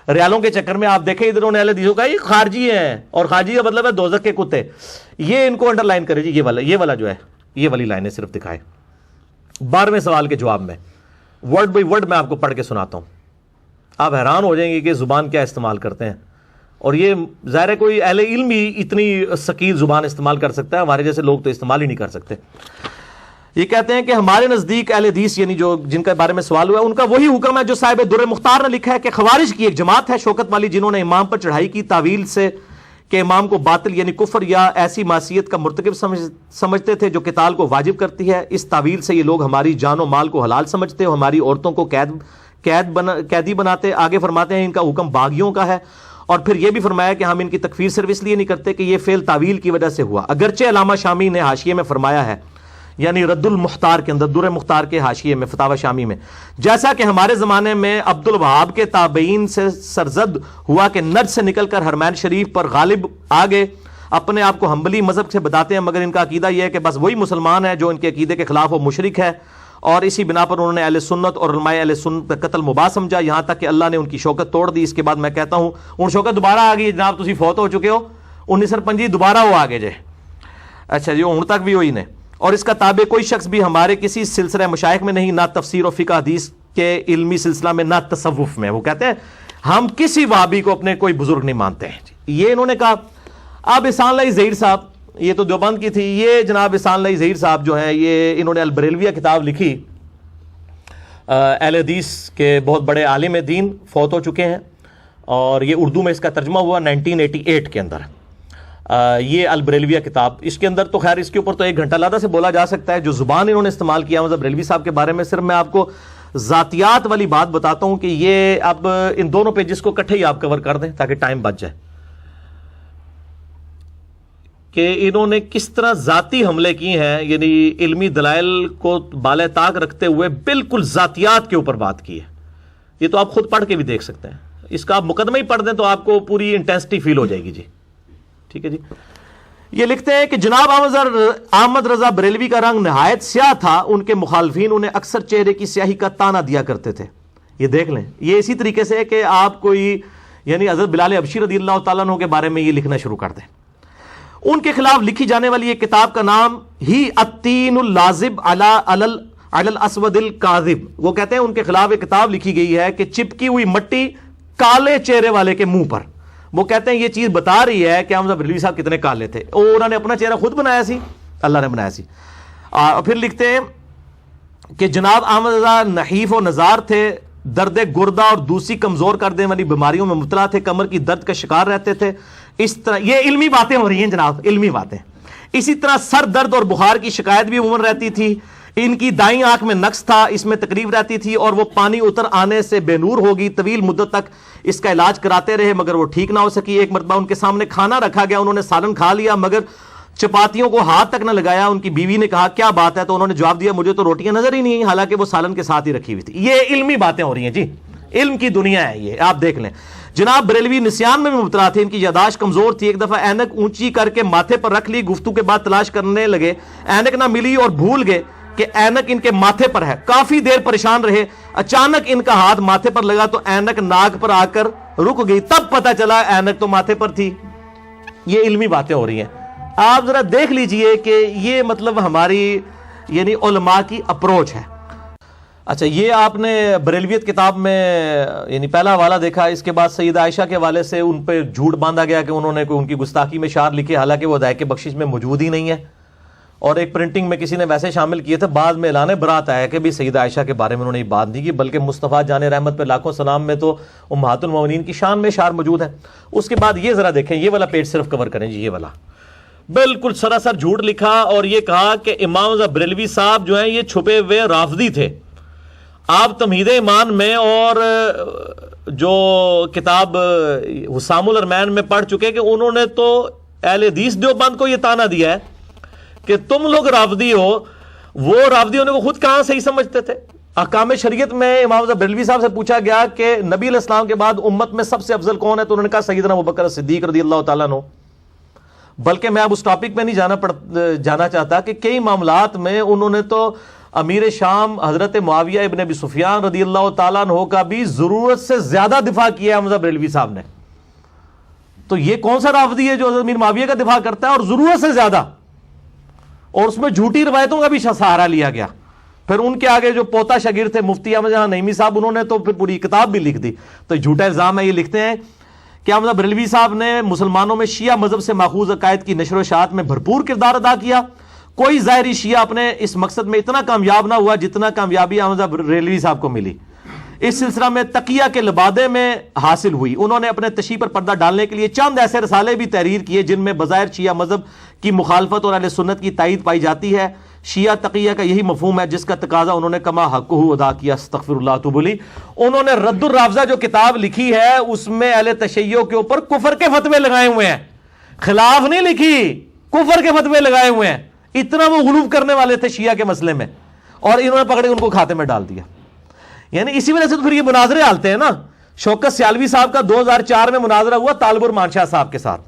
ریالوں کے چکر میں, آپ دیکھیں ادھر انہوں نے اہل حدیثوں کا یہ خارجی ہیں, اور خارجی کا مطلب ہے دوزخ کے کتے. یہ ان کو انڈر لائن کرے جی, یہ والا جو ہے, یہ والی لائنیں صرف دکھائے. 12ویں سوال کے جواب میں ورڈ بائی ورڈ میں آپ کو پڑھ کے سناتا ہوں, آپ حیران ہو جائیں گے کہ زبان کیا استعمال کرتے ہیں. اور یہ ظاہر ہے کوئی اہل علم ہی اتنی ثقیل زبان استعمال کر سکتا ہے, ہمارے جیسے لوگ تو استعمال ہی نہیں کر سکتے. یہ کہتے ہیں کہ ہمارے نزدیک اہل حدیث یعنی جو جن کے بارے میں سوال ہوا ہے ان کا وہی حکم ہے جو صاحب در مختار نے لکھا ہے کہ خوارج کی ایک جماعت ہے شوکت والی جنہوں نے امام پر چڑھائی کی تعویل سے کہ امام کو باطل یعنی کفر یا ایسی معصیت کا مرتکب سمجھتے تھے جو قتال کو واجب کرتی ہے. اس تعویل سے یہ لوگ ہماری جان و مال کو حلال سمجھتے اور ہماری عورتوں کو قیدی بناتے. آگے فرماتے ہیں ان کا حکم باغیوں کا ہے, اور پھر یہ بھی فرمایا کہ ہم ان کی تکفیر صرف اس لیے نہیں کرتے کہ یہ فعل تعویل کی وجہ سے ہوا. اگرچہ علامہ شامی نے حاشیے میں فرمایا ہے, یعنی رد المختار کے اندر, در مختار کے حاشیے میں, فتاوی شامی میں, جیسا کہ ہمارے زمانے میں عبد الوہاب کے تابعین سے سرزد ہوا کہ نجد سے نکل کر حرمین شریف پر غالب آ گئے, اپنے آپ کو حنبلی مذہب سے بتاتے ہیں, مگر ان کا عقیدہ یہ ہے کہ بس وہی مسلمان ہے جو ان کے عقیدے کے خلاف وہ مشرک ہے, اور اسی بنا پر انہوں نے اہل سنت اور علماء اہل سنت کا قتل مباح سمجھا, یہاں تک کہ اللہ نے ان کی شوکت توڑ دی. اس کے بعد میں کہتا ہوں ان شوکت دوبارہ آ گئی جناب, تسی فوت ہو چکے ہو 1955 دوبارہ وہ آگے جائے. اچھا جی, ہوں تک بھی ہوئی نے. اور اس کا تابع کوئی شخص بھی ہمارے کسی سلسلہ مشائخ میں نہیں, نہ تفسیر و فقہ حدیث کے علمی سلسلہ میں, نہ تصوف میں. وہ کہتے ہیں ہم کسی وہابی کو اپنے کوئی بزرگ نہیں مانتے ہیں. یہ انہوں نے کہا. اب احسان اللہ ظہیر صاحب, یہ تو دیوبند کی تھی, یہ جناب احسان اللہ ظہیر صاحب جو ہیں یہ انہوں نے البریلویہ کتاب لکھی, اہل حدیث کے بہت بڑے عالم دین, فوت ہو چکے ہیں, اور یہ اردو میں اس کا ترجمہ ہوا 1988 کے اندر. یہ البریلویہ کتاب, اس کے اندر تو خیر اس کے اوپر تو 1 گھنٹہ لادہ سے بولا جا سکتا ہے. جو زبان انہوں نے استعمال کیا مطلب بریلوی صاحب کے بارے میں, صرف میں آپ کو ذاتیات والی بات بتاتا ہوں کہ یہ اب ان دونوں پیجز کو اکٹھے ہی آپ کور کر دیں تاکہ ٹائم بچ جائے, کہ انہوں نے کس طرح ذاتی حملے کی ہیں, یعنی علمی دلائل کو بالائے طاق رکھتے ہوئے بالکل ذاتیات کے اوپر بات کی ہے. یہ تو آپ خود پڑھ کے بھی دیکھ سکتے ہیں, اس کا آپ مقدمہ ہی پڑھ دیں تو آپ کو پوری انٹینسٹی فیل ہو جائے گی. جی ٹھیک ہے جی. یہ لکھتے ہیں کہ جناب احمد رضا بریلوی کا رنگ نہایت سیاہ تھا, ان کے مخالفین انہیں اکثر چہرے کی سیاہی کا تانا دیا کرتے تھے. یہ دیکھ لیں, یہ اسی طریقے سے کہ آپ کوئی یعنی حضرت بلال حبشی رضی اللہ تعالیٰ عنہ کے بارے میں یہ لکھنا شروع کر دیں. ان کے خلاف لکھی جانے والی یہ کتاب کا نام ہی التین اللازب علی الاسود الکاذب. وہ کہتے ہیں ان کے خلاف ایک کتاب لکھی گئی ہے کہ چپکی ہوئی مٹی کالے چہرے والے کے منہ پر. وہ کہتے ہیں یہ چیز بتا رہی ہے کہ حمزہ بریلوی صاحب کتنے کالے تھے, اور انہوں نے اپنا چہرہ خود بنایا سی, اللہ نے بنایا سی. پھر لکھتے ہیں کہ جناب احمد رضا نحیف و نزار تھے, درد گردہ اور دوسری کمزور کر دینے والی بیماریوں میں مبتلا تھے, کمر کی درد کا شکار رہتے تھے. اس طرح یہ علمی باتیں ہو رہی ہیں جناب, علمی باتیں. اسی طرح سر درد اور بخار کی شکایت بھی عموماً رہتی تھی. ان کی دائیں آنکھ میں نقص تھا, اس میں تکلیف رہتی تھی اور وہ پانی اتر آنے سے بے نور ہوگی. طویل مدت تک اس کا علاج کراتے رہے مگر وہ ٹھیک نہ ہو سکی. ایک مرتبہ ان کے سامنے کھانا رکھا گیا, انہوں نے سالن کھا لیا مگر چپاتیوں کو ہاتھ تک نہ لگایا. ان کی بیوی نے کہا کیا بات ہے, تو انہوں نے جواب دیا مجھے تو روٹیاں نظر ہی نہیں ہیں, حالانکہ وہ سالن کے ساتھ ہی رکھی ہوئی تھی. یہ علمی باتیں ہو رہی ہیں جی, علم کی دنیا ہے یہ, آپ دیکھ لیں. جناب بریلوی نسیان میں بھی مبتلا تھے, ان کی یاداشت کمزور تھی. ایک دفعہ اینک اونچی کر کے ماتھے پر رکھ لی, گفتگو کے بعد تلاش کرنے لگے, اینک نہ ملی اور بھول گئے کہ اینک ان کے ماتھے پر ہے. کافی دیر پریشان رہے, اچانک ان کا ہاتھ ماتھے پر لگا تو اینک ناک پر آ کر رک گئی, تب پتہ چلا اینک تو ماتھے پر تھی. یہ علمی باتیں ہو رہی ہیں. آپ ذرا دیکھ لیجئے کہ یہ مطلب ہماری یعنی علماء کی اپروچ ہے. اچھا, یہ آپ نے بریلویت کتاب میں یعنی پہلا حوالہ دیکھا, اس کے بعد سیدہ عائشہ کے حوالے سے ان پہ جھوٹ باندھا گیا کہ انہوں نے کوئی ان کی گستاخی میں اشعار لکھے, حالانکہ وہ ہدایت بخشش میں موجود ہی نہیں ہے, اور ایک پرنٹنگ میں کسی نے ویسے شامل کیے تھے. بعد میں اعلان برات آیا کہ بھی سیدہ عائشہ کے بارے میں انہوں نے یہ بات نہیں کی, بلکہ مصطفیٰ جان رحمت پہ لاکھوں سلام میں تو امہات المومنین کی شان میں اشعار موجود ہیں. اس کے بعد یہ ذرا دیکھیں, یہ والا پیج صرف کور کریں جی, یہ والا بالکل سراسر جھوٹ لکھا, اور یہ کہا کہ امام بریلوی صاحب جو ہیں یہ چھپے ہوئے رافضی تھے. آپ تمہید ایمان میں اور جو کتاب حسام الرحمن میں پڑھ چکے کہ انہوں نے تو اہل حدیث دیوبند کو یہ تانا دیا ہے کہ تم لوگ رافضی ہو. وہ رافضی ہونے کو خود کہاں صحیح سمجھتے تھے؟ احکام شریعت میں امام بریلوی صاحب سے پوچھا گیا کہ نبی علیہ السلام کے بعد امت میں سب سے افضل کون ہے, تو انہوں نے کہا سیدنا ابوبکر صدیق رضی اللہ تعالیٰ عنہ. بلکہ میں اب اس ٹاپک میں نہیں جانا چاہتا کہ کئی معاملات میں انہوں نے تو امیر شام حضرت معاویہ ابن ابی سفیان رضی اللہ تعالیٰ عنہ کا بھی ضرورت سے زیادہ دفاع کیا ہے حمزہ بریلوی صاحب نے. تو یہ کون سا رافضی ہے جو حضرت امیر معاویہ کا دفاع کرتا ہے اور ضرورت سے زیادہ, اور اس میں جھوٹی روایتوں کا بھی سہارا لیا گیا. پھر ان کے آگے جو پوتا شاگرد تھے مفتی احمد جہاں نعیمی صاحب, انہوں نے تو پھر پوری کتاب بھی لکھ دی. تو جھوٹا الزام ہے, یہ لکھتے ہیں کہ حمزہ بریلوی صاحب نے مسلمانوں میں شیعہ مذہب سے ماخوذ عقائد کی نشر و اشاعت میں بھرپور کردار ادا کیا. کوئی ظاہری شیعہ اپنے اس مقصد میں اتنا کامیاب نہ ہوا جتنا کامیابی حمزہ بریلوی صاحب کو ملی. اس سلسلہ میں تقیہ کے لبادے میں حاصل ہوئی. انہوں نے اپنے تشیع پر پردہ ڈالنے کے لیے چند ایسے رسالے بھی تحریر کیے جن میں بظاہر شیعہ مذہب کی مخالفت اور اہل سنت کی تائید پائی جاتی ہے. شیعہ تقیہ کا یہی مفہوم ہے جس کا تقاضا انہوں نے کما حقہ ادا کیا. استغفر اللہ توب لی. انہوں نے رد الرافضہ جو کتاب لکھی ہے اس میں اہل تشیع کے اوپر کفر کے فتوے لگائے ہوئے ہیں, خلاف نہیں لکھی, کفر کے فتوے لگائے ہوئے ہیں. اتنا وہ غلو کرنے والے تھے شیعہ کے مسئلے میں, اور انہوں نے پکڑ کے ان کو کھاتے میں ڈال دیا. یعنی اسی وجہ سے تو پھر یہ مناظرے آلتے ہیں نا. شوکت سیالوی صاحب کا 2004 میں مناظرہ ہوا طالب الرحمان شاہ صاحب کے ساتھ.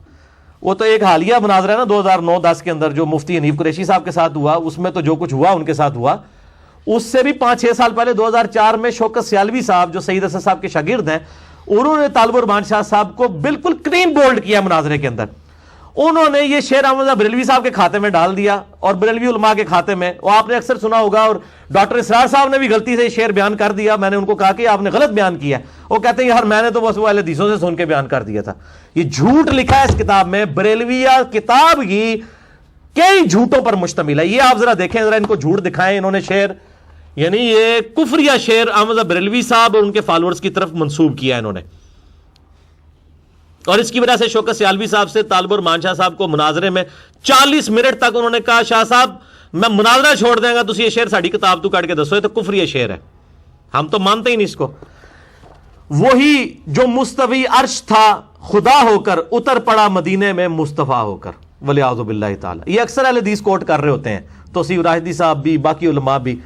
وہ تو ایک حالیہ مناظرہ ہے نا 2009-10 کے اندر جو مفتی حنیف قریشی صاحب کے ساتھ ہوا, اس میں تو جو کچھ ہوا ان کے ساتھ ہوا. اس سے بھی 5-6 سال پہلے 2004 میں شوکت سیالوی صاحب جو سید اسد صاحب کے شاگرد ہیں, انہوں نے طالب الرحمان شاہ صاحب کو بالکل کلین بولڈ کیا مناظرے کے اندر. انہوں نے یہ شعر حمزہ بریلوی صاحب کے کھاتے میں ڈال دیا اور بریلوی علماء کے کھاتے میں. وہ آپ نے اکثر سنا ہوگا, اور ڈاکٹر اسرار صاحب نے بھی غلطی سے یہ شعر بیان کر دیا. میں نے ان کو کہا کہ آپ نے غلط بیان کیا ہے. وہ کہتے ہیں یار میں نے تو بس وہ اہل حدیثوں سے سن کے بیان کر دیا تھا. یہ جھوٹ لکھا ہے اس کتاب میں. بریلویہ کتاب کی کئی جھوٹوں پر مشتمل ہے. یہ آپ ذرا دیکھیں, ذرا ان کو جھوٹ دکھائیں. انہوں نے شعر یعنی یہ کفریہ شعر حمزہ بریلوی صاحب اور ان کے فالوورز کی طرف منسوب کیا انہوں نے. اور اس کی وجہ سے شوکت سیالوی صاحب سے طالب الرحمان شاہ صاحب کو مناظرے میں 40 منٹ تک انہوں نے کہا شاہ صاحب میں مناظرہ چھوڑ دیں گا, تو یہ شعر ساڑی کتاب تو کٹ کے دسو, یہ تو کفری شعر ہے, ہم تو مانتے ہی نہیں اس کو. وہی جو مستوی عرش تھا خدا ہو کر اتر پڑا مدینے میں مصطفیٰ ہو کر, ولیعوذ باللہ تعالی. یہ اکثر اہل حدیث کوٹ کر رہے ہوتے ہیں, توصیف راشدی صاحب بھی, باقی علماء بھی.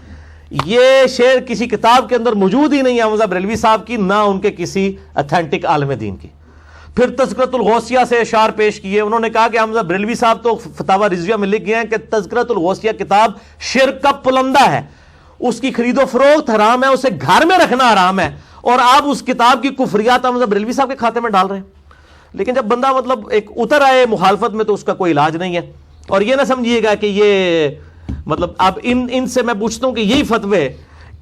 یہ شعر کسی کتاب کے اندر موجود ہی نہیں ہے حمزہ بریلوی صاحب کی, نہ ان کے کسی اتھینٹک عالم دین کی. پھر تذکرۃ الغوثیہ سے اشعار پیش کیے. انہوں نے کہا کہ حمزہ بریلوی صاحب تو فتاوی رضویہ میں لکھ گئے ہیں کہ تذکرۃ الغوثیہ کتاب شرک کا پلندہ ہے, اس کی خرید و فروخت حرام ہے, اسے گھر میں رکھنا حرام ہے, اور آپ اس کتاب کی کفریات حمزہ بریلوی صاحب کے کھاتے میں ڈال رہے ہیں. لیکن جب بندہ مطلب ایک اتر آئے مخالفت میں تو اس کا کوئی علاج نہیں ہے. اور یہ نہ سمجھیے گا کہ یہ مطلب اب ان سے میں پوچھتا ہوں کہ یہی فتوے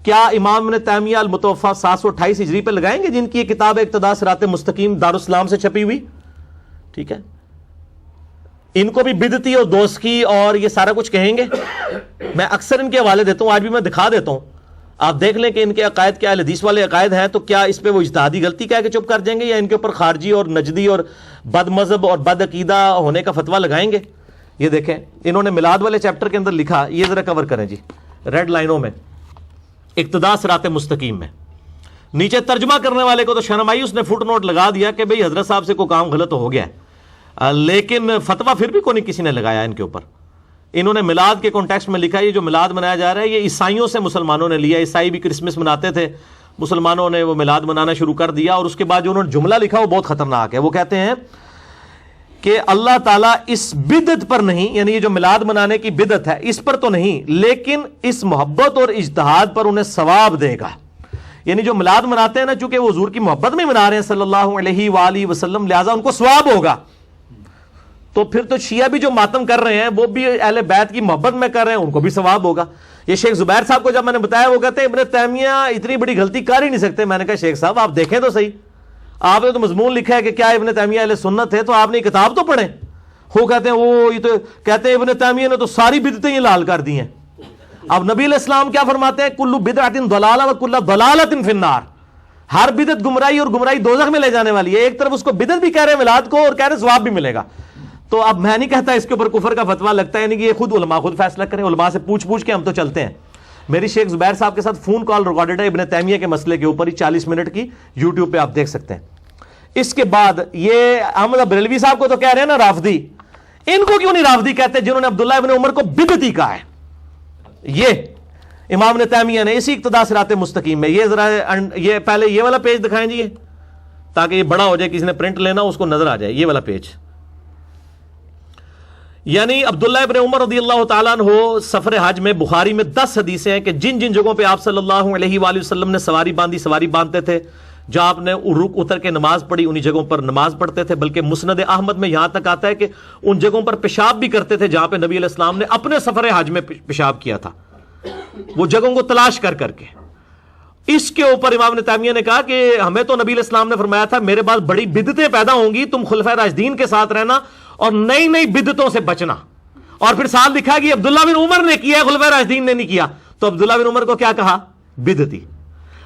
کیا امام ابن تیمیہ المتوفیٰ 728 ہجری پہ لگائیں گے, جن کی یہ کتاب اقتداء صراط مستقیم دارالاسلام سے چھپی ہوئی؟ ٹھیک ہے, ان کو بھی بدعتی اور دوستی اور یہ سارا کچھ کہیں گے. میں اکثر ان کے حوالے دیتا ہوں, آج بھی میں دکھا دیتا ہوں, آپ دیکھ لیں کہ ان کے عقائد کیا اہل حدیث والے عقائد ہیں, تو کیا اس پہ وہ اجتہادی غلطی کہہ کے چپ کر جائیں گے, یا ان کے اوپر خارجی اور نجدی اور بد مذہب اور بد عقیدہ ہونے کا فتویٰ لگائیں گے؟ یہ دیکھیں انہوں نے میلاد والے چیپٹر کے اندر لکھا, یہ ذرا کور کریں جی ریڈ لائنوں میں, اقتداء صراط مستقیم میں. نیچے ترجمہ کرنے والے کو تو شرم آئی, اس نے فٹ نوٹ لگا دیا کہ بھئی حضرت صاحب سے کوئی کام غلط ہو گیا ہے, لیکن فتویٰ پھر بھی کوئی کسی نے لگایا ان کے اوپر. انہوں نے میلاد کے کانٹیکسٹ میں لکھا, یہ جو میلاد منایا جا رہا ہے یہ عیسائیوں سے مسلمانوں نے لیا. عیسائی بھی کرسمس مناتے تھے, مسلمانوں نے وہ میلاد منانا شروع کر دیا. اور اس کے بعد جو انہوں نے جملہ لکھا وہ بہت خطرناک ہے. وہ کہتے ہیں کہ اللہ تعالیٰ اس بدعت پر نہیں, یعنی یہ جو میلاد منانے کی بدعت ہے اس پر تو نہیں, لیکن اس محبت اور اجتہاد پر انہیں ثواب دے گا. یعنی جو میلاد مناتے ہیں نا، چونکہ وہ حضور کی محبت میں منا رہے ہیں صلی اللہ علیہ وآلہ وسلم، لہٰذا ان کو ثواب ہوگا. تو پھر تو شیعہ بھی جو ماتم کر رہے ہیں وہ بھی اہل بیت کی محبت میں کر رہے ہیں، ان کو بھی ثواب ہوگا. یہ شیخ زبیر صاحب کو جب میں نے بتایا، وہ کہتے ہیں ابن تیمیہ اتنی بڑی غلطی کر ہی نہیں سکتے. میں نے کہا شیخ صاحب آپ دیکھیں تو صحیح، آپ نے تو مضمون لکھا ہے کہ کیا ابن تیمیہ اہل سنت ہے، تو آپ نے کتاب تو پڑھیں. وہ کہتے ہیں وہ یہ تو کہتے ہیں ابن تیمیہ نے تو ساری بدعتیں ہی لال کر دی ہیں. اب نبی علیہ السلام کیا فرماتے ہیں؟ کل بدعۃ ضلالہ وکل ضلالۃ فی النار. ہر بدعت گمراہی، اور گمراہی دوزخ میں لے جانے والی ہے. ایک طرف اس کو بدعت بھی کہہ رہے ہیں میلاد کو، اور کہہ رہے ہیں ثواب بھی ملے گا. تو اب میں نہیں کہتا اس کے اوپر کفر کا فتویٰ لگتا ہے، یعنی کہ یہ خود علماء خود فیصلہ کریں. علماء سے پوچھ کے ہم تو چلتے ہیں. میری شیخ زبیر صاحب کے ساتھ فون کال ریکارڈڈ ہے ابن تیمیہ کے مسئلے کے اوپر ہی، 40 منٹ کی، یوٹیوب پہ آپ دیکھ سکتے ہیں. اس کے بعد یہ احمد بریلوی صاحب کو تو کہہ رہے ہیں نا رافضی، ان کو کیوں نہیں رافضی کہتے جنہوں نے عبداللہ ابن عمر کو بدعتی کہا ہے؟ یہ امام ابن تیمیہ نے اسی اقتداء صراط مستقیم میں، یہ ذرا یہ پہلے یہ والا پیج دکھائیں جی، تاکہ یہ بڑا ہو جائے، کسی نے پرنٹ لینا اس کو نظر آ جائے. یہ والا پیج، یعنی عبداللہ ابن عمر رضی اللہ تعالیٰ عنہ سفر حج میں، بخاری میں 10 حدیثیں ہیں کہ جن جن جگہوں پہ آپ صلی اللہ علیہ وآلہ وسلم نے سواری باندھی، سواری باندھتے تھے. جہاں آپ نے رک اتر کے نماز پڑھی انہی جگہوں پر نماز پڑھتے تھے. بلکہ مسند احمد میں یہاں تک آتا ہے کہ ان جگہوں پر پیشاب بھی کرتے تھے جہاں پہ نبی علیہ السلام نے اپنے سفر حج میں پیشاب کیا تھا، وہ جگہوں کو تلاش کر کے. اس کے اوپر امام ابن تیمیہ نے کہا کہ ہمیں تو نبی علیہ السلام نے فرمایا تھا میرے بعد بڑی بدعتیں پیدا ہوں گی، تم خلفائے راشدین کے ساتھ رہنا اور نئی نئی بدعتوں سے بچنا. اور پھر ساتھ لکھا کہ عبداللہ بن عمر نے کیا، خلفائے راشدین نے نہیں کیا. تو عبداللہ بن عمر کو کیا کہا؟ بدعتی.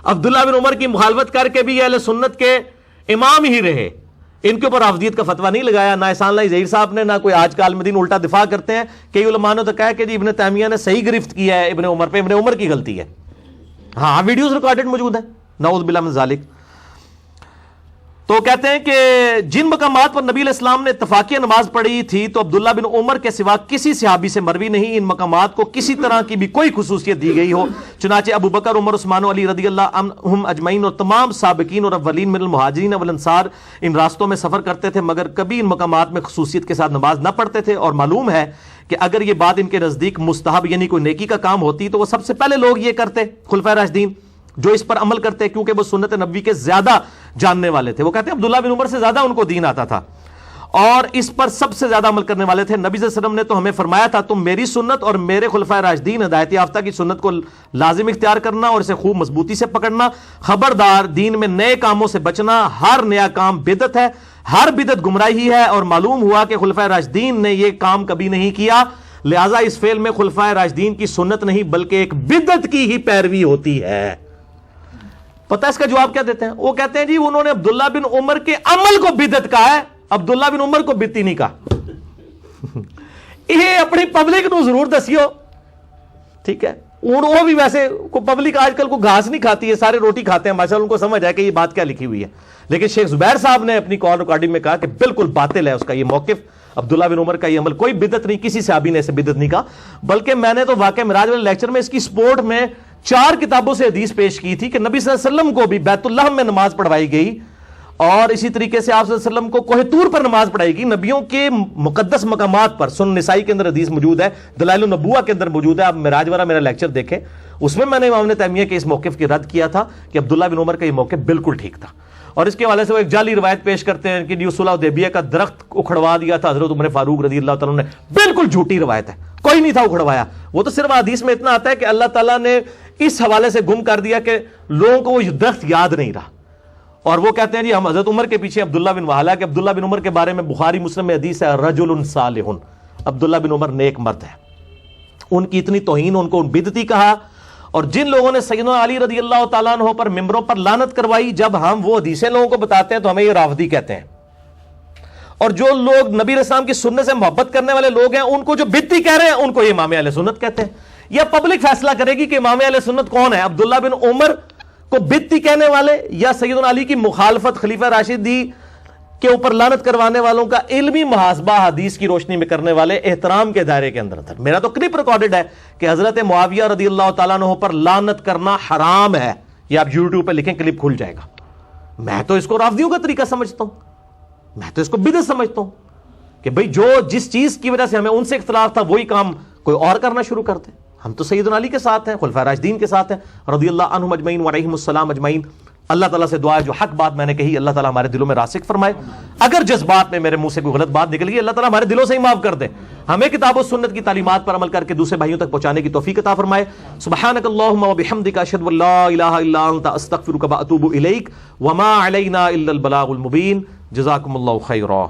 عبداللہ بن عمر کی مخالفت کر کے بھی اہل سنت کے امام ہی رہے، ان کے اوپر رافضیت کا فتویٰ نہیں لگایا، نہ احسان اللہ ظہیر صاحب نے، نہ کوئی آج کا عالم دین. الٹا دفاع کرتے ہیں. کئی علماء نے تو کہا کہ جی ابن تیمیہ نے صحیح گرفت کیا ہے ابن عمر پہ، ابن عمر کی غلطی ہے. ہاں ویڈیوز ریکارڈڈ موجود ہیں، نعوذ باللہ من ذالک. تو کہتے ہیں کہ جن مقامات پر نبی علیہ السلام نے اتفاقیہ نماز پڑھی تھی تو عبداللہ بن عمر کے سوا کسی صحابی سے مروی نہیں ان مقامات کو کسی طرح کی بھی کوئی خصوصیت دی گئی ہو. چنانچہ ابو بکر، عمر، عثمان و علی رضی اللہ عنہم اجمعین اور تمام سابقین اور اولین من المہاجرین والانصار ان راستوں میں سفر کرتے تھے مگر کبھی ان مقامات میں خصوصیت کے ساتھ نماز نہ پڑھتے تھے. اور معلوم ہے کہ اگر یہ بات ان کے نزدیک مستحب یعنی کوئی نیکی کا کام ہوتی تو وہ سب سے پہلے لوگ یہ کرتے، خلفائے راشدین جو اس پر عمل کرتے، کیونکہ وہ سنت نبوی کے زیادہ جاننے والے تھے. وہ کہتے ہیں عبداللہ بن عمر سے زیادہ ان کو دین آتا تھا اور اس پر سب سے زیادہ عمل کرنے والے تھے. نبی صلی اللہ علیہ وسلم نے تو ہمیں فرمایا تھا تم میری سنت اور میرے خلفائے راشدین ہدایت یافتہ کی سنت کو لازم اختیار کرنا اور اسے خوب مضبوطی سے پکڑنا. خبردار دین میں نئے کاموں سے بچنا، ہر نیا کام بدعت ہے، ہر بدعت گمراہی ہے. اور معلوم ہوا کہ خلفائے راشدین نے یہ کام کبھی نہیں کیا، لہٰذا اس فعل میں خلفائے راشدین کی سنت نہیں بلکہ ایک بدعت کی ہی پیروی ہوتی ہے. پتہ اس کا جواب کیا دیتے ہیں؟ وہ کہتے ہیں جی انہوں نے عبداللہ بن عمر کے عمل کو بدعت کہا ہے، عبداللہ بن عمر کو بدعتی نہیں کہا. یہ اپنی پبلک نو ضرور دسیو، ٹھیک ہے. وہ بھی ویسے پبلک آج کل کو گھاس نہیں کھاتی ہے، سارے روٹی کھاتے ہیں ماشاءاللہ، ان کو سمجھ ہے کہ یہ بات کیا لکھی ہوئی ہے. لیکن شیخ زبیر صاحب نے اپنی کال ریکارڈنگ میں کہا کہ بالکل باطل ہے اس کا یہ موقف. عبداللہ بن عمر کا یہ عمل کوئی بدعت نہیں، کسی صحابی نے اسے بدعت نہیں کہا. بلکہ میں نے تو واقعہ معراج والے لیکچر میں اس کی سپورٹ میں 4 کتابوں سے حدیث پیش کی تھی کہ نبی صلی اللہ علیہ وسلم کو بھی بیت اللہ میں نماز پڑھوائی گئی اور اسی طریقے سے آپ صلی اللہ علیہ وسلم کو کوہ طور پر نماز پڑھائی گئی. نبیوں کے مقدس مقامات پر سنن نسائی کے اندر حدیث موجود ہے، دلائل النبوہ کے اندر موجود ہے. آپ معراج والا میرا لیکچر دیکھیں، اس میں نے امام ابن تیمیہ کے اس موقف کی رد کیا تھا کہ عبداللہ بن عمر کا یہ موقف بالکل ٹھیک تھا. اور اس کے حوالے سے وہ ایک جعلی روایت پیش کرتے ہیں کہ صلح حدیبیہ کا درخت اکھڑوا دیا تھا حضرت عمر فاروق رضی اللہ تعالیٰ نے. بالکل جھوٹی روایت ہے، کوئی نہیں تھا اکھڑوایا. وہ تو صرف حدیث میں اتنا آتا ہے کہ اللہ تعالیٰ نے اس حوالے سے گم کر دیا کہ لوگوں کو وہ درخت یاد نہیں رہا. اور وہ کہتے ہیں جی ہم حضرت عمر کے پیچھے عبداللہ بن وہالہ کہ عبداللہ بن عمر کے بارے میں بخاری مسلم میں حدیث ہے رجل صالح، عبداللہ بن عمر نیک مرد ہے. ان کی اتنی توہین، ان کو بدعتی کہا. اور جن لوگوں نے سیدنا علی رضی اللہ تعالیٰ عنہ پر ممبروں پر لعنت کروائی، جب ہم وہ حدیثیں لوگوں کو بتاتے ہیں تو ہمیں یہ رافضی کہتے ہیں. اور جو لوگ نبی علیہ السلام کی سنت سے محبت کرنے والے لوگ ہیں ان کو جو بدعتی کہہ رہے ہیں ان کو یہ امام اہل سنت کہتے ہیں. یا پبلک فیصلہ کرے گی کہ امام اہل سنت کون ہے، عبداللہ بن عمر کو بدعتی کہنے والے یا سیدنا علی کی مخالفت خلیفہ راشدی کے اوپر لعنت کروانے والوں کا علمی محاسبہ حدیث کی روشنی میں کرنے والے احترام کے دائرے کے اندر تھا. میرا تو کلپ ریکارڈڈ ہے کہ حضرت معاویہ رضی اللہ تعالیٰ عنہ پر لعنت کرنا حرام ہے. یہ آپ یوٹیوب پہ لکھیں، کلپ کھل جائے گا. میں تو اس کو رافضیوں کا طریقہ سمجھتا ہوں، میں تو اس کو بدعت سمجھتا ہوں کہ بھئی جو جس چیز کی وجہ سے ہمیں ان سے اختلاف تھا وہی کام کوئی اور کرنا شروع کرتے. ہم تو سیدنا علی کے ساتھ ہیں، خلفائے راشدین کے ساتھ ہیں رضی اللہ عنہم اجمعین وعلیہم السلام اجمعین۔ اللہ تعالیٰ سے دعا ہے جو حق بات میں نے کہی اللہ تعالیٰ ہمارے دلوں میں راسخ فرمائے، اگر جذبات میں میرے منہ سے کوئی غلط بات نکل گئی اللہ تعالیٰ ہمارے دلوں سے ہی معاف کر دے، ہمیں کتاب و سنت کی تعلیمات پر عمل کر کے دوسرے بھائیوں تک پہنچانے کی توفیق عطا فرمائے۔ سبحانک اللہم وبحمدک اشہد ان لا الہ الا انت استغفرک واتوب الیک وما علینا الا البلاغ المبین۔ جزاکم اللہ خیرا۔